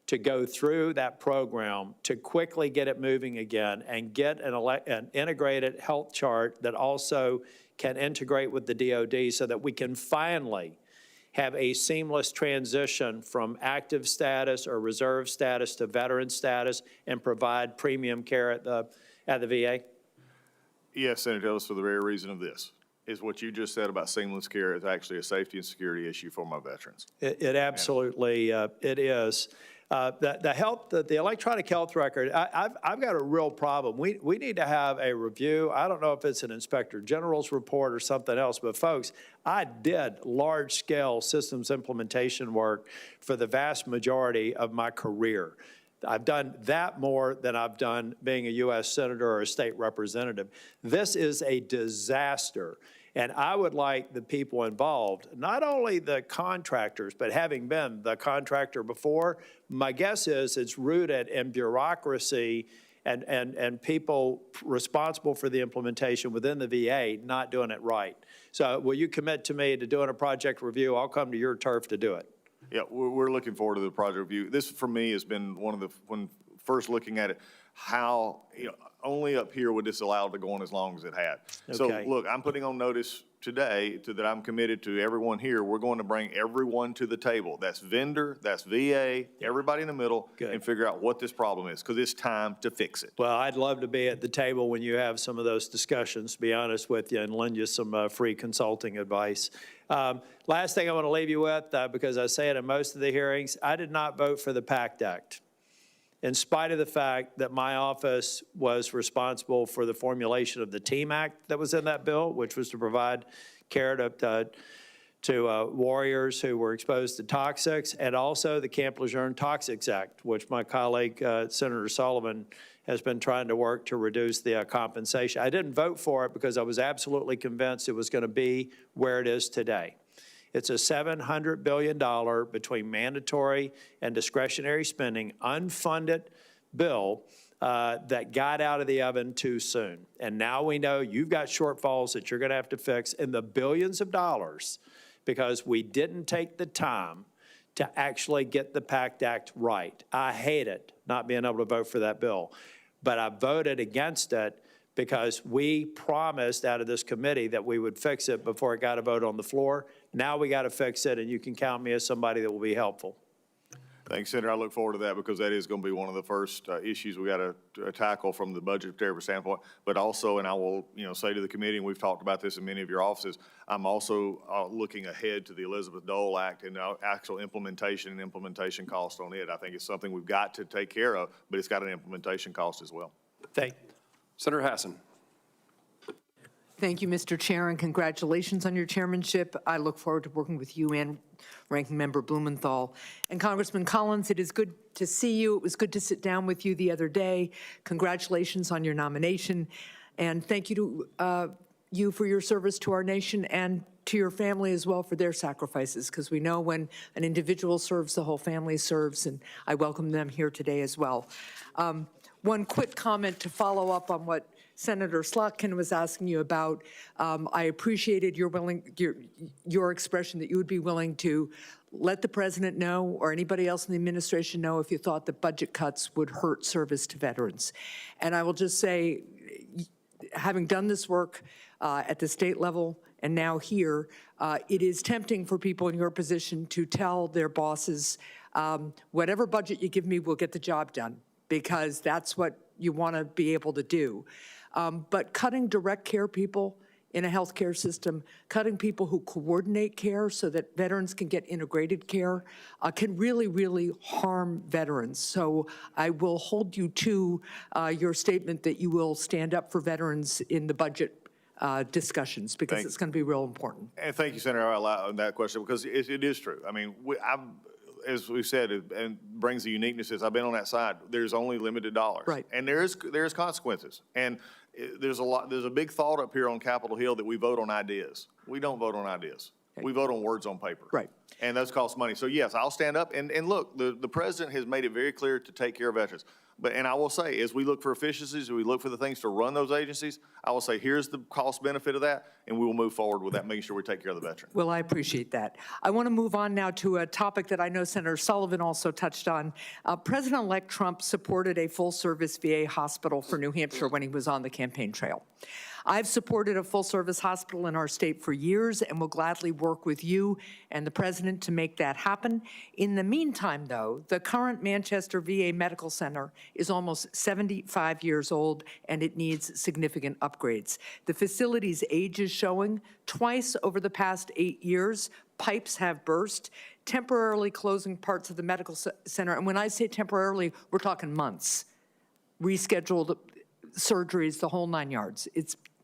to go through that program, to quickly get it moving again, and get an integrated health chart that also can integrate with the DOD so that we can finally have a seamless transition from active status or reserve status to veteran status and provide premium care at the VA? Yes, Senator Ellis, for the very reason of this, is what you just said about seamless care is actually a safety and security issue for my veterans. It absolutely it is. The electronic health record, I've got a real problem. We need to have a review. I don't know if it's an Inspector General's report or something else, but folks, I did large-scale systems implementation work for the vast majority of my career. I've done that more than I've done being a U.S. Senator or a state representative. This is a disaster. And I would like the people involved, not only the contractors, but having been the contractor before, my guess is it's rooted in bureaucracy and people responsible for the implementation within the VA not doing it right. So will you commit to me to doing a project review? I'll come to your turf to do it. Yeah, we're looking forward to the project review. This, for me, has been one of the, when first looking at it, how, only up here would this allow to go on as long as it had. Okay. So, look, I'm putting on notice today that I'm committed to everyone here. We're going to bring everyone to the table. That's vendor, that's VA, everybody in the middle, and figure out what this problem is, because it's time to fix it. Well, I'd love to be at the table when you have some of those discussions, to be honest with you, and lend you some free consulting advice. Last thing I want to leave you with, because I say it in most of the hearings, I did not vote for the PACT Act, in spite of the fact that my office was responsible for the formulation of the TEAM Act that was in that bill, which was to provide care to warriors who were exposed to toxics, and also the Camp Lejeune Toxics Act, which my colleague, Senator Sullivan, has been trying to work to reduce the compensation. I didn't vote for it because I was absolutely convinced it was going to be where it is today. It's a $700 billion between mandatory and discretionary spending, unfunded bill that got out of the oven too soon. And now we know you've got shortfalls that you're going to have to fix in the billions of dollars because we didn't take the time to actually get the PACT Act right. I hate it not being able to vote for that bill, but I voted against it because we promised out of this committee that we would fix it before it got a vote on the floor. Now we got to fix it, and you can count me as somebody that will be helpful. Thanks, Senator. I look forward to that because that is going to be one of the first issues we got to tackle from the budgetary standpoint. But also, and I will, say to the committee, and we've talked about this in many of your offices, I'm also looking ahead to the Elizabeth Dole Act and actual implementation and implementation cost on it. I think it's something we've got to take care of, but it's got an implementation cost as well. Thank you. Senator Hassan. Thank you, Mr. Chair, and congratulations on your chairmanship. I look forward to working with you and Ranking Member Blumenthal. And Congressman Collins, it is good to see you. It was good to sit down with you the other day. Congratulations on your nomination. And thank you to you for your service to our nation and to your family as well for their sacrifices, because we know when an individual serves, the whole family serves, and I welcome them here today as well. One quick comment to follow up on what Senator Slotkin was asking you about. I appreciated your expression that you would be willing to let the president know or anybody else in the administration know if you thought that budget cuts would hurt service to veterans. And I will just say, having done this work at the state level and now here, it is tempting for people in your position to tell their bosses, whatever budget you give me, we'll get the job done, because that's what you want to be able to do. But cutting direct care people in a healthcare system, cutting people who coordinate care so that veterans can get integrated care, can really, really harm veterans. So I will hold you to your statement that you will stand up for veterans in the budget discussions, because it's going to be real important. And thank you, Senator, on that question, because it is true. I mean, as we said, and brings the uniquenesses, I've been on that side, there's only limited dollars. Right. And there's consequences. And there's a big thought up here on Capitol Hill that we vote on ideas. We don't vote on ideas. We vote on words on paper. Right. And those cost money. So yes, I'll stand up and look, the president has made it very clear to take care of veterans. And I will say, as we look for efficiencies, as we look for the things to run those agencies, I will say, here's the cost benefit of that, and we will move forward with that, making sure we take care of the veteran. Well, I appreciate that. I want to move on now to a topic that I know Senator Sullivan also touched on. President-elect Trump supported a full-service VA hospital for New Hampshire when he was on the campaign trail. I've supported a full-service hospital in our state for years and will gladly work with you and the president to make that happen. In the meantime, though, the current Manchester VA Medical Center is almost 75 years old, and it needs significant upgrades. The facility's age is showing. Twice over the past 8 years, pipes have burst, temporarily closing parts of the medical center. And when I say temporarily, we're talking months. Rescheduled surgeries, the whole 9 yards.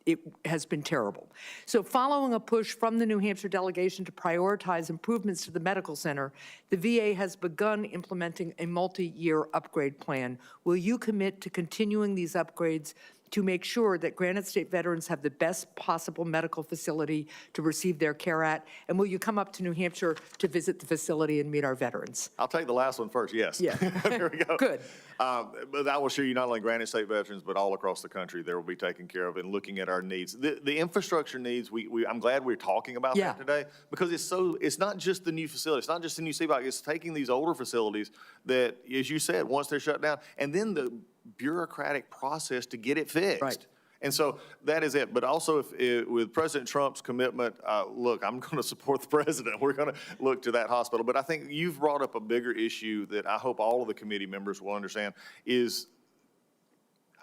It has been terrible. So following a push from the New Hampshire delegation to prioritize improvements to the medical center, the VA has begun implementing a multi-year upgrade plan. Will you commit to continuing these upgrades to make sure that Granite State veterans have the best possible medical facility to receive their care at? And will you come up to New Hampshire to visit the facility and meet our veterans? I'll take the last one first, yes. Yeah. There we go. Good. But I will assure you, not only Granite State veterans, but all across the country, they will be taken care of and looking at our needs. The infrastructure needs, I'm glad we're talking about that today, because it's not just the new facility, it's not just the new CBOC, it's taking these older facilities that, as you said, once they're shut down, and then the bureaucratic process to get it fixed. Right. And so that is it. But also with President Trump's commitment, look, I'm going to support the president. We're going to look to that hospital. But I think you've brought up a bigger issue that I hope all of the committee members will understand is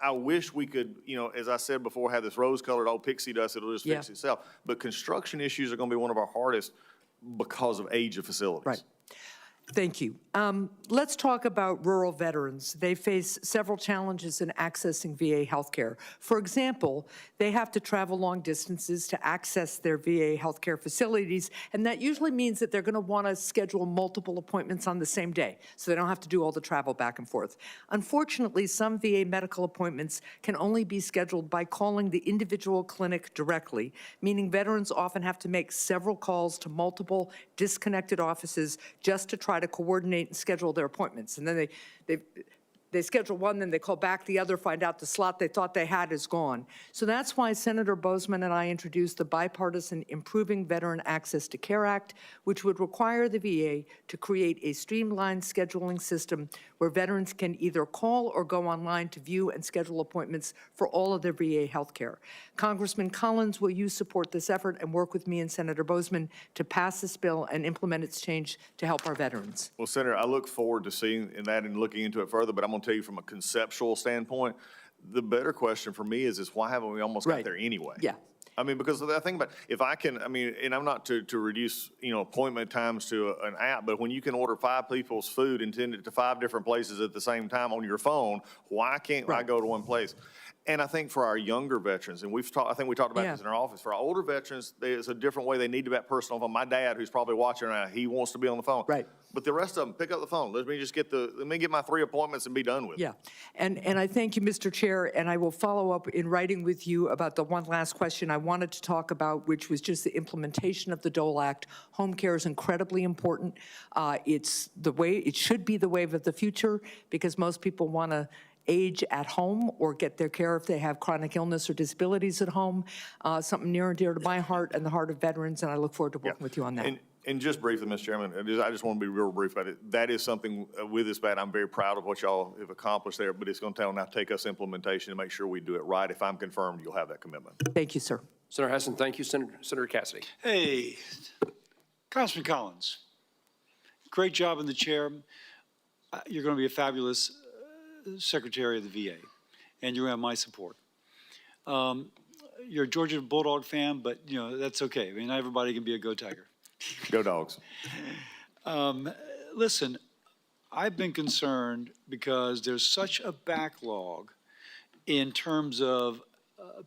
I wish we could, as I said before, have this rose-colored old pixie dust, it'll just fix itself. But construction issues are going to be one of our hardest because of age of facilities. Right. Thank you. Let's talk about rural veterans. They face several challenges in accessing VA healthcare. For example, they have to travel long distances to access their VA healthcare facilities, and that usually means that they're going to want to schedule multiple appointments on the same day, so they don't have to do all the travel back and forth. Unfortunately, some VA medical appointments can only be scheduled by calling the individual clinic directly, meaning veterans often have to make several calls to multiple disconnected offices just to try to coordinate and schedule their appointments. And then they schedule one, then they call back the other, find out the slot they thought they had is gone. So that's why Senator Boozman and I introduced the bipartisan Improving Veteran Access to Care Act, which would require the VA to create a streamlined scheduling system where veterans can either call or go online to view and schedule appointments for all of their VA health care. Congressman Collins, will you support this effort and work with me and Senator Boozman to pass this bill and implement its change to help our veterans? Well, Senator, I look forward to seeing that and looking into it further, but I'm going to tell you from a conceptual standpoint, the better question for me is why haven't we almost got there anyway? Yeah. I mean, because the thing about, if I can, I mean, and I'm not to reduce, appointment times to an app, but when you can order 5 people's food and send it to 5 different places at the same time on your phone, why can't I go to one place? And I think for our younger veterans, and I think we talked about this in our office, for our older veterans, there's a different way they need to be personal phone. My dad, who's probably watching right now, he wants to be on the phone. Right. But the rest of them, pick up the phone. Let me get my 3 appointments and be done with it. Yeah, and I thank you, Mr. Chair, and I will follow up in writing with you about the one last question I wanted to talk about, which was just the implementation of the Dole Act. Home care is incredibly important. It should be the wave of the future, because most people want to age at home or get their care if they have chronic illness or disabilities at home. Something near and dear to my heart and the heart of veterans, and I look forward to working with you on that. And just briefly, Mr. Chairman, I just want to be real brief about it. That is something with this bat, I'm very proud of what y'all have accomplished there, but it's going to now take us implementation to make sure we do it right. If I'm confirmed, you'll have that commitment. Thank you, sir. Senator Hassan, thank you. Senator Cassidy. Hey, Congressman Collins, great job in the chair. You're going to be a fabulous Secretary of the VA, and you're going to have my support. You're a Georgia Bulldog fan, but, that's okay. I mean, not everybody can be a Go Tiger. Go Dogs. Listen, I've been concerned because there's such a backlog in terms of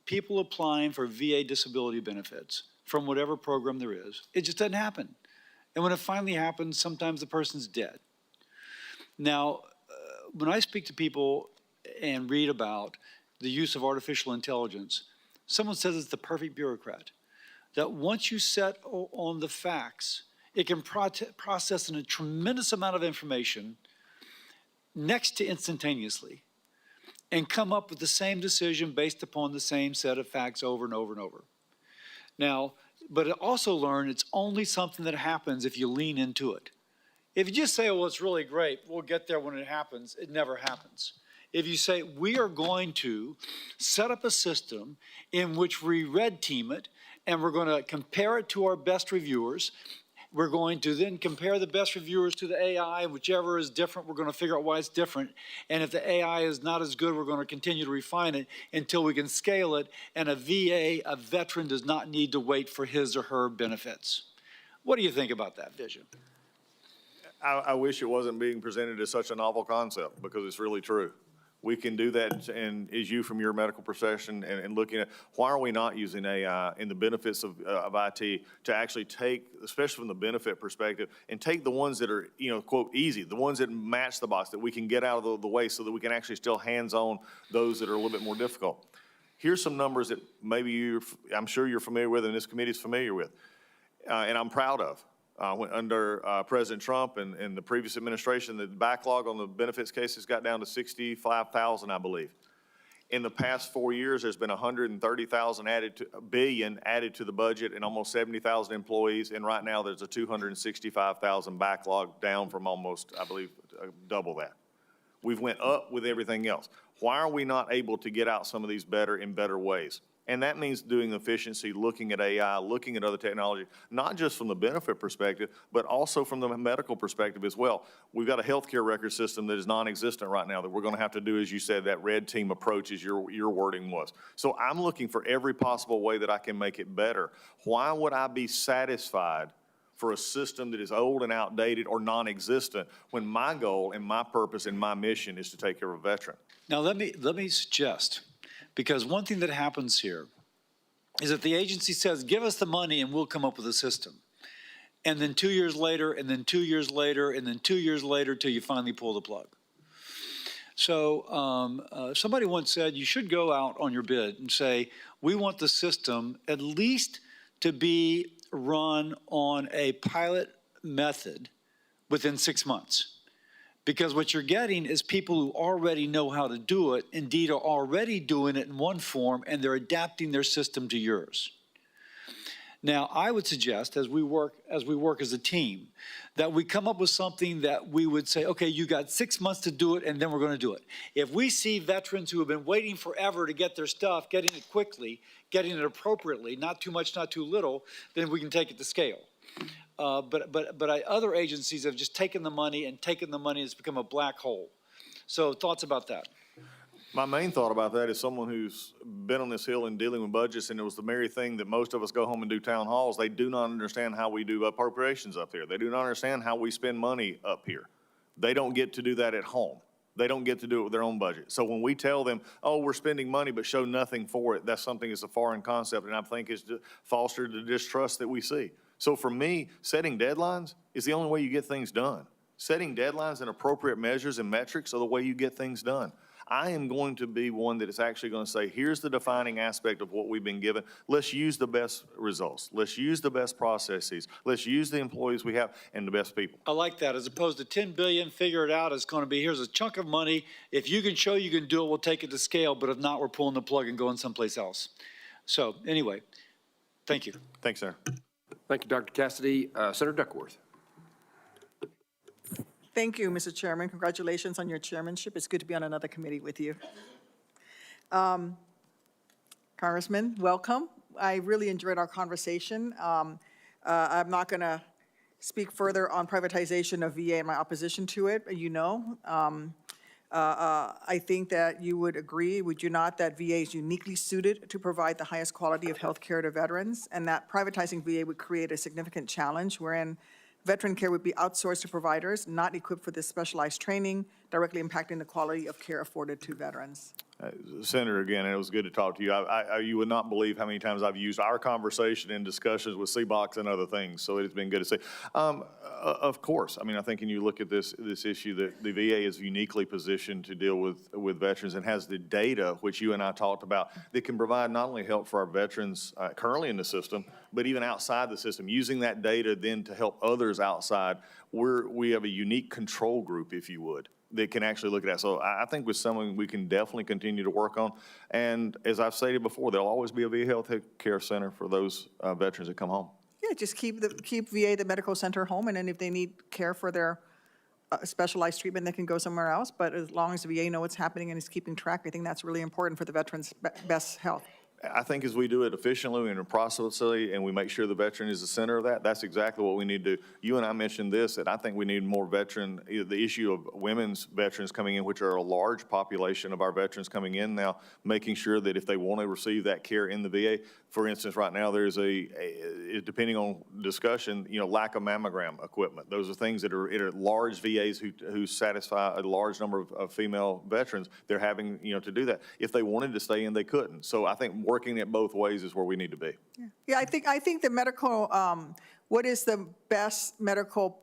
people applying for VA disability benefits from whatever program there is. It just doesn't happen. And when it finally happens, sometimes the person's dead. Now, when I speak to people and read about the use of artificial intelligence, someone says it's the perfect bureaucrat. That once you set on the facts, it can process in a tremendous amount of information next to instantaneously and come up with the same decision based upon the same set of facts over and over and over. Now, but also learn it's only something that happens if you lean into it. If you just say, well, it's really great, we'll get there when it happens, it never happens. If you say, we are going to set up a system in which we red team it, and we're going to compare it to our best reviewers, we're going to then compare the best reviewers to the AI, whichever is different, we're going to figure out why it's different. And if the AI is not as good, we're going to continue to refine it until we can scale it. And a VA, a veteran, does not need to wait for his or her benefits. What do you think about that vision? I wish it wasn't being presented as such a novel concept, because it's really true. We can do that, and as you from your medical profession and looking at, why are we not using AI in the benefits of IT to actually take, especially from the benefit perspective, and take the ones that are, quote, easy, the ones that match the box, that we can get out of the way so that we can actually still hands-on those that are a little bit more difficult. Here's some numbers that maybe I'm sure you're familiar with and this committee is familiar with, and I'm proud of. Under President Trump and the previous administration, the backlog on the benefits cases got down to 65,000, I believe. In the past 4 years, there's been 130,000 billion added to the budget and almost 70,000 employees. And right now, there's a 265,000 backlog, down from almost, I believe, double that. We've went up with everything else. Why are we not able to get out some of these in better ways? And that means doing efficiency, looking at AI, looking at other technology, not just from the benefit perspective, but also from the medical perspective as well. We've got a healthcare record system that is non-existent right now that we're going to have to do, as you said, that red team approach, as your wording was. So I'm looking for every possible way that I can make it better. Why would I be satisfied for a system that is old and outdated or non-existent when my goal and my purpose and my mission is to take care of a veteran? Now, let me suggest, because one thing that happens here is that the agency says, give us the money and we'll come up with a system. And then 2 years later, and then 2 years later, and then 2 years later, till you finally pull the plug. So somebody once said, you should go out on your bid and say, we want the system at least to be run on a pilot method within 6 months. Because what you're getting is people who already know how to do it, indeed are already doing it in one form, and they're adapting their system to yours. Now, I would suggest, as we work as a team, that we come up with something that we would say, okay, you got 6 months to do it, and then we're going to do it. If we see veterans who have been waiting forever to get their stuff, getting it quickly, getting it appropriately, not too much, not too little, then we can take it to scale. Other agencies have just taken the money, and it's become a black hole. So thoughts about that? My main thought about that is someone who's been on this hill and dealing with budgets, and it was the very thing that most of us go home and do town halls. They do not understand how we do appropriations up here. They do not understand how we spend money up here. They don't get to do that at home. They don't get to do it with their own budget. So when we tell them, oh, we're spending money but show nothing for it, that's something that's a foreign concept, and I think it's fostered the distrust that we see. So for me, setting deadlines is the only way you get things done. Setting deadlines and appropriate measures and metrics are the way you get things done. I am going to be one that is actually going to say, here's the defining aspect of what we've been given. Let's use the best results. Let's use the best processes. Let's use the employees we have and the best people. I like that. As opposed to 10 billion, figure it out. It's going to be, here's a chunk of money. If you can show you can do it, we'll take it to scale. But if not, we're pulling the plug and going someplace else. So anyway, thank you. Thanks, sir. Thank you, Dr. Cassidy. Senator Duckworth. Thank you, Mr. Chairman. Congratulations on your chairmanship. It's good to be on another committee with you. Congressman, welcome. I really enjoyed our conversation. I'm not going to speak further on privatization of VA and my opposition to it. You know, I think that you would agree, would you not, that VA is uniquely suited to provide the highest quality of health care to veterans, and that privatizing VA would create a significant challenge wherein veteran care would be outsourced to providers not equipped for this specialized training, directly impacting the quality of care afforded to veterans. Senator, again, it was good to talk to you. You would not believe how many times I've used our conversation in discussions with CBOX and other things, so it's been good to see. Of course, I mean, I think when you look at this issue, that the VA is uniquely positioned to deal with veterans and has the data, which you and I talked about, that can provide not only help for our veterans currently in the system, but even outside the system, using that data then to help others outside. We have a unique control group, if you would, that can actually look at that. So I think with someone we can definitely continue to work on. And as I've stated before, there'll always be a VA health care center for those veterans that come home. Yeah, just keep VA, the medical center, home, and then if they need care for their specialized treatment, they can go somewhere else. But as long as the VA know what's happening and is keeping track, I think that's really important for the veterans' best health. I think as we do it efficiently and processfully, and we make sure the veteran is the center of that, that's exactly what we need to do. You and I mentioned this, that I think we need more the issue of women's veterans coming in, which are a large population of our veterans coming in now, making sure that if they want to receive that care in the VA, for instance, right now there's depending on discussion, lack of mammogram equipment. Those are things that are at large VAs who satisfy a large number of female veterans. They're having, to do that. If they wanted to stay in, they couldn't. So I think working it both ways is where we need to be. Yeah, I think the medical, what is the best medical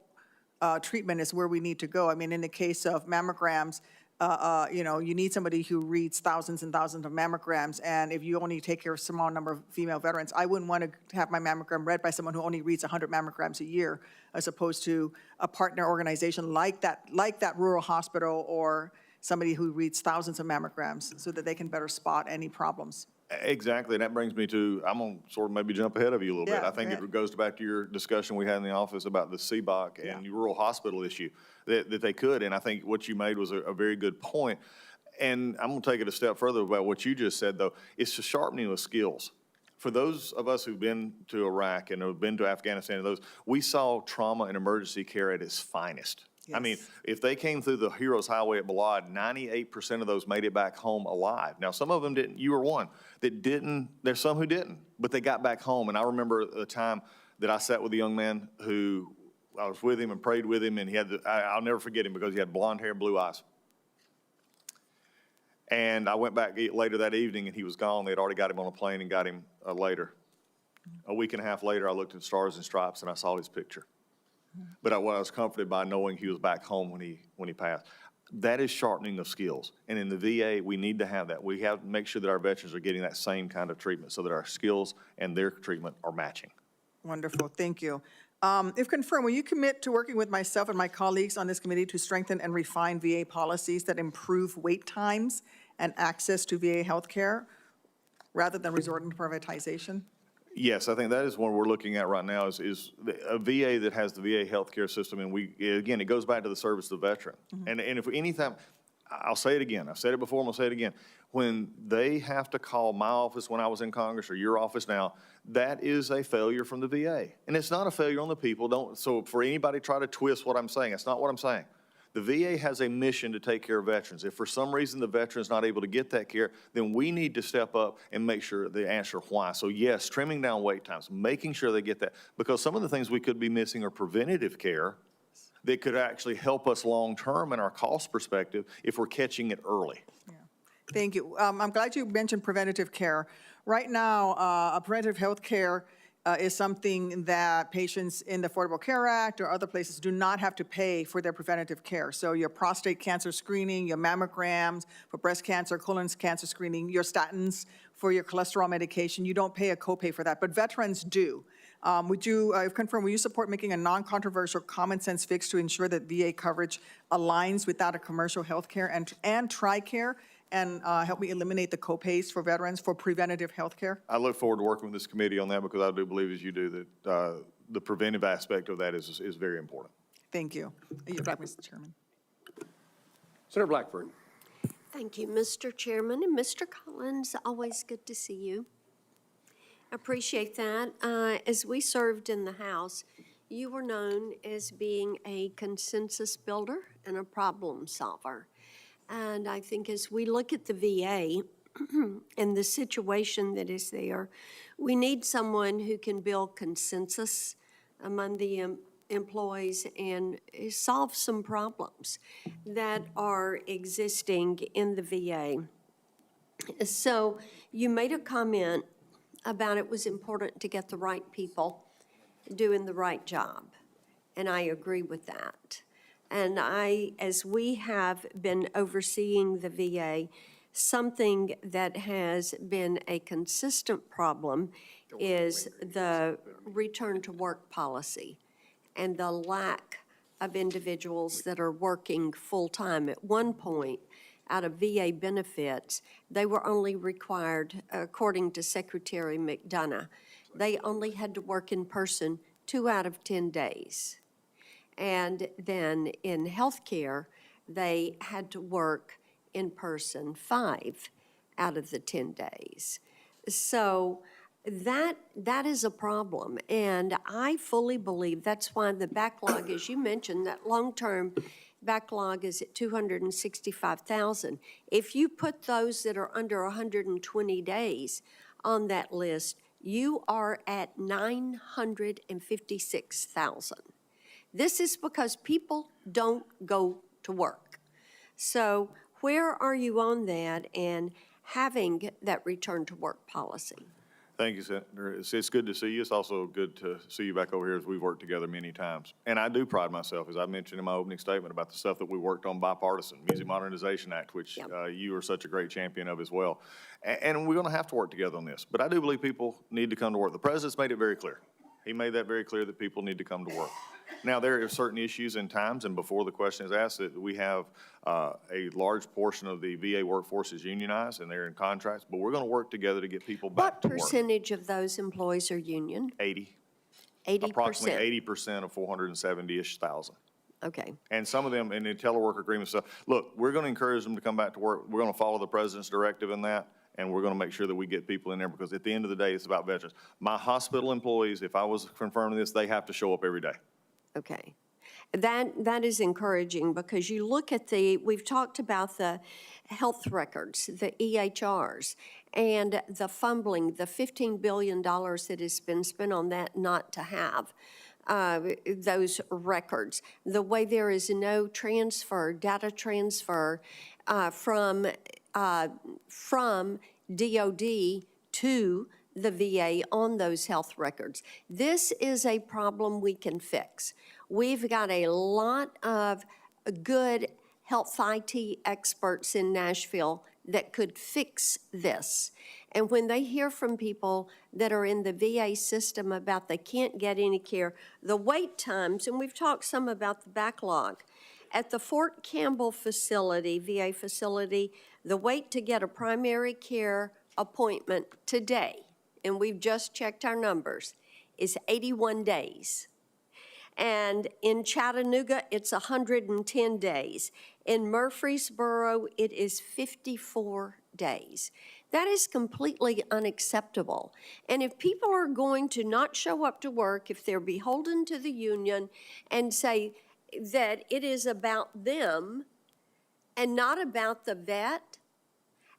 treatment is where we need to go. I mean, in the case of mammograms, you need somebody who reads thousands and thousands of mammograms, and if you only take care of a small number of female veterans, I wouldn't want to have my mammogram read by someone who only reads 100 mammograms a year, as opposed to a partner organization like that rural hospital or somebody who reads thousands of mammograms so that they can better spot any problems. Exactly, and that brings me to, I'm going to sort of maybe jump ahead of you a little bit. I think it goes back to your discussion we had in the office about the CBOC and rural hospital issue, that they could, and I think what you made was a very good point. And I'm going to take it a step further about what you just said, though. It's the sharpening of skills. For those of us who've been to Iraq and have been to Afghanistan, and we saw trauma and emergency care at its finest. Yes. I mean, if they came through the Heroes Highway at Balad, 98% of those made it back home alive. Now, some of them didn't. You were one that didn't. There's some who didn't, but they got back home. And I remember the time that I sat with a young man who I was with him and prayed with him, and he had I'll never forget him because he had blonde hair and blue eyes. And I went back later that evening, and he was gone. They had already got him on a plane and got him later. A week and a half later, I looked at Stars and Stripes, and I saw his picture. But I was comforted by knowing he was back home when he passed. That is sharpening of skills. And in the VA, we need to have that. We have to make sure that our veterans are getting that same kind of treatment so that our skills and their treatment are matching. Wonderful, thank you. If confirmed, will you commit to working with myself and my colleagues on this committee to strengthen and refine VA policies that improve wait times and access to VA health care rather than resorting to privatization? Yes, I think that is what we're looking at right now is a VA that has the VA healthcare system. And again, it goes back to the service of the veteran. Mm-hmm. And if anytime, I'll say it again. I've said it before, I'm going to say it again. When they have to call my office when I was in Congress or your office now, that is a failure from the VA. And it's not a failure on the people. So for anybody try to twist what I'm saying, that's not what I'm saying. The VA has a mission to take care of veterans. If for some reason the veteran's not able to get that care, then we need to step up and make sure they answer why. So yes, trimming down wait times, making sure they get that. Because some of the things we could be missing are preventative care that could actually help us long-term in our cost perspective if we're catching it early. Yeah. Thank you. I'm glad you mentioned preventative care. Right now, preventative health care is something that patients in the Affordable Care Act or other places do not have to pay for their preventative care. So your prostate cancer screening, your mammograms for breast cancer, colon cancer screening, your statins for your cholesterol medication, you don't pay a copay for that, but veterans do. Would you, confirm, will you support making a non-controversial common sense fix to ensure that VA coverage aligns with that of commercial health care and TRICARE? And help me eliminate the copays for veterans for preventative health care? I look forward to working with this committee on that because I do believe, as you do, that the preventive aspect of that is very important. Thank you. You're back, Mr. Chairman. Senator Blackburn. Thank you, Mr. Chairman. And Mr. Collins, always good to see you. Appreciate that. As we served in the House, you were known as being a consensus builder and a problem solver. And I think as we look at the VA and the situation that is there, we need someone who can build consensus among the employees and solve some problems that are existing in the VA. So you made a comment about it was important to get the right people doing the right job, and I agree with that. And as we have been overseeing the VA, something that has been a consistent problem is the return to work policy and the lack of individuals that are working full-time. At one point, out of VA benefits, they were only required, according to Secretary McDonough, they only had to work in person 2 out of 10 days. And then in healthcare, they had to work in person 5 out of the 10 days. So that is a problem, and I fully believe that's why the backlog, as you mentioned, that long-term backlog is at 265,000. If you put those that are under 120 days on that list, you are at 956,000. This is because people don't go to work. So where are you on that and having that return to work policy? Thank you, Senator. It's good to see you. It's also good to see you back over here as we've worked together many times. And I do pride myself, as I mentioned in my opening statement, about the stuff that we worked on bipartisan, Music Modernization Act, which you are such a great champion of as well. And we're going to have to work together on this. But I do believe people need to come to work. The President's made it very clear. He made that very clear that people need to come to work. Now, there are certain issues and times, and before the question is asked, that we have a large portion of the VA workforce is unionized and they're in contracts, but we're going to work together to get people back to work. What percentage of those employees are union? 80. 80%? Approximately 80% of 470-ish thousand. Okay. And some of them in the telework agreement stuff. Look, we're going to encourage them to come back to work. We're going to follow the President's directive in that, and we're going to make sure that we get people in there, because at the end of the day, it's about veterans. My hospital employees, if I was confirming this, they have to show up every day. Okay. That is encouraging, because you look at we've talked about the health records, the EHRs, and the fumbling, the $15 billion that has been spent on that not to have those records. The way there is no transfer, data transfer from DOD to the VA on those health records. This is a problem we can fix. We've got a lot of good health IT experts in Nashville that could fix this. And when they hear from people that are in the VA system about they can't get any care, the wait times, and we've talked some about the backlog. At the Fort Campbell facility, VA facility, the wait to get a primary care appointment today, and we've just checked our numbers, is 81 days. And in Chattanooga, it's 110 days. In Murfreesboro, it is 54 days. That is completely unacceptable. And if people are going to not show up to work, if they're beholden to the union and say that it is about them and not about the vet,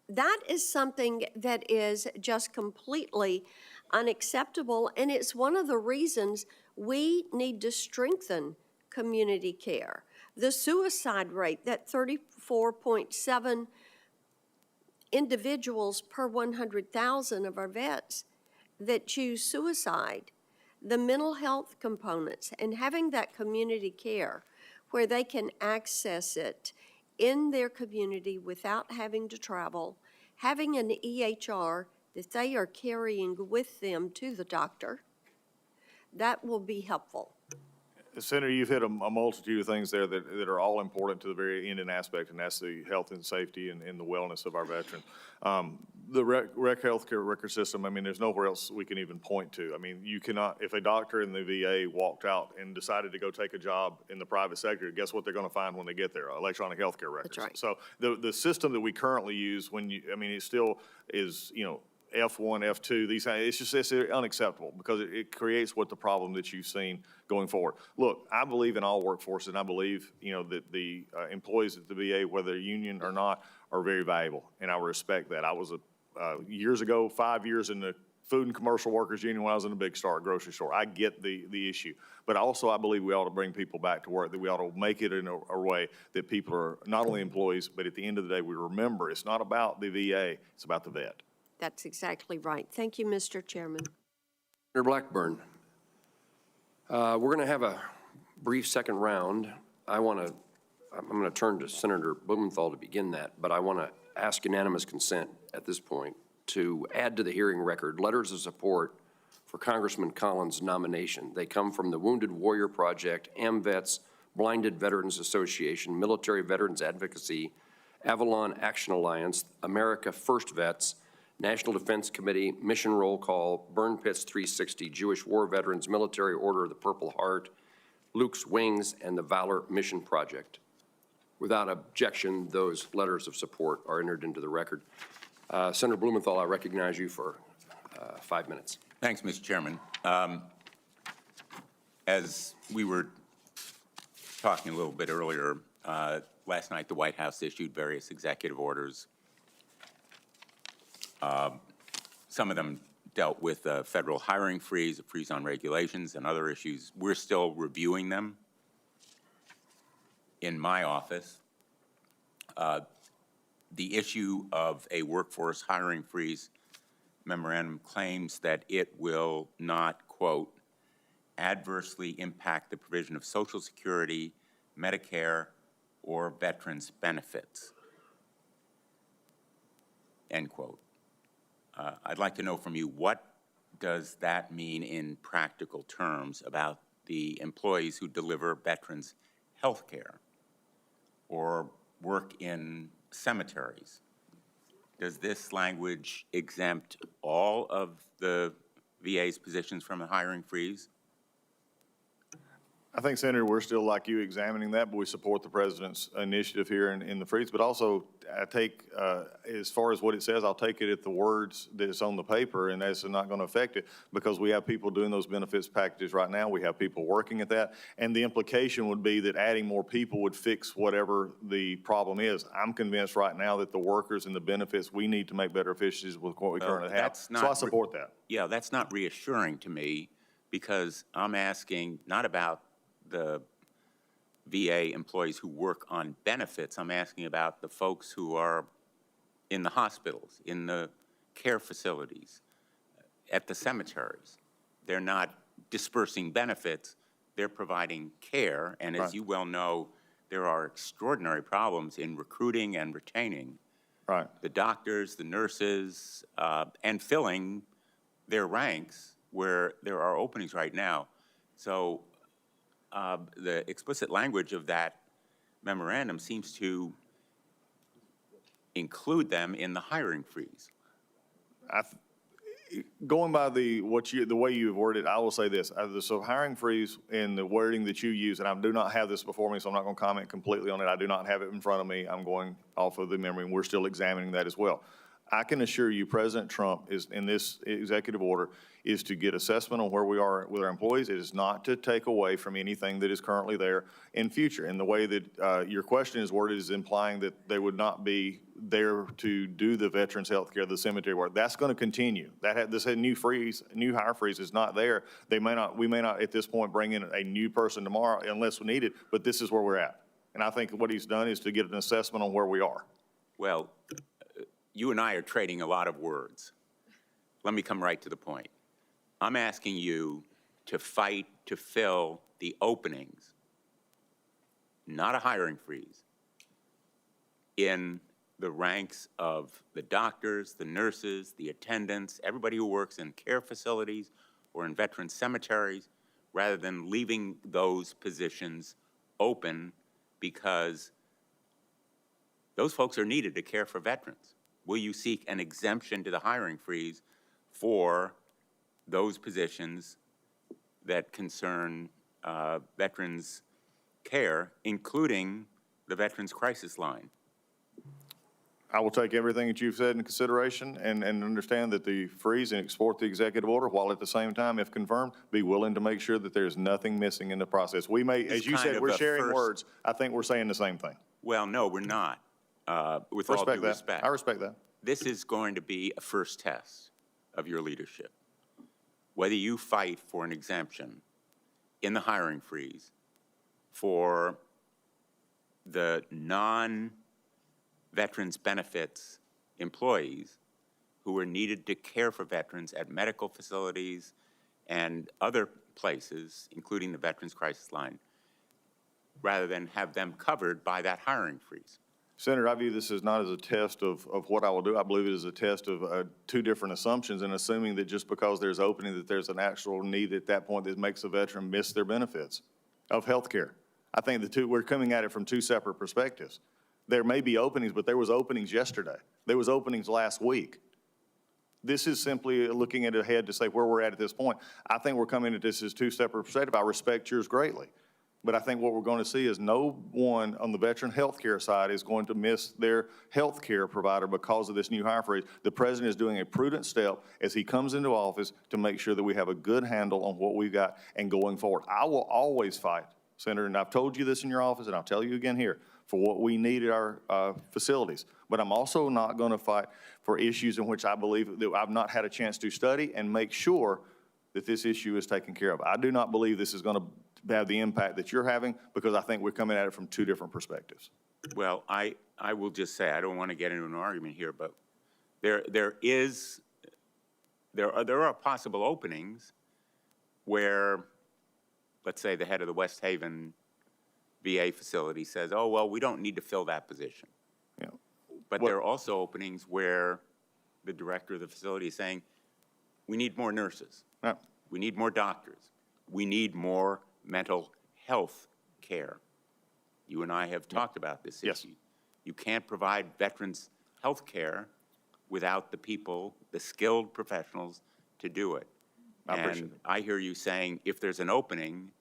that is something that is just completely unacceptable, and it's one of the reasons we need to strengthen community care. The suicide rate, that 34.7 individuals per 100,000 of our vets that choose suicide, the mental health components, and having that community care where they can access it in their community without having to travel, having an EHR that they are carrying with them to the doctor, that will be helpful. Senator, you've hit a multitude of things there that are all important to the very end and aspect, and that's the health and safety and the wellness of our veterans. The rec healthcare record system, I mean, there's nowhere else we can even point to. I mean, you cannot, if a doctor in the VA walked out and decided to go take a job in the private sector, guess what they're going to find when they get there? Electronic healthcare records. That's right. So the system that we currently use, it still is, F1, F2, it's unacceptable, because it creates what the problem that you've seen going forward. Look, I believe in all workforces, and I believe, that the employees at the VA, whether they're union or not, are very valuable, and I respect that. I was years ago, 5 years in the Food and Commercial Workers Union when I was in a big store, grocery store. I get the issue. But also, I believe we ought to bring people back to work, that we ought to make it in a way that people are not only employees, but at the end of the day, we remember it's not about the VA, it's about the vet. That's exactly right. Thank you, Mr. Chairman. Senator Blackburn, we're going to have a brief second round. I'm going to turn to Senator Blumenthal to begin that, but I want to ask unanimous consent at this point to add to the hearing record letters of support for Congressman Collins' nomination. They come from the Wounded Warrior Project, AMVETS, Blinded Veterans Association, Military Veterans Advocacy, Avalon Action Alliance, America First Vets, National Defense Committee, Mission Roll Call, Burn Pits 360, Jewish War Veterans, Military Order of the Purple Heart, Luke's Wings, and the Valor Mission Project. Without objection, those letters of support are entered into the record. Senator Blumenthal, I recognize you for 5 minutes. Thanks, Mr. Chairman. As we were talking a little bit earlier, last night the White House issued various executive orders. Some of them dealt with a federal hiring freeze, a freeze on regulations, and other issues. We're still reviewing them in my office. The issue of a workforce hiring freeze memorandum claims that it will not, quote, adversely impact the provision of Social Security, Medicare, or veterans benefits, end quote. I'd like to know from you, what does that mean in practical terms about the employees who deliver veterans health care or work in cemeteries? Does this language exempt all of the VA's positions from a hiring freeze? I think, Senator, we're still, like you, examining that, but we support the president's initiative here in the freeze. But also, I take, as far as what it says, I'll take it at the words that it's on the paper, and that's not going to affect it, because we have people doing those benefits packages right now. We have people working at that. And the implication would be that adding more people would fix whatever the problem is. I'm convinced right now that the workers and the benefits, we need to make better efficiencies with what we currently have. So I support that. Yeah, that's not reassuring to me, because I'm asking not about the VA employees who work on benefits. I'm asking about the folks who are in the hospitals, in the care facilities, at the cemeteries. They're not dispersing benefits, they're providing care. And as you well know, there are extraordinary problems in recruiting and retaining the doctors, the nurses, and filling their ranks where there are openings right now. So the explicit language of that memorandum seems to include them in the hiring freeze. Going by the way you've worded, I will say this. So hiring freeze in the wording that you use, and I do not have this before me, so I'm not going to comment completely on it. I do not have it in front of me. I'm going off of the memory, and we're still examining that as well. I can assure you President Trump is, in this executive order, is to get assessment on where we are with our employees. It is not to take away from anything that is currently there in future. And the way that your question is worded is implying that they would not be there to do the veterans health care, the cemetery work. That's going to continue. This new hire freeze is not there. We may not at this point bring in a new person tomorrow unless we need it, but this is where we're at. And I think what he's done is to get an assessment on where we are. Well, you and I are trading a lot of words. Let me come right to the point. I'm asking you to fight to fill the openings, not a hiring freeze, in the ranks of the doctors, the nurses, the attendants, everybody who works in care facilities or in veteran cemeteries, rather than leaving those positions open, because those folks are needed to care for veterans. Will you seek an exemption to the hiring freeze for those positions that concern veterans care, including the Veterans Crisis Line? I will take everything that you've said into consideration and understand that the freeze and export the executive order, while at the same time, if confirmed, be willing to make sure that there's nothing missing in the process. We may, as you said, we're sharing words. I think we're saying the same thing. Well, no, we're not. With all due respect. I respect that. This is going to be a first test. of your leadership. Whether you fight for an exemption in the hiring freeze for the non-veterans benefits employees who are needed to care for veterans at medical facilities and other places, including the Veterans Crisis Line, rather than have them covered by that hiring freeze. Senator, I view this as not as a test of what I will do. I believe it is a test of two different assumptions, and assuming that just because there's opening, that there's an actual need at that point that makes a veteran miss their benefits of health care. I think we're coming at it from two separate perspectives. There may be openings, but there was openings yesterday. There was openings last week. This is simply looking at ahead to say where we're at this point. I think we're coming at this as two separate perspectives. I respect yours greatly. But I think what we're going to see is no one on the veteran health care side is going to miss their health care provider because of this new hire freeze. The president is doing a prudent step as he comes into office to make sure that we have a good handle on what we've got and going forward. I will always fight, Senator, and I've told you this in your office, and I'll tell you again here, for what we need at our facilities. But I'm also not going to fight for issues in which I believe that I've not had a chance to study and make sure that this issue is taken care of. I do not believe this is going to have the impact that you're having, because I think we're coming at it from two different perspectives. Well, I will just say, I don't want to get into an argument here, but there are possible openings where, let's say, the head of the West Haven VA facility says, oh, well, we don't need to fill that position. Yeah. But there are also openings where the director of the facility is saying, we need more nurses. Yeah. We need more doctors. We need more mental health care. You and I have talked about this issue. You can't provide veterans health care without the people, the skilled professionals to do it. I appreciate And it. I hear you saying if there's an opening,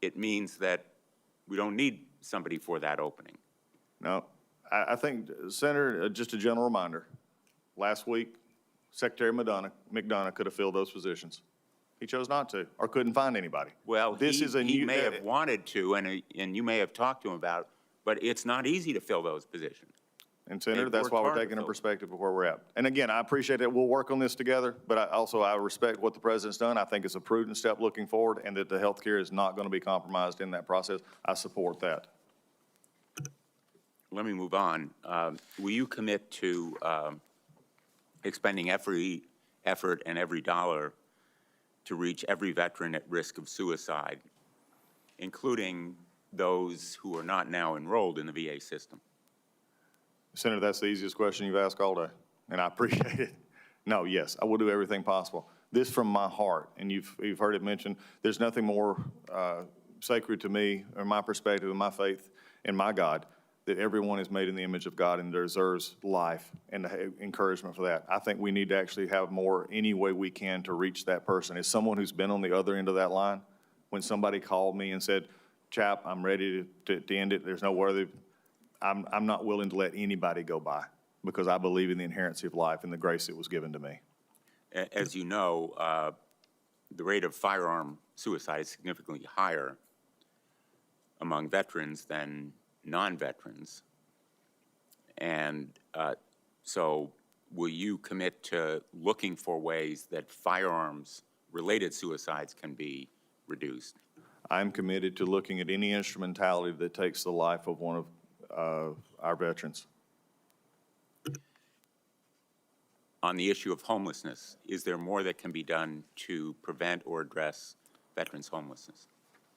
it means that we don't need somebody for that opening. No, I think, Senator, just a general reminder, last week, Secretary McDonough could have filled those positions. He chose not to, or couldn't find anybody. Well, he may new- have wanted to, and you may have talked to him about, but it's not easy to fill those positions. And Senator, They've that's worked why we're hard to taking a fill. perspective of where we're at. And again, I appreciate it. We'll work on this together, but I respect what the president's done. I think it's a prudent step looking forward, and that the healthcare is not going to be compromised in that process. I support that. Let me move on. Will you commit to expending every effort and every dollar to reach every veteran at risk of suicide, including those who are not now enrolled in the VA system? Senator, that's the easiest question you've asked all day, and I appreciate it. No, yes, I will do everything possible. This from my heart, and you've heard it mentioned, there's nothing more sacred to me, or my perspective, and my faith in my God, that everyone is made in the image of God and deserves life and encouragement for that. I think we need to actually have more any way we can to reach that person. As someone who's been on the other end of that line, when somebody called me and said, Chap, I'm ready to end it, there's no worthy, I'm not willing to let anybody go by, because I believe in the inherency of life and the grace that was given to me. As you know, the rate of firearm suicide is significantly higher among veterans than non-veterans. And so will you commit to looking for ways that firearms-related suicides can be reduced? I'm committed to looking at any instrumentality that takes the life of one of our veterans. On the issue of homelessness, is there more that can be done to prevent or address veterans' homelessness?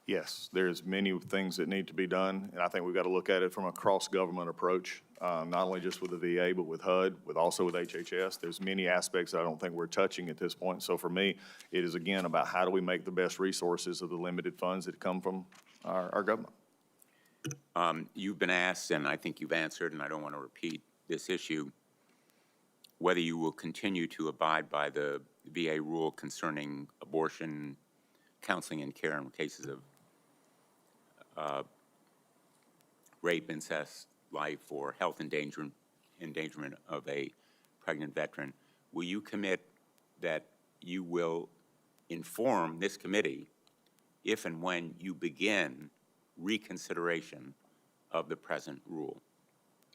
Yes, there's many things that need to be done, and I think we've got to look at it from a cross-government approach, not only just with the VA, but with HUD, also with HHS. There's many aspects that I don't think we're touching at this point. So for me, it is, again, about how do we make the best resources of the limited funds that come from our government. You've been asked, and I think you've answered, and I don't want to repeat this issue, whether you will continue to abide by the VA rule concerning abortion, counseling, and care in cases of rape, incest, life, or health endangerment of a pregnant veteran. Will you commit that you will inform this committee if and when you begin reconsideration of the present rule?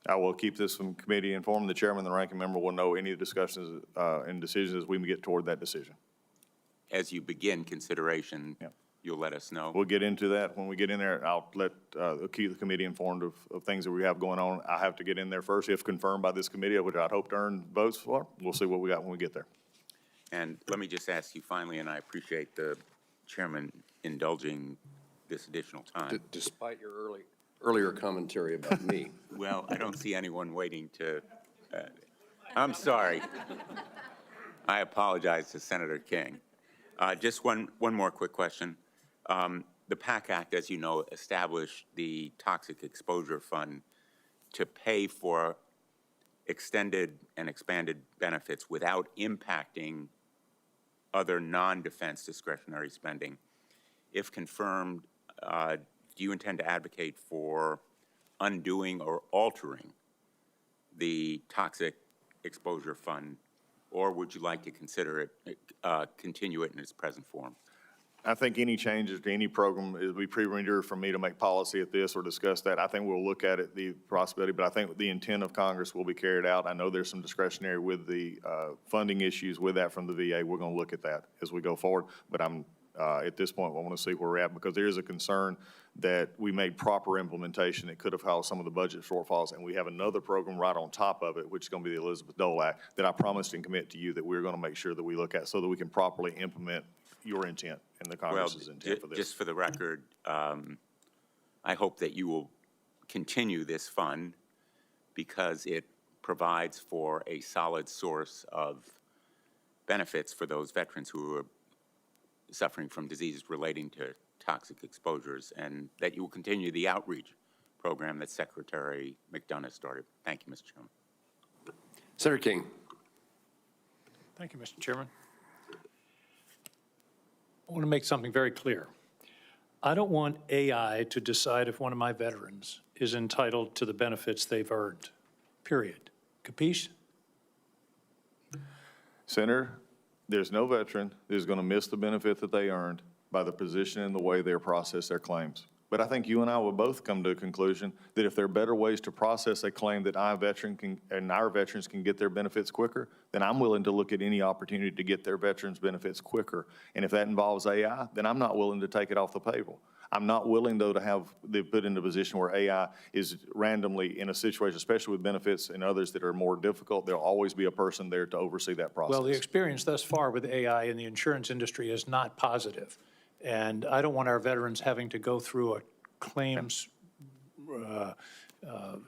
I will keep this committee informed. The chairman and the ranking member will know any discussions and decisions as we get toward that decision. As you begin consideration, you'll let us know. We'll get into that when we get in there. I'll keep the committee informed of things that we have going on. I have to get in there first, if confirmed by this committee, which I'd hope to earn votes for. We'll see what we got when we get there. And let me just ask you finally, and I appreciate the chairman indulging this additional time. Despite your earlier commentary about me. Well, I don't see anyone waiting to, I'm sorry. I apologize to Senator King. Just one more quick question. The PAC Act, as you know, established the Toxic Exposure Fund to pay for extended and expanded benefits without impacting other non-defense discretionary spending. If confirmed, do you intend to advocate for undoing or altering the Toxic Exposure Fund, or would you like to consider it, continue it in its present form? I think any changes to any program, it would be premature for me to make policy at this or discuss that. I think we'll look at it, the possibility, but I think the intent of Congress will be carried out. I know there's some discretionary with the funding issues with that from the VA. We're going to look at that as we go forward, but I'm at this point, I want to see where we're at, because there is a concern that we made proper implementation that could have caused some of the budget shortfalls, and we have another program right on top of it, which is going to be the Elizabeth Dole Act, that I promised and commit to you that we're going to make sure that we look at so that we can properly implement your intent and the Congress's intent for this. Just for the record, I hope that you will continue this fund because it provides for a solid source of benefits for those veterans who are suffering from diseases relating to toxic exposures, and that you will continue the outreach program that Secretary McDonough started. Thank you, Mr. Chairman. Senator King. Thank you, Mr. Chairman. I want to make something very clear. I don't want AI to decide if one of my veterans is entitled to the benefits they've earned, period. Capiche? Senator, there's no veteran that is going to miss the benefit that they earned by the position and the way they process their claims. But I think you and I will both come to a conclusion that if there are better ways to process a claim that our veterans can get their benefits quicker, then I'm willing to look at any opportunity to get their veterans' benefits quicker. And if that involves AI, then I'm not willing to take it off the table. I'm not willing, though, to have them put in a position where AI is randomly in a situation, especially with benefits and others that are more difficult. There'll always be a person there to oversee that process. Well, the experience thus far with AI in the insurance industry is not positive. And I don't want our veterans having to go through a claims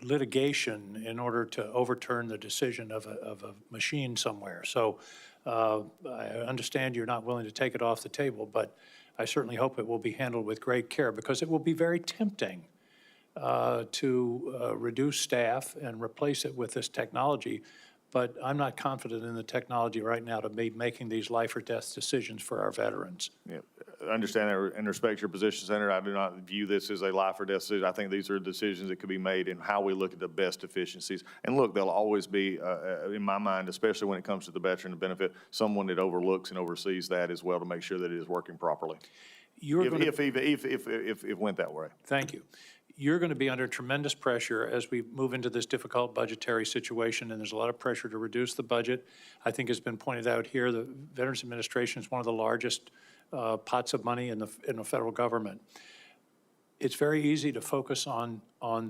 litigation in order to overturn the decision of a machine somewhere. So I understand you're not willing to take it off the table, but I certainly hope it will be handled with great care, because it will be very tempting to reduce staff and replace it with this technology. But I'm not confident in the technology right now to be making these life or death decisions for our veterans. Yeah, I understand and respect your position, Senator. I do not view this as a life or death decision. I think these are decisions that could be made in how we look at the best efficiencies. And look, there'll always be, in my mind, especially when it comes to the veteran benefit, someone that overlooks and oversees that as well to make sure that it is working properly. If it went that way. Thank you. You're going to be under tremendous pressure as we move into this difficult budgetary situation, and there's a lot of pressure to reduce the budget. I think it's been pointed out here, the Veterans Administration is one of the largest pots of money in the federal government. It's very easy to focus on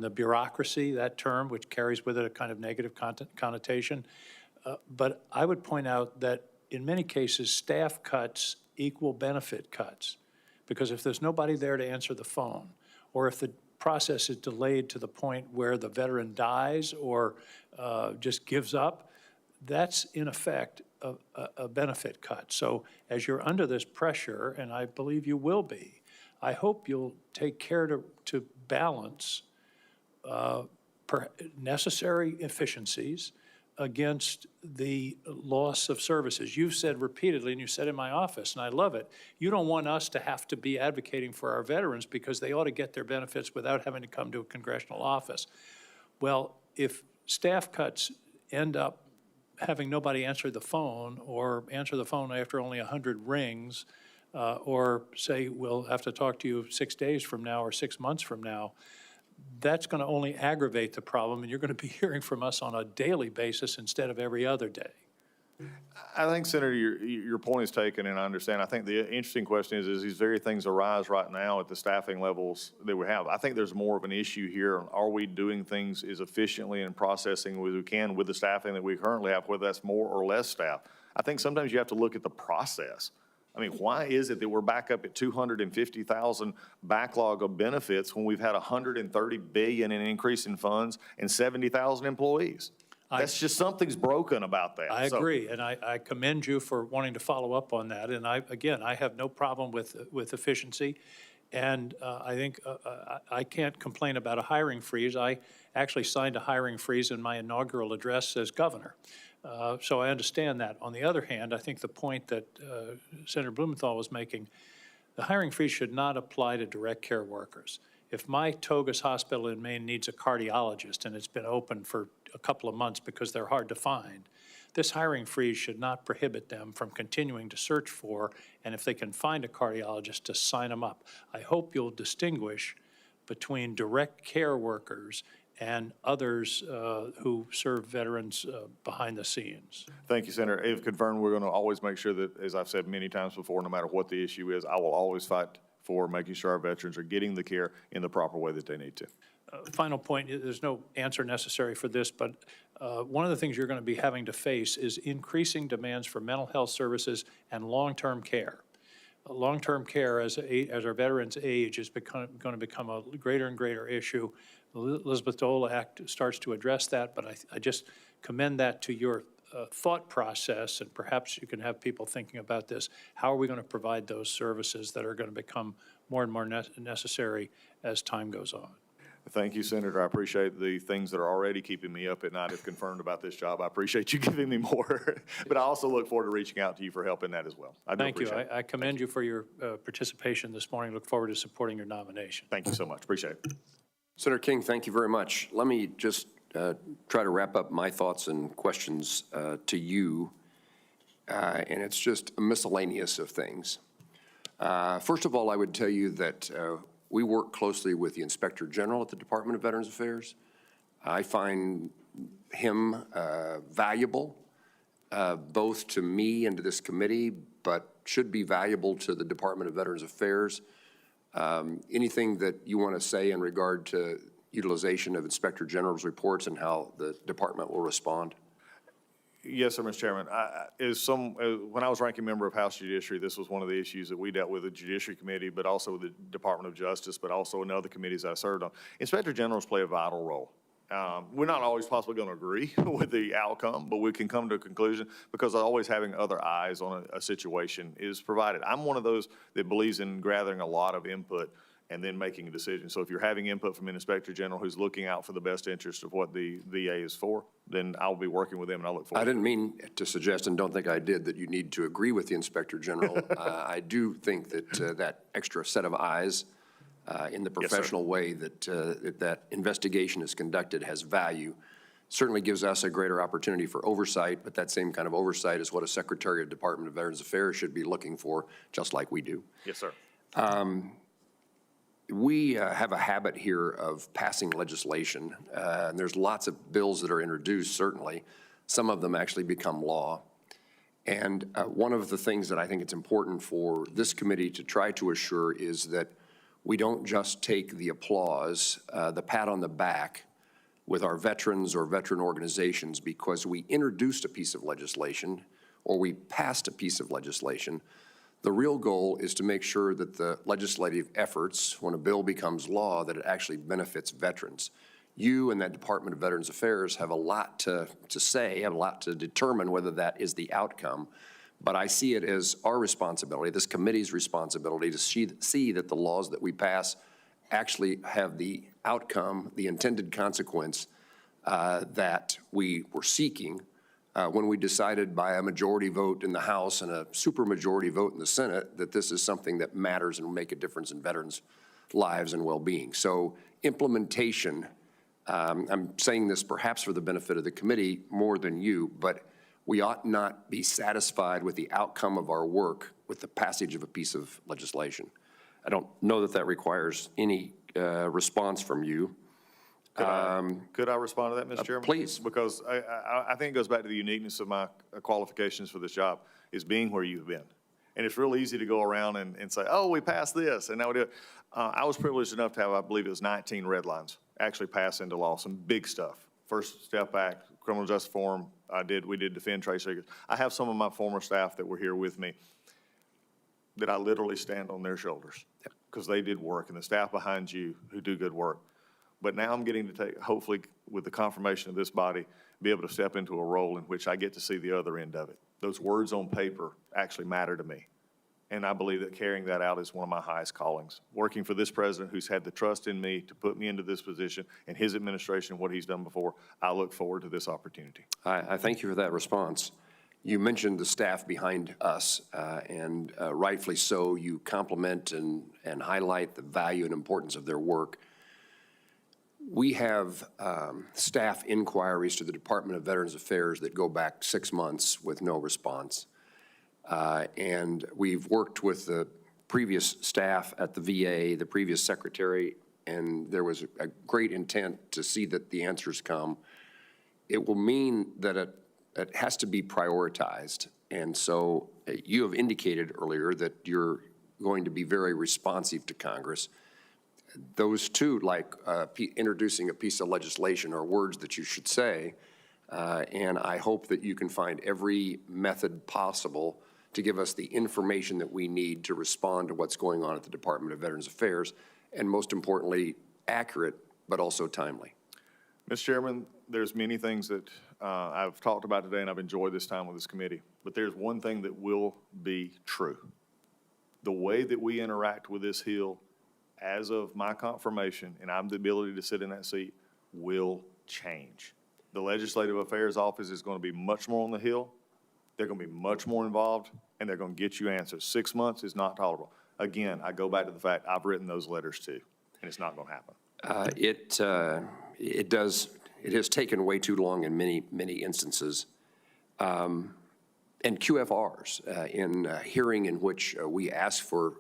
the bureaucracy, that term, which carries with it a kind of negative connotation. But I would point out that in many cases, staff cuts equal benefit cuts, because if there's nobody there to answer the phone, or if the process is delayed to the point where the veteran dies or just gives up, that's in effect a benefit cut. So as you're under this pressure, and I believe you will be, I hope you'll take care to balance necessary efficiencies against the loss of services. You've said repeatedly, and you said in my office, and I love it, you don't want us to have to be advocating for our veterans because they ought to get their benefits without having to come to a congressional office. Well, if staff cuts end up having nobody answer the phone, or answer the phone after only 100 rings, or say, we'll have to talk to you 6 days from now or 6 months from now, that's going to only aggravate the problem, and you're going to be hearing from us on a daily basis instead of every other day. I think, Senator, your point is taken, and I understand. I think the interesting question is these very things arise right now at the staffing levels that we have. I think there's more of an issue here. Are we doing things as efficiently and processing as we can with the staffing that we currently have, whether that's more or less staff? I think sometimes you have to look at the process. I mean, why is it that we're back up at 250,000 backlog of benefits when we've had 130 billion in increase in funds and 70,000 employees? That's just, something's broken about that. I agree, and I commend you for wanting to follow up on that. And I have no problem with efficiency. And I think I can't complain about a hiring freeze. I actually signed a hiring freeze in my inaugural address as governor. So I understand that. On the other hand, I think the point that Senator Blumenthal was making, the hiring freeze should not apply to direct care workers. If my Togus Hospital in Maine needs a cardiologist and it's been open for a couple of months because they're hard to find, this hiring freeze should not prohibit them from continuing to search for, and if they can find a cardiologist, to sign them up. I hope you'll distinguish between direct care workers and others who serve veterans behind the scenes. Thank you, Senator. If confirmed, we're going to always make sure that, as I've said many times before, no matter what the issue is, I will always fight for making sure our veterans are getting the care in the proper way that they need to. Final point, there's no answer necessary for this, but one of the things you're going to be having to face is increasing demands for mental health services and long-term care. Long-term care, as our veterans age, is going to become a greater and greater issue. The Elizabeth Dole Act starts to address that, but I just commend that to your thought process, and perhaps you can have people thinking about this. How are we going to provide those services that are going to become more and more necessary as time goes on? Thank you, Senator. I appreciate the things that are already keeping me up at night if confirmed about this job. I appreciate you giving me more. But I also look forward to reaching out to you for help in that as well. Thank you. I commend you for your participation this morning. Look forward to supporting your nomination. Thank you so much. Appreciate it. Senator King, thank you very much. Let me just try to wrap up my thoughts and questions to you, and it's just a miscellaneous of things. First of all, I would tell you that we work closely with the Inspector General at the Department of Veterans Affairs. I find him valuable, both to me and to this committee, but should be valuable to the Department of Veterans Affairs. Anything that you want to say in regard to utilization of Inspector General's reports and how the department will respond? Yes, sir, Mr. Chairman. When I was ranking member of House Judiciary, this was one of the issues that we dealt with the Judiciary Committee, but also with the Department of Justice, but also in other committees I served on. Inspector Generals play a vital role. We're not always possibly going to agree with the outcome, but we can come to a conclusion because always having other eyes on a situation is provided. I'm one of those that believes in gathering a lot of input and then making a decision. So if you're having input from an Inspector General who's looking out for the best interest of what the VA is for, then I'll be working with them, and I look forward to it. I didn't mean to suggest, and don't think I did, that you need to agree with the Inspector General. I do think that that extra set of eyes in the professional way that that investigation is conducted has value. Certainly gives us a greater opportunity for oversight, but that same kind of oversight is what a Secretary of the Department of Veterans Affairs should be looking for, just like we do. Yes, sir. We have a habit here of passing legislation, and there's lots of bills that are introduced, certainly. Some of them actually become law. And one of the things that I think it's important for this committee to try to assure is that we don't just take the applause, the pat on the back with our veterans or veteran organizations because we introduced a piece of legislation or we passed a piece of legislation. The real goal is to make sure that the legislative efforts, when a bill becomes law, that it actually benefits veterans. You and that Department of Veterans Affairs have a lot to say, have a lot to determine whether that is the outcome. But I see it as our responsibility, this committee's responsibility, to see that the laws that we pass actually have the outcome, the intended consequence that we were seeking when we decided by a majority vote in the House and a supermajority vote in the Senate that this is something that matters and will make a difference in veterans' lives and well-being. So implementation, I'm saying this perhaps for the benefit of the committee more than you, but we ought not be satisfied with the outcome of our work with the passage of a piece of legislation. I don't know that that requires any response from you, Could I respond to that, Mr. Chairman? Please. Because I think it goes back to the uniqueness of my qualifications for this job, is being where you've been. And it's real easy to go around and say, oh, we passed this, and now we do it. I was privileged enough to have, I believe it was 19 red lines actually pass into law, some big stuff. First Step Act, Criminal Justice Forum, we did defend trade secrets. I have some of my former staff that were here with me that I literally stand on their shoulders because they did work, and the staff behind you who do good work. But now I'm getting to take, hopefully with the confirmation of this body, be able to step into a role in which I get to see the other end of it. Those words on paper actually matter to me. And I believe that carrying that out is one of my highest callings. Working for this president who's had the trust in me to put me into this position and his administration, what he's done before, I look forward to this opportunity. I thank you for that response. You mentioned the staff behind us, and rightfully so. You compliment and highlight the value and importance of their work. We have staff inquiries to the Department of Veterans Affairs that go back 6 months with no response. And we've worked with the previous staff at the VA, the previous secretary, and there was a great intent to see that the answers come. It will mean that it has to be prioritized. And so you have indicated earlier that you're going to be very responsive to Congress. Those two, like introducing a piece of legislation, are words that you should say, and I hope that you can find every method possible to give us the information that we need to respond to what's going on at the Department of Veterans Affairs, and most importantly, accurate, but also timely. Mr. Chairman, there's many things that I've talked about today, and I've enjoyed this time with this committee, but there's one thing that will be true. The way that we interact with this Hill, as of my confirmation, and I'm the ability to sit in that seat, will change. The Legislative Affairs Office is going to be much more on the Hill. They're going to be much more involved, and they're going to get you answers. 6 months is not tolerable. Again, I go back to the fact I've written those letters too, and it's not going to happen. It has taken way too long in many instances. And QFRs, in a hearing in which we ask for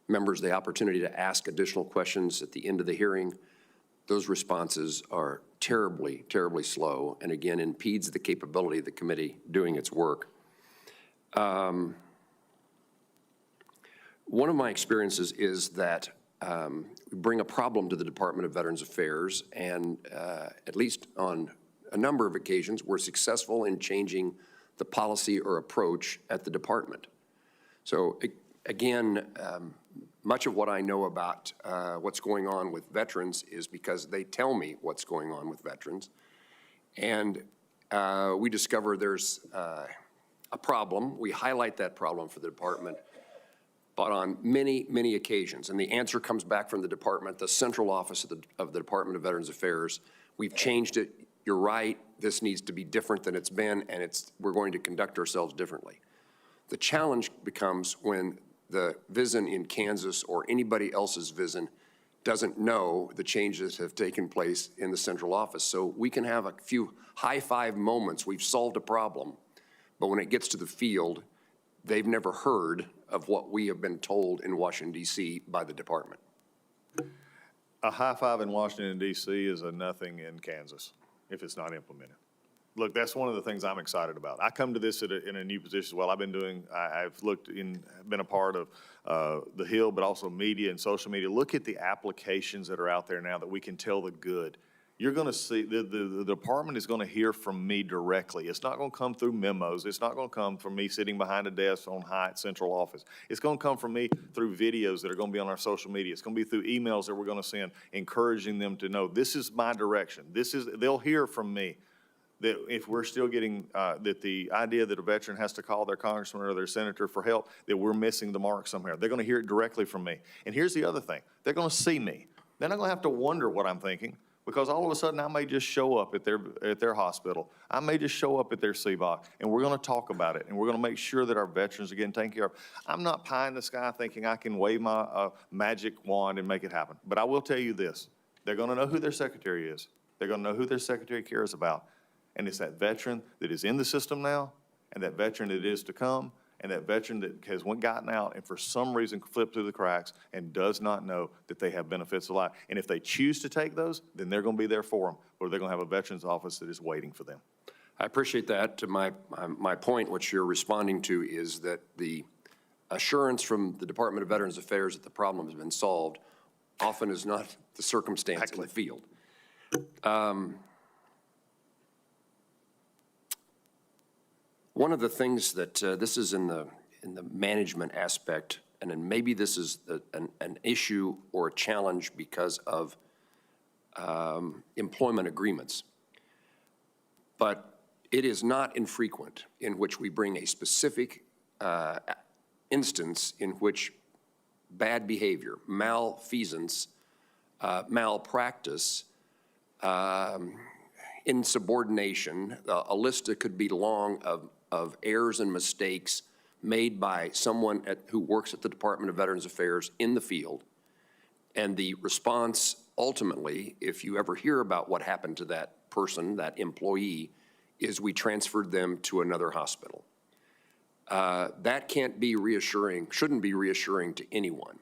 members the opportunity to ask additional questions at the end of the hearing, those responses are terribly, terribly slow, and again, impedes the capability of the committee doing its work. One of my experiences is that we bring a problem to the Department of Veterans Affairs, and at least on a number of occasions, we're successful in changing the policy or approach at the department. So again, much of what I know about what's going on with veterans is because they tell me what's going on with veterans. And we discover there's a problem. We highlight that problem for the department, but on many, many occasions. And the answer comes back from the department, the central office of the Department of Veterans Affairs. We've changed it. You're right. This needs to be different than it's been, and we're going to conduct ourselves differently. The challenge becomes when the VISN in Kansas or anybody else's VISN doesn't know the changes that have taken place in the central office. So we can have a few high-five moments. We've solved a problem, but when it gets to the field, they've never heard of what we have been told in Washington, D.C. by the department. A high five in Washington, D.C. is a nothing in Kansas if it's not implemented. Look, that's one of the things I'm excited about. I come to this in a new position as well. I've been a part of the Hill, but also media and social media. Look at the applications that are out there now that we can tell the good. You're going to see, the department is going to hear from me directly. It's not going to come through memos. It's not going to come from me sitting behind a desk on Hyatt Central Office. It's going to come from me through videos that are going to be on our social media. It's going to be through emails that we're going to send, encouraging them to know this is my direction. They'll hear from me. That if we're still getting, that the idea that a veteran has to call their congressman or their senator for help, that we're missing the mark somewhere. They're going to hear it directly from me. And here's the other thing. They're going to see me. They're not going to have to wonder what I'm thinking, because all of a sudden I may just show up at their hospital. I may just show up at their CVOC, and we're going to talk about it, and we're going to make sure that our veterans are getting taken care of. I'm not pie in the sky thinking I can wave my magic wand and make it happen. But I will tell you this. They're going to know who their secretary is. They're going to know who their secretary cares about. And it's that veteran that is in the system now and that veteran that is to come. And that veteran that has gotten out and for some reason flipped through the cracks and does not know that they have benefits of life. And if they choose to take those, then they're going to be there for them, or they're going to have a veterans office that is waiting for them. I appreciate that. To my point, what you're responding to is that the assurance from the Department of Veterans Affairs that the problem has been solved often is not the circumstance in the field. One of the things that this is in the management aspect, and then maybe this is an issue or a challenge because of employment agreements, but it is not infrequent in which we bring a specific instance in which bad behavior, malfeasance, malpractice, insubordination, a list that could be long of errors and mistakes made by someone who works at the Department of Veterans Affairs in the field. And the response ultimately, if you ever hear about what happened to that person, that employee, is we transferred them to another hospital. That can't be reassuring, shouldn't be reassuring to anyone.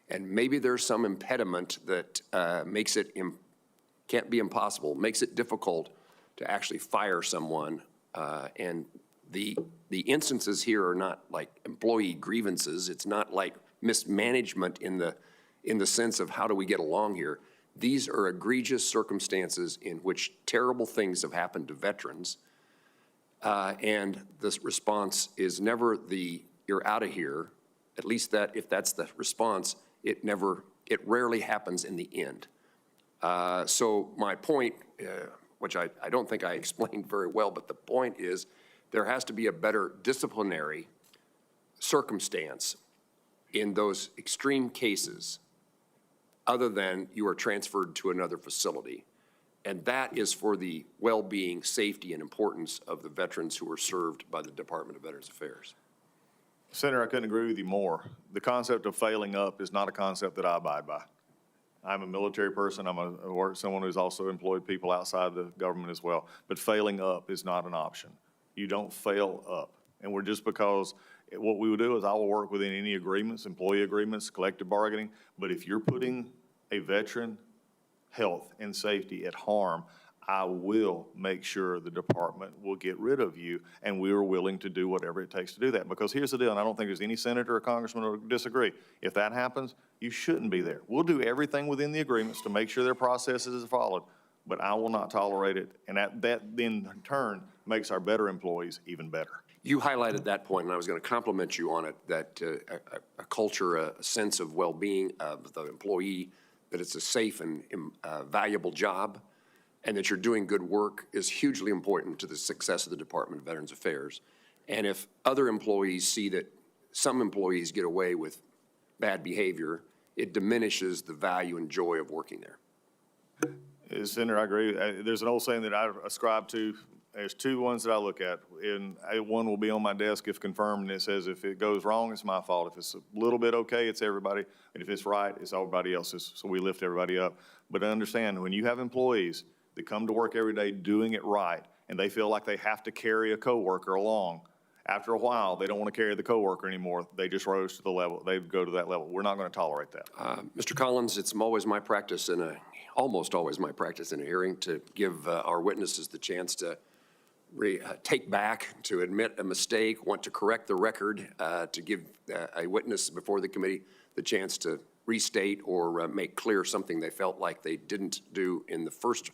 And maybe there's some impediment that makes it, can't be impossible, makes it difficult to actually fire someone. And the instances here are not like employee grievances. It's not like mismanagement in the sense of how do we get along here. These are egregious circumstances in which terrible things have happened to veterans. And this response is never you're out of here. At least that, if that's the response, it rarely happens in the end. So my point, which I don't think I explained very well, but the point is there has to be a better disciplinary circumstance in those extreme cases other than you are transferred to another facility. And that is for the well-being, safety, and importance of the veterans who are served by the Department of Veterans Affairs. Senator, I couldn't agree with you more. The concept of failing up is not a concept that I abide by. I'm a military person. I'm someone who's also employed people outside the government as well. But failing up is not an option. You don't fail up. And we're just because what we will do is I will work within any agreements, employee agreements, collective bargaining. But if you're putting a veteran health and safety at harm, I will make sure the department will get rid of you, and we are willing to do whatever it takes to do that. Because here's the deal, and I don't think there's any senator or congressman who would disagree. If that happens, you shouldn't be there. We'll do everything within the agreements to make sure their processes are followed, but I will not tolerate it, and that then in turn makes our better employees even better. You highlighted that point, and I was going to compliment you on it, that a culture, a sense of well-being of the employee, that it's a safe and valuable job, and that you're doing good work is hugely important to the success of the Department of Veterans Affairs. And if other employees see that some employees get away with bad behavior, it diminishes the value and joy of working there. Senator, I agree. There's an old saying that I ascribe to. There's two ones that I look at, and one will be on my desk if confirmed, and it says if it goes wrong, it's my fault. If it's a little bit okay, it's everybody, and if it's right, it's everybody else's, so we lift everybody up. But understand, when you have employees that come to work every day doing it right, and they feel like they have to carry a coworker along, after a while, they don't want to carry the coworker anymore. They just rose to the level. They go to that level. We're not going to tolerate that. Mr. Collins, it's always my practice almost always my practice in a hearing to give our witnesses the chance to take back, to admit a mistake, want to correct the record, to give a witness before the committee the chance to restate or make clear something they felt like they didn't do in the first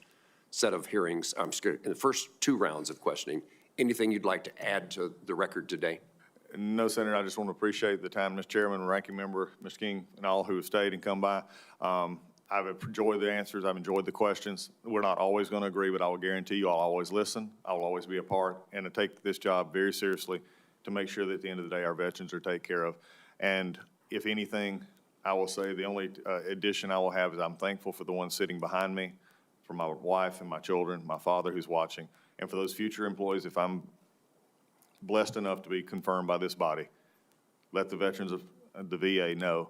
set of hearings, in the first two rounds of questioning. Anything you'd like to add to the record today? No, Senator, I just want to appreciate the time, Mr. Chairman, Ranking Member, Mr. King, and all who have stayed and come by. I've enjoyed the answers. I've enjoyed the questions. We're not always going to agree, but I will guarantee you I'll always listen. I will always be a part and to take this job very seriously to make sure that at the end of the day our veterans are taken care of. And if anything, I will say the only addition I will have is I'm thankful for the ones sitting behind me, for my wife and my children, my father who's watching, and for those future employees, if I'm blessed enough to be confirmed by this body, let the veterans of the VA know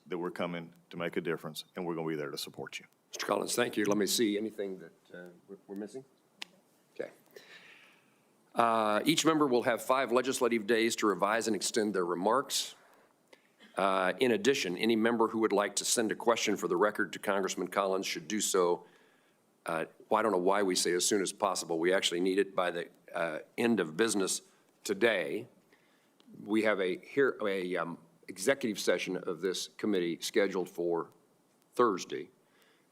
that we're coming to make a difference, and we're going to be there to support you. Mr. Collins, thank you. Let me see anything that we're missing. Okay. Each member will have 5 legislative days to revise and extend their remarks. In addition, any member who would like to send a question for the record to Congressman Collins should do so. Well, I don't know why we say as soon as possible. We actually need it by the end of business today. We have a executive session of this committee scheduled for Thursday.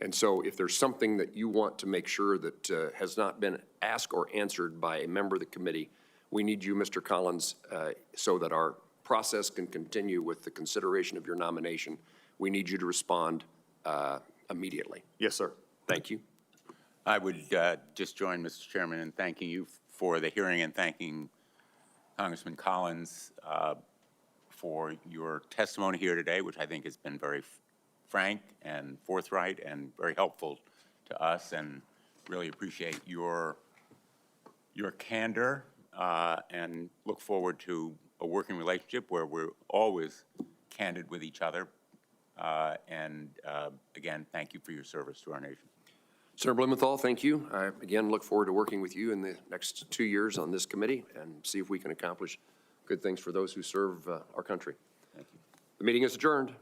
And so if there's something that you want to make sure that has not been asked or answered by a member of the committee, we need you, Mr. Collins, so that our process can continue with the consideration of your nomination. We need you to respond immediately. Yes, sir. Thank you. I would just join Mr. Chairman in thanking you for the hearing and thanking Congressman Collins for your testimony here today, which I think has been very frank and forthright and very helpful to us, and really appreciate your candor and look forward to a working relationship where we're always candid with each other. Again, thank you for your service to our nation. Senator Blumenthal, thank you. I, again, look forward to working with you in the next 2 years on this committee and see if we can accomplish good things for those who serve our country. Thank you. The meeting is adjourned.